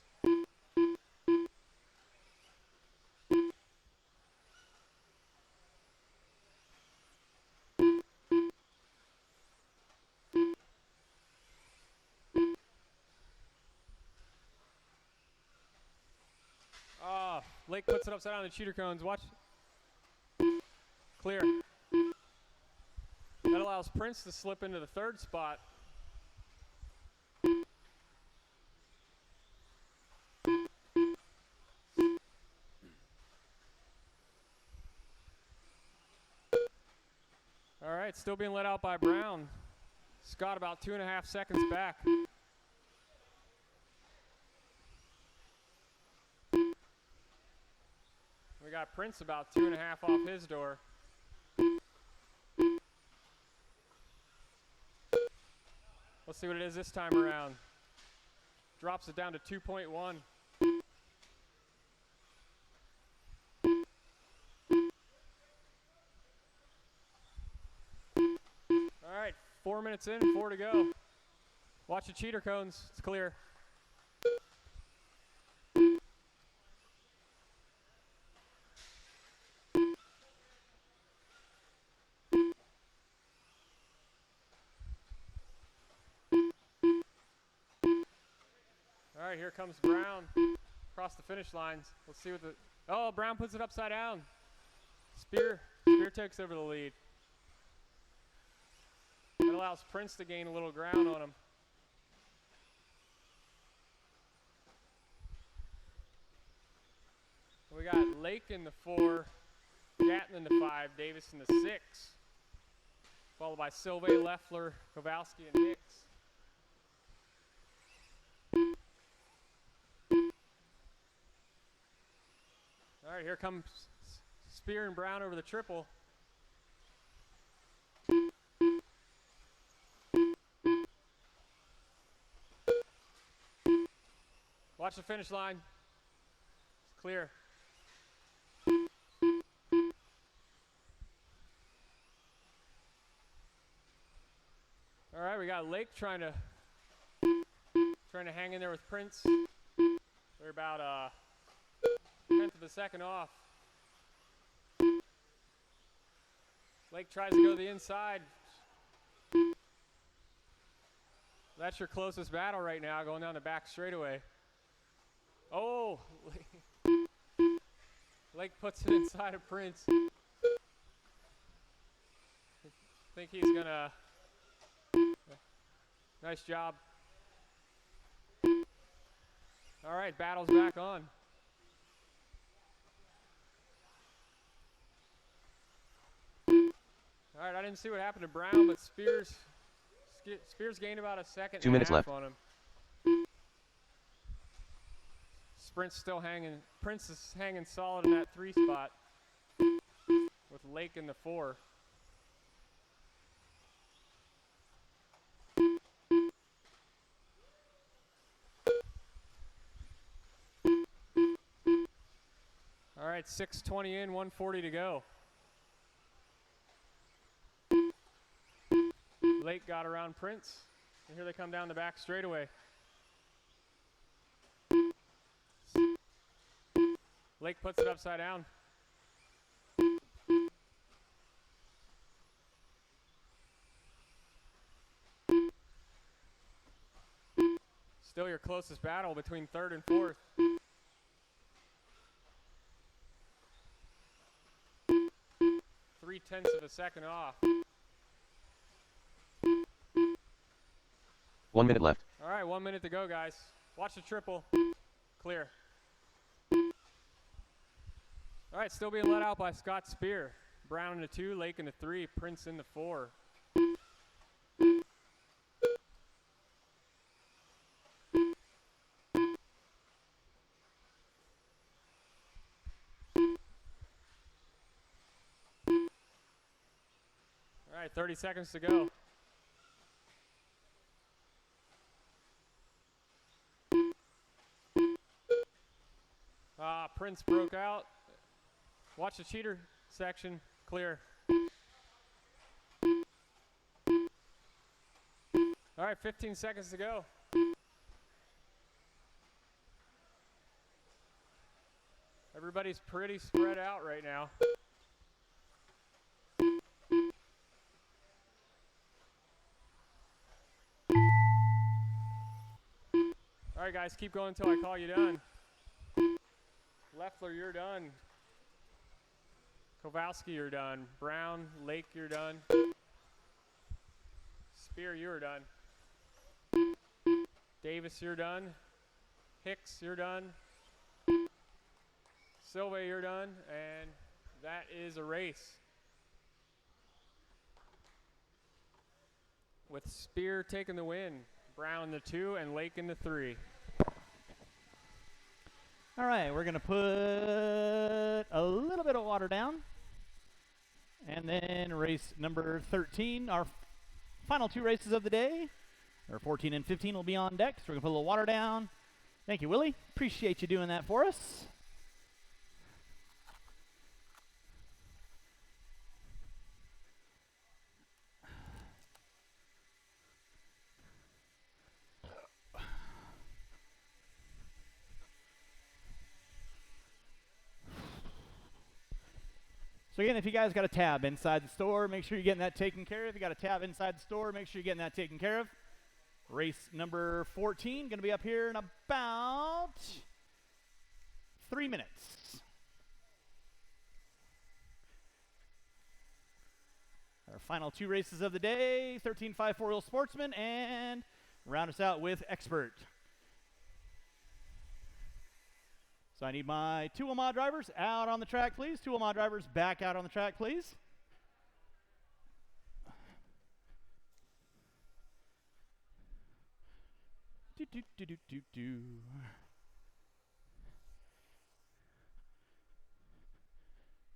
D: Lake puts it upside down the cheater cones. Watch. Clear. That allows Prince to slip into the 3rd spot. All right, still being let out by Brown. Scott about 2.5 seconds back. We got Prince about 2.5 off his door. Let's see what it is this time around. Drops it down to 2.1. All right, 4 minutes in, 4 to go. Watch the cheater cones, it's clear. All right, here comes Brown across the finish lines. Let's see what the, oh, Brown puts it upside down. Spear takes over the lead. That allows Prince to gain a little ground on him. We got Lake in the 4, Gatton in the 5, Davis in the 6, followed by Silve, Leffler, Kowalski, and Hicks. All right, here comes Spear and Brown over the triple. Watch the finish line. It's clear. All right, we got Lake trying to hang in there with Prince. They're about 1/10 of a second off. Lake tries to go to the inside. That's your closest battle right now, going down the back straightaway. Oh, Lake puts it inside of Prince. Think he's gonna, nice job. All right, battle's back on. All right, I didn't see what happened to Brown, but Spears gained about a second.
B: 2 minutes left
D: on him. Sprint's still hanging. Prince is hanging solid in that 3 spot with Lake in the 4. All right, 6:20 in, 1:40 to go. Lake got around Prince, and here they come down the back straightaway. Lake puts it upside down. Still your closest battle between third and fourth. Three-tenths of a second off.
B: 1 minute left.
D: All right, 1 minute to go, guys. Watch the triple. Clear. All right, still being let out by Scott Spear. Brown in the 2, Lake in the 3, Prince in the 4. All right, 30 seconds to go. Prince broke out. Watch the cheater section. Clear. All right, 15 seconds to go. Everybody's pretty spread out right now. All right, guys, keep going until I call you done. Leffler, you're done. Kowalski, you're done. Brown, Lake, you're done. Spear, you're done. Davis, you're done. Hicks, you're done. Silva, you're done. And that is a race. With Spear taking the win. Brown the 2 and Lake in the 3.
A: All right, we're going to put a little bit of water down. And then race number 13, our final 2 races of the day, or 14 and 15 will be on deck. So we're going to put a little water down. Thank you, Willie. Appreciate you doing that for us. So again, if you guys got a tab inside the store, make sure you're getting that taken care of. If you got a tab inside the store, make sure you're getting that taken care of. Race number 14, going to be up here in about 3 minutes. Our final 2 races of the day, 13.5 four-wheel sportsman, and round us out with expert. So I need my 2 Omaha drivers out on the track, please. 2 Omaha drivers back out on the track, please.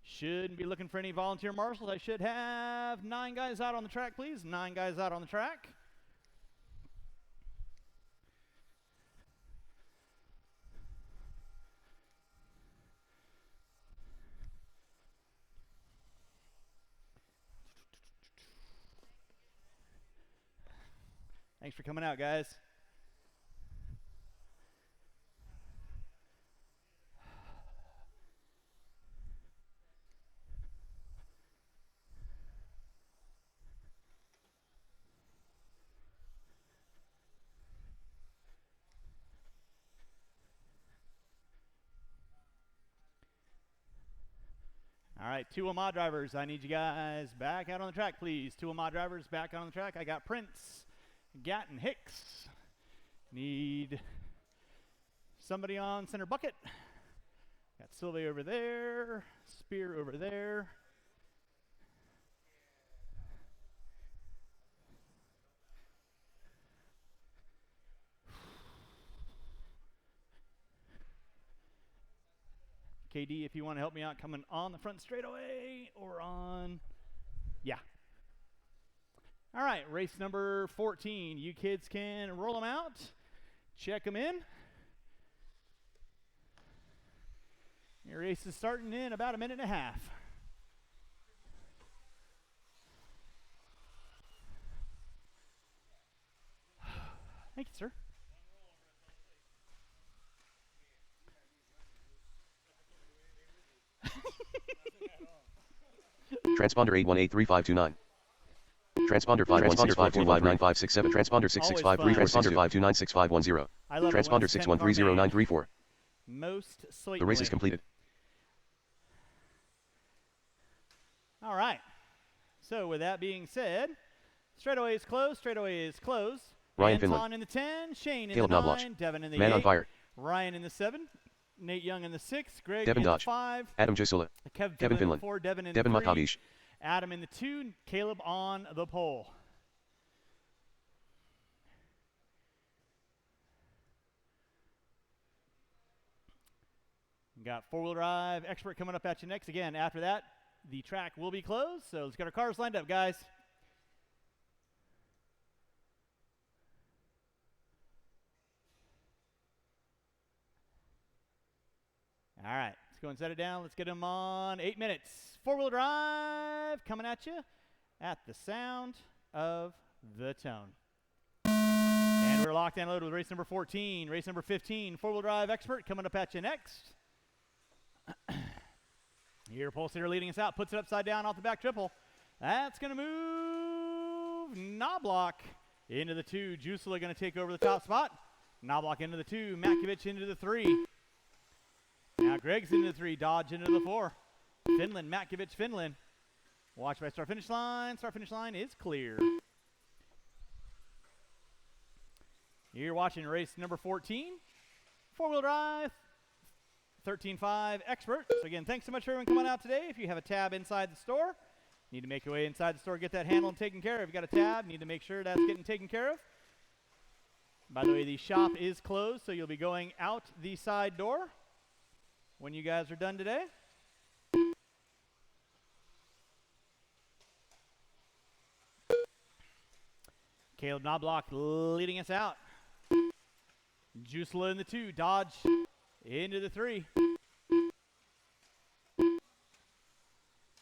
A: Shouldn't be looking for any volunteer marshals. I should have 9 guys out on the track, please. 9 guys out on the track. Thanks for coming out, guys. All right, 2 Omaha drivers. I need you guys back out on the track, please. 2 Omaha drivers back out on the track. I got Prince, Gatton, Hicks. Need somebody on center bucket. Got Sylvie over there, Spear over there. KD, if you want to help me out coming on the front straightaway or on, yeah. All right, race number 14. You kids can roll them out, check them in. Your race is starting in about 1.5 minutes. Thank you, sir.
B: Transponder 8183529. Transponder 515259567. Transponder 6653. Transponder 5296510.
A: I love it when
B: Transponder
A: it's 10 car main.
B: 6130934.
A: Most sleep.
B: The race is completed.
A: All right. So with that being said, straightaway is closed. Straightaway is closed.
B: Ryan
A: Anton
B: Finland.
A: in the 10, Shane in
B: Caleb
A: the
B: Knobloch.
A: 9, Devin in the
B: Man
A: 8,
B: on fire.
A: Ryan in the 7, Nate Young in the 6, Greg
B: Devin
A: in the
B: Dodge.
A: 5,
B: Adam Josula.
A: Kevin
B: Kevin
A: in the
B: Finland.
A: 4, Devin in
B: Devin
A: the 3,
B: Makabish.
A: Adam in the 2, Caleb on the pole. Got four-wheel drive expert coming up at you next. Again, after that, the track will be closed. So let's get our cars lined up, guys. All right, let's go and set it down. Let's get them on 8 minutes. Four-wheel drive coming at you at the sound of the tone. And we're locked and loaded with race number 14. Race number 15, four-wheel drive expert coming up at you next. Here, Pulsator leading us out, puts it upside down off the back triple. That's going to move Knobloch into the 2. Jusela going to take over the top spot. Knobloch into the 2. Matkovich into the 3. Now Greg's into the 3. Dodge into the 4. Finland, Matkovich, Finland. Watch by start finish line. Start finish line is clear. You're watching race number 14. Four-wheel drive. 13.5 expert. So again, thanks so much for everyone coming out today. If you have a tab inside the store, need to make your way inside the store, get that handled and taken care of. If you got a tab, need to make sure that's getting taken care of. By the way, the shop is closed, so you'll be going out the side door when you guys are done today. Caleb Knobloch leading us out. Jusela in the 2, Dodge into the 3.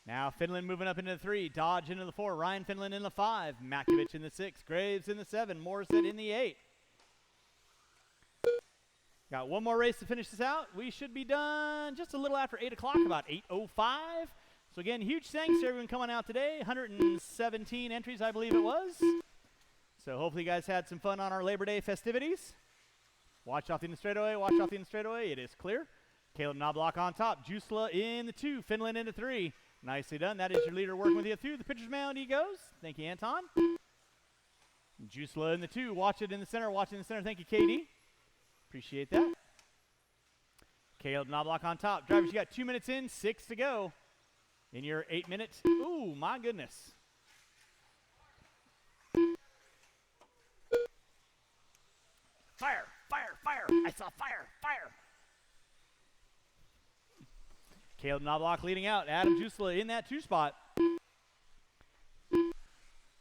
A: Now Finland moving up into the 3, Dodge into the 4, Ryan Finland in the 5, Matkovich in the 6, Graves in the 7, Morissette in the 8. Got one more race to finish this out. We should be done just a little after 8 o'clock, about 8:05. So again, huge thanks to everyone coming out today. 117 entries, I believe it was. So hopefully you guys had some fun on our Labor Day festivities. Watch off the straightaway, watch off the straightaway. It is clear. Caleb Knobloch on top. Jusela in the 2, Finland in the 3. Nicely done. That is your leader working with you through the pitcher's mound. He goes. Thank you, Anton. Jusela in the 2. Watch it in the center. Watch it in the center. Thank you, KD. Appreciate that. Caleb Knobloch on top. Drivers, you got 2 minutes in, 6 to go in your 8 minutes. Ooh, my goodness. Fire, fire, fire. I saw fire, fire. Caleb Knobloch leading out. Adam Jusela in that 2 spot.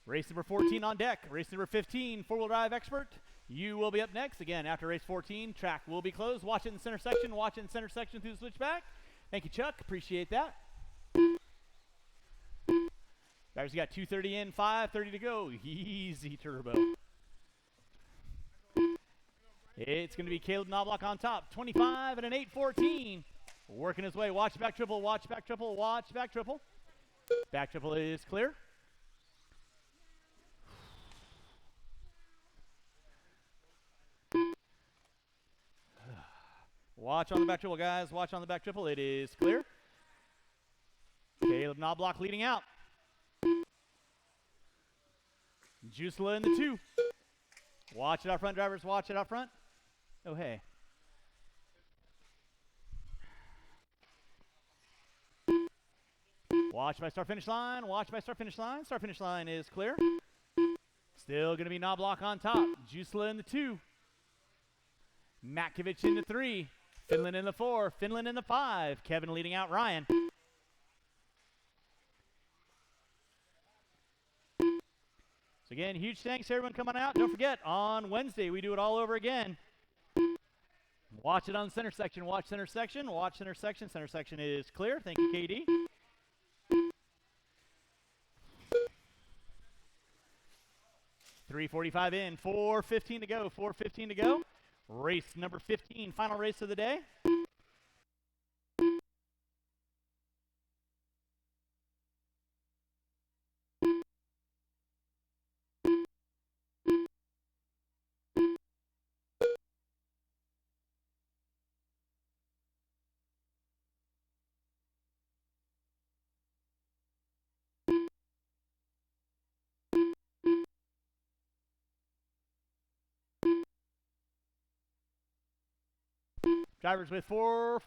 A: Race number 14 on deck. Race number 15, four-wheel drive expert. You will be up next. Again, after race 14, track will be closed. Watch it in the center section. Watch it in the center section through the switchback. Thank you, Chuck. Appreciate that. Drivers, you got 2:30 in, 5:30 to go. Easy turbo. It's going to be Caleb Knobloch on top. 25 and an 8:14. Working his way. Watch back triple. Watch back triple. Watch back triple. Back triple is clear. Watch on the back triple, guys. Watch on the back triple. It is clear. Caleb Knobloch leading out. Jusela in the 2. Watch it out front, drivers. Watch it out front. Oh, hey. Watch by start finish line. Watch by start finish line. Start finish line is clear. Still going to be Knobloch on top. Jusela in the 2. Matkovich in the 3. Finland in the 4. Finland in the 5. Kevin leading out Ryan. So again, huge thanks to everyone coming out. Don't forget, on Wednesday, we do it all over again. Watch it on the center section. Watch center section. Watch center section. Center section is clear. Thank you, KD. .345 in. 4:15 to go. 4:15 to go. Race number 15. Final race of the day. Drivers with 4:30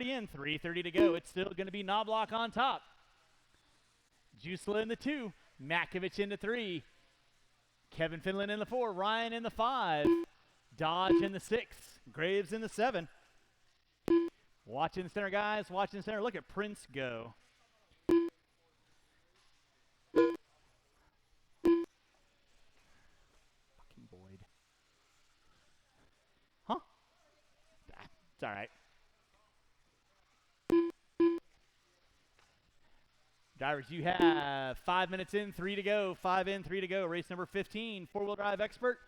A: in, 3:30 to go. It's still going to be Knobloch on top. Jusla in the 2, Makovich in the 3, Kevin Finland in the 4, Ryan in the 5, Dodge in the 6, Graves in the 7. Watching the center, guys. Watching the center. Look at Prince go. Fucking Boyd. Huh? It's all right. Drivers, you have 5 minutes in, 3 to go. 5 in, 3 to go. Race number 15, four-wheel drive expert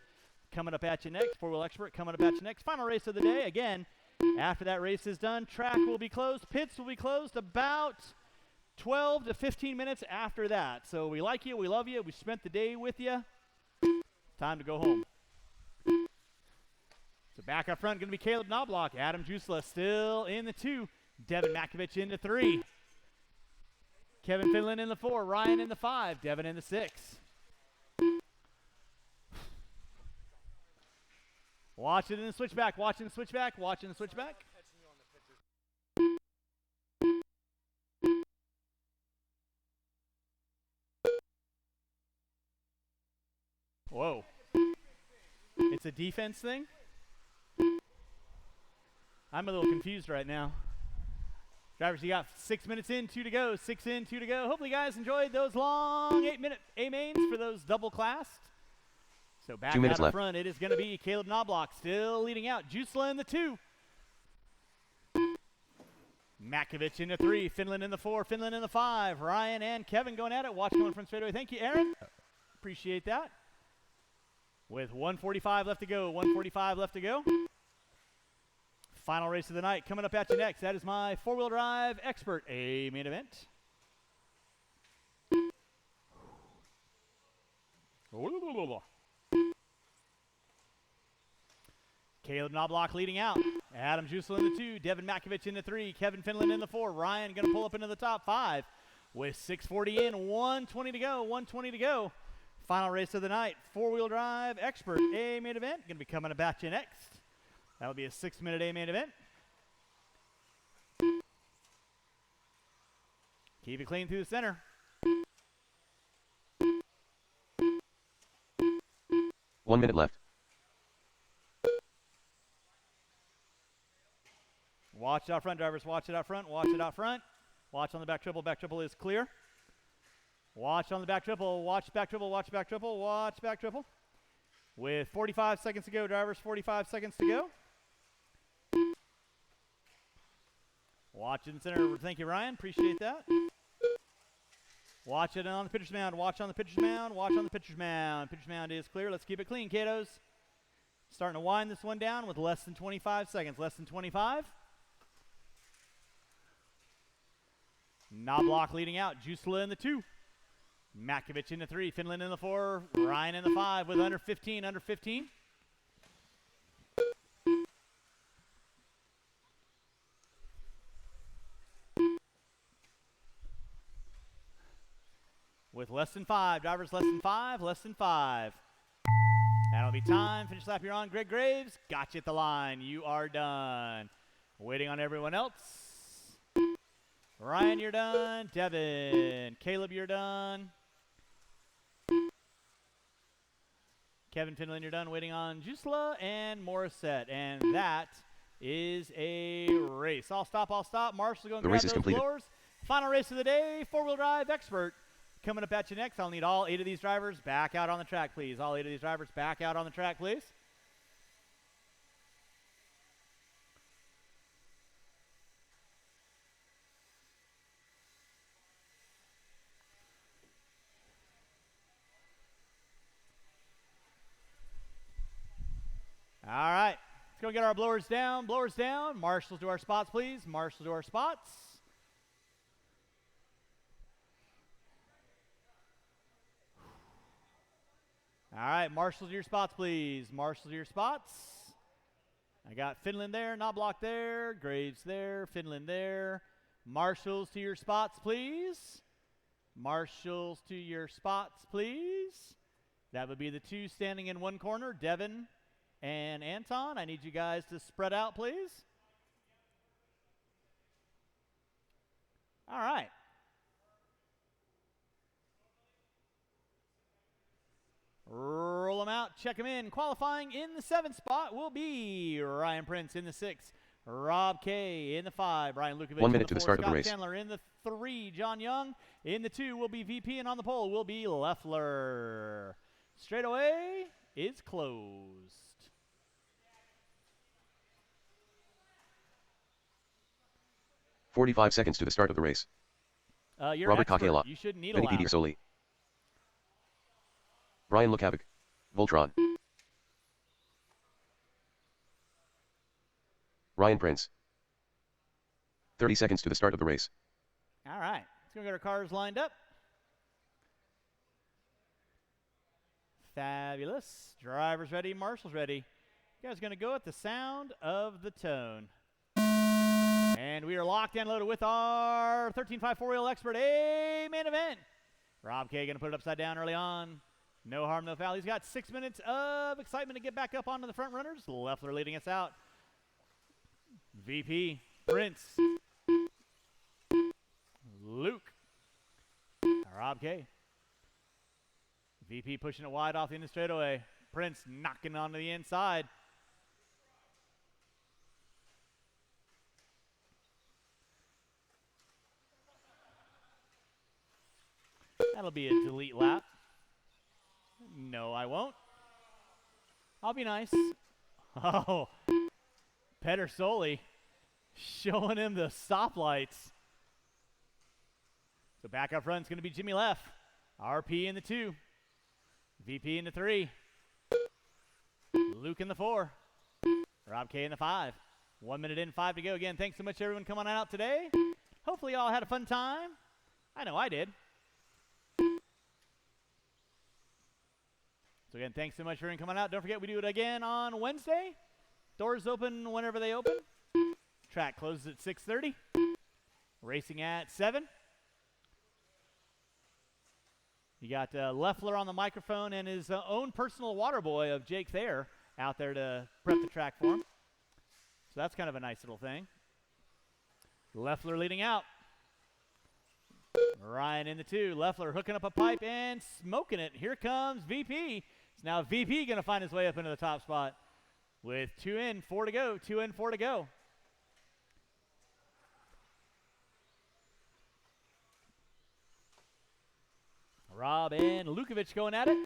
A: coming up at you next. Four-wheel expert coming up at you next. Final race of the day. Again, after that race is done, track will be closed. Pits will be closed about 12 to 15 minutes after that. So we like you. We love you. We spent the day with you. Time to go home. So back up front going to be Caleb Knobloch. Adam Jusla still in the 2. Devin Makovich in the 3. Kevin Finland in the 4, Ryan in the 5, Devin in the 6. Watch it in the switchback, watching the switchback, watching the switchback. Whoa. It's a defense thing? I'm a little confused right now. Drivers, you got 6 minutes in, 2 to go. 6 in, 2 to go. Hopefully you guys enjoyed those long 8-minute A-mains for those double classed. So back
B: 2 minutes
A: out in
B: left.
A: front, it is going to be Caleb Knobloch still leading out. Jusla in the 2. Makovich in the 3. Finland in the 4. Finland in the 5. Ryan and Kevin going at it. Watch going from straightaway. Thank you, Aaron. Appreciate that. With 1:45 left to go. 1:45 left to go. Final race of the night coming up at you next. That is my four-wheel drive expert A main event. Caleb Knobloch leading out. Adam Jusla in the 2. Devin Makovich in the 3. Kevin Finland in the 4. Ryan going to pull up into the top 5 with 6:40 in. 1:20 to go. 1:20 to go. Final race of the night. Four-wheel drive expert A main event. Going to be coming up at you next. That'll be a 6-minute A main event. Keep it clean through the center.
B: 1 minute left.
A: Watch it out front, drivers. Watch it out front. Watch it out front. Watch on the back triple. Back triple is clear. Watch on the back triple. Watch back triple. Watch back triple. Watch back triple. With 45 seconds to go, drivers. 45 seconds to go. Watch in the center. Thank you, Ryan. Appreciate that. Watch it on the pitcher's mound. Watch on the pitcher's mound. Watch on the pitcher's mound. Pitcher's mound is clear. Let's keep it clean, kiddos. Starting to wind this one down with less than 25 seconds. Less than 25. Knobloch leading out. Jusla in the 2. Makovich in the 3. Finland in the 4. Ryan in the 5 with under 15. Under 15. With less than 5. Drivers less than 5. Less than 5. That'll be time. Finish lap you're on. Greg Graves. Got you at the line. You are done. Waiting on everyone else. Ryan, you're done. Devin. Caleb, you're done. Kevin Finland, you're done. Waiting on Jusla and Morissette. And that is a race. I'll stop. Marshall going to grab those blowers. Final race of the day. Four-wheel drive expert. Coming up at you next. I'll need all 8 of these drivers back out on the track, please. All 8 of these drivers back out on the track, please. All right. Let's go get our blowers down. Blowers down. Marshals to our spots, please. Marshals to our spots. All right, marshals to your spots, please. Marshals to your spots. I got Finland there, Knobloch there, Graves there, Finland there. Marshals to your spots, please. Marshals to your spots, please. That would be the 2 standing in one corner, Devin and Anton. I need you guys to spread out, please. All right. Roll them out, check them in. Qualifying in the 7th spot will be Ryan Prince in the 6th. Rob K in the 5. Brian Lukovic
B: 1 minute
A: in the
B: to the
A: 4.
B: start of the
A: Scott
B: race.
A: Chandler in the 3. John Young in the 2 will be VP, and on the pole will be Leffler. Straightaway is closed.
B: "45 seconds to the start of the race."
A: You're
B: Robert
A: an expert.
B: Kakela,
A: You shouldn't need a
B: Vinny
A: lap.
B: Didiasoli, Brian Lukavik, Voltron, Ryan Prince. 30 seconds to the start of the race.
A: All right. Let's go get our cars lined up. Fabulous. Drivers ready. Marshall's ready. You guys are going to go at the sound of the tone. And we are locked and loaded with our 13.5 4-wheel expert A main event. Rob K going to put it upside down early on. No harm, no foul. He's got 6 minutes of excitement to get back up onto the front runners. Leffler leading us out. VP, Prince, Luke, Rob K. VP pushing it wide off the end of the straightaway. Prince knocking onto the inside. That'll be a delete lap. No, I won't. I'll be nice. Oh, Pedersoli showing him the stoplights. So back up front is going to be Jimmy Leff. RP in the 2. VP in the 3. Luke in the 4. Rob K in the 5. 1 minute in, 5 to go. Again, thanks so much everyone coming on out today. Hopefully you all had a fun time. I know I did. So again, thanks so much for coming out. Don't forget, we do it again on Wednesday. Doors open whenever they open. Track closes at 6:30. Racing at 7. You got Leffler on the microphone and his own personal water boy of Jake Thayer out there to prep the track for him. So that's kind of a nice little thing. Leffler leading out. Ryan in the 2. Leffler hooking up a pipe and smoking it. Here comes VP. So now VP going to find his way up into the top spot with 2 in, 4 to go. 2 in, 4 to go. Rob and Lukovic going at it.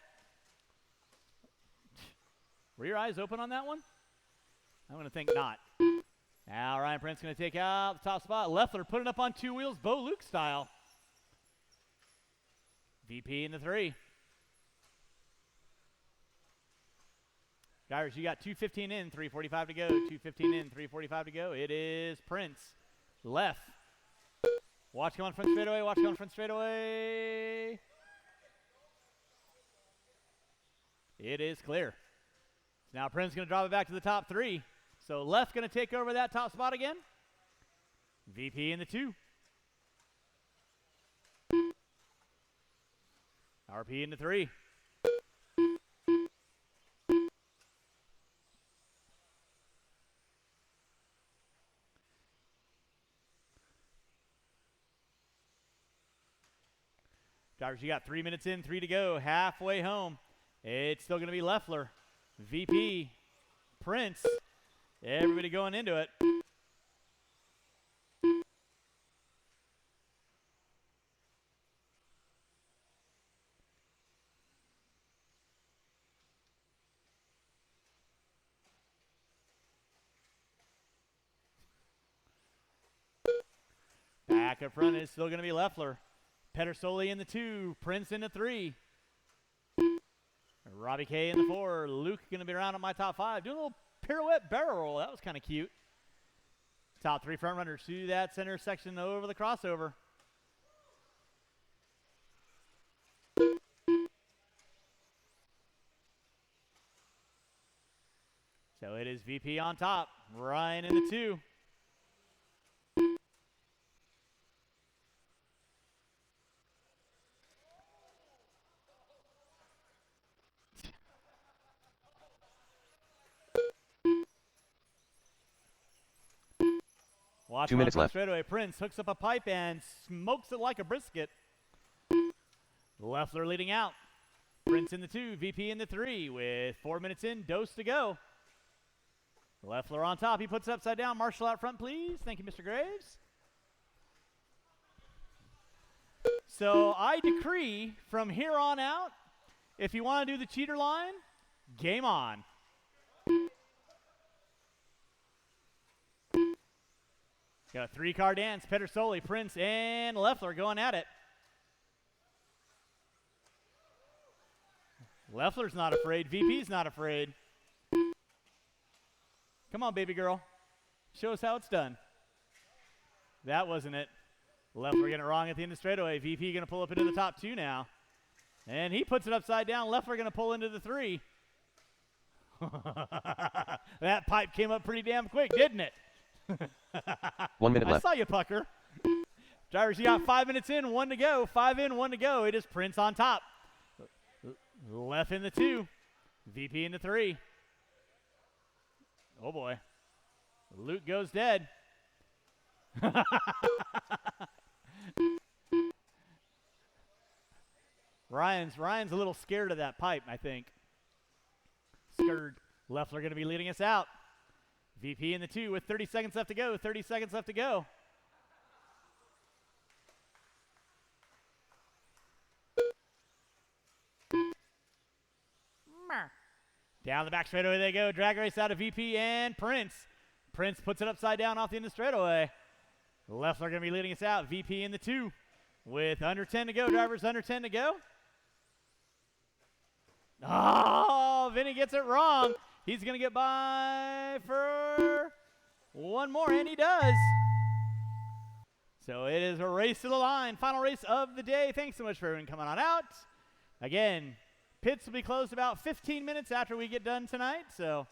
A: Were your eyes open on that one? I'm going to think not. Now Ryan Prince going to take out the top spot. Leffler putting up on 2 wheels, Bo Luke style. VP in the 3. Guys, you got 2:15 in, 3:45 to go. 2:15 in, 3:45 to go. It is Prince. Left. Watch come on front straightaway. Watch come on front straightaway. It is clear. Now Prince going to drop it back to the top 3. So left going to take over that top spot again. VP in the 2. RP in the 3. Drivers, you got 3 minutes in, 3 to go. Halfway home. It's still going to be Leffler, VP, Prince. Everybody going into it. Back up front is still going to be Leffler. Pedersoli in the 2, Prince in the 3. Robbie K in the 4. Luke going to be around on my top 5. Doing a little pirouette barrel roll. That was kind of cute. Top 3 front runners to that center section over the crossover. So it is VP on top. Ryan in the 2. Watch
B: 2 minutes left.
A: Straightaway. Prince hooks up a pipe and smokes it like a brisket. Leffler leading out. Prince in the 2, VP in the 3 with 4 minutes in, dose to go. Leffler on top. He puts it upside down. Marshall out front, please. Thank you, Mr. Graves. So I decree from here on out, if you want to do the cheater line, game on. Got a 3-car dance. Pedersoli, Prince, and Leffler going at it. Leffler's not afraid. VP's not afraid. Come on, baby girl. Show us how it's done. That wasn't it. Leffler getting it wrong at the end of straightaway. VP going to pull up into the top 2 now. And he puts it upside down. Leffler going to pull into the 3. That pipe came up pretty damn quick, didn't it?
B: 1 minute
A: I
B: left.
A: saw you, Pucker. Drivers, you got 5 minutes in, 1 to go. 5 in, 1 to go. It is Prince on top. Left in the 2. VP in the 3. Oh, boy. Luke goes dead. Ryan's a little scared of that pipe, I think. Scared. Leffler going to be leading us out. VP in the 2 with 30 seconds left to go. 30 seconds left to go. Down the back straightaway they go. Drag race out of VP and Prince. Prince puts it upside down off the end of the straightaway. Leffler going to be leading us out. VP in the 2 with under 10 to go. Drivers under 10 to go. Oh, Vinny gets it wrong. He's going to get by for one more, and he does. So it is a race to the line. Final race of the day. Thanks so much for everyone coming on out. Again, pits will be closed about 15 minutes after we get done tonight, so.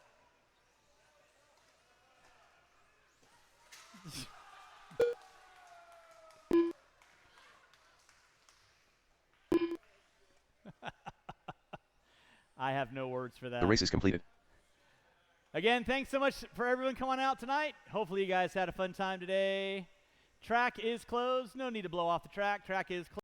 A: I have no words for that.
B: The race is completed.
A: Again, thanks so much for everyone coming out tonight. Hopefully you guys had a fun time today. Track is closed. No need to blow off the track. Track is closed.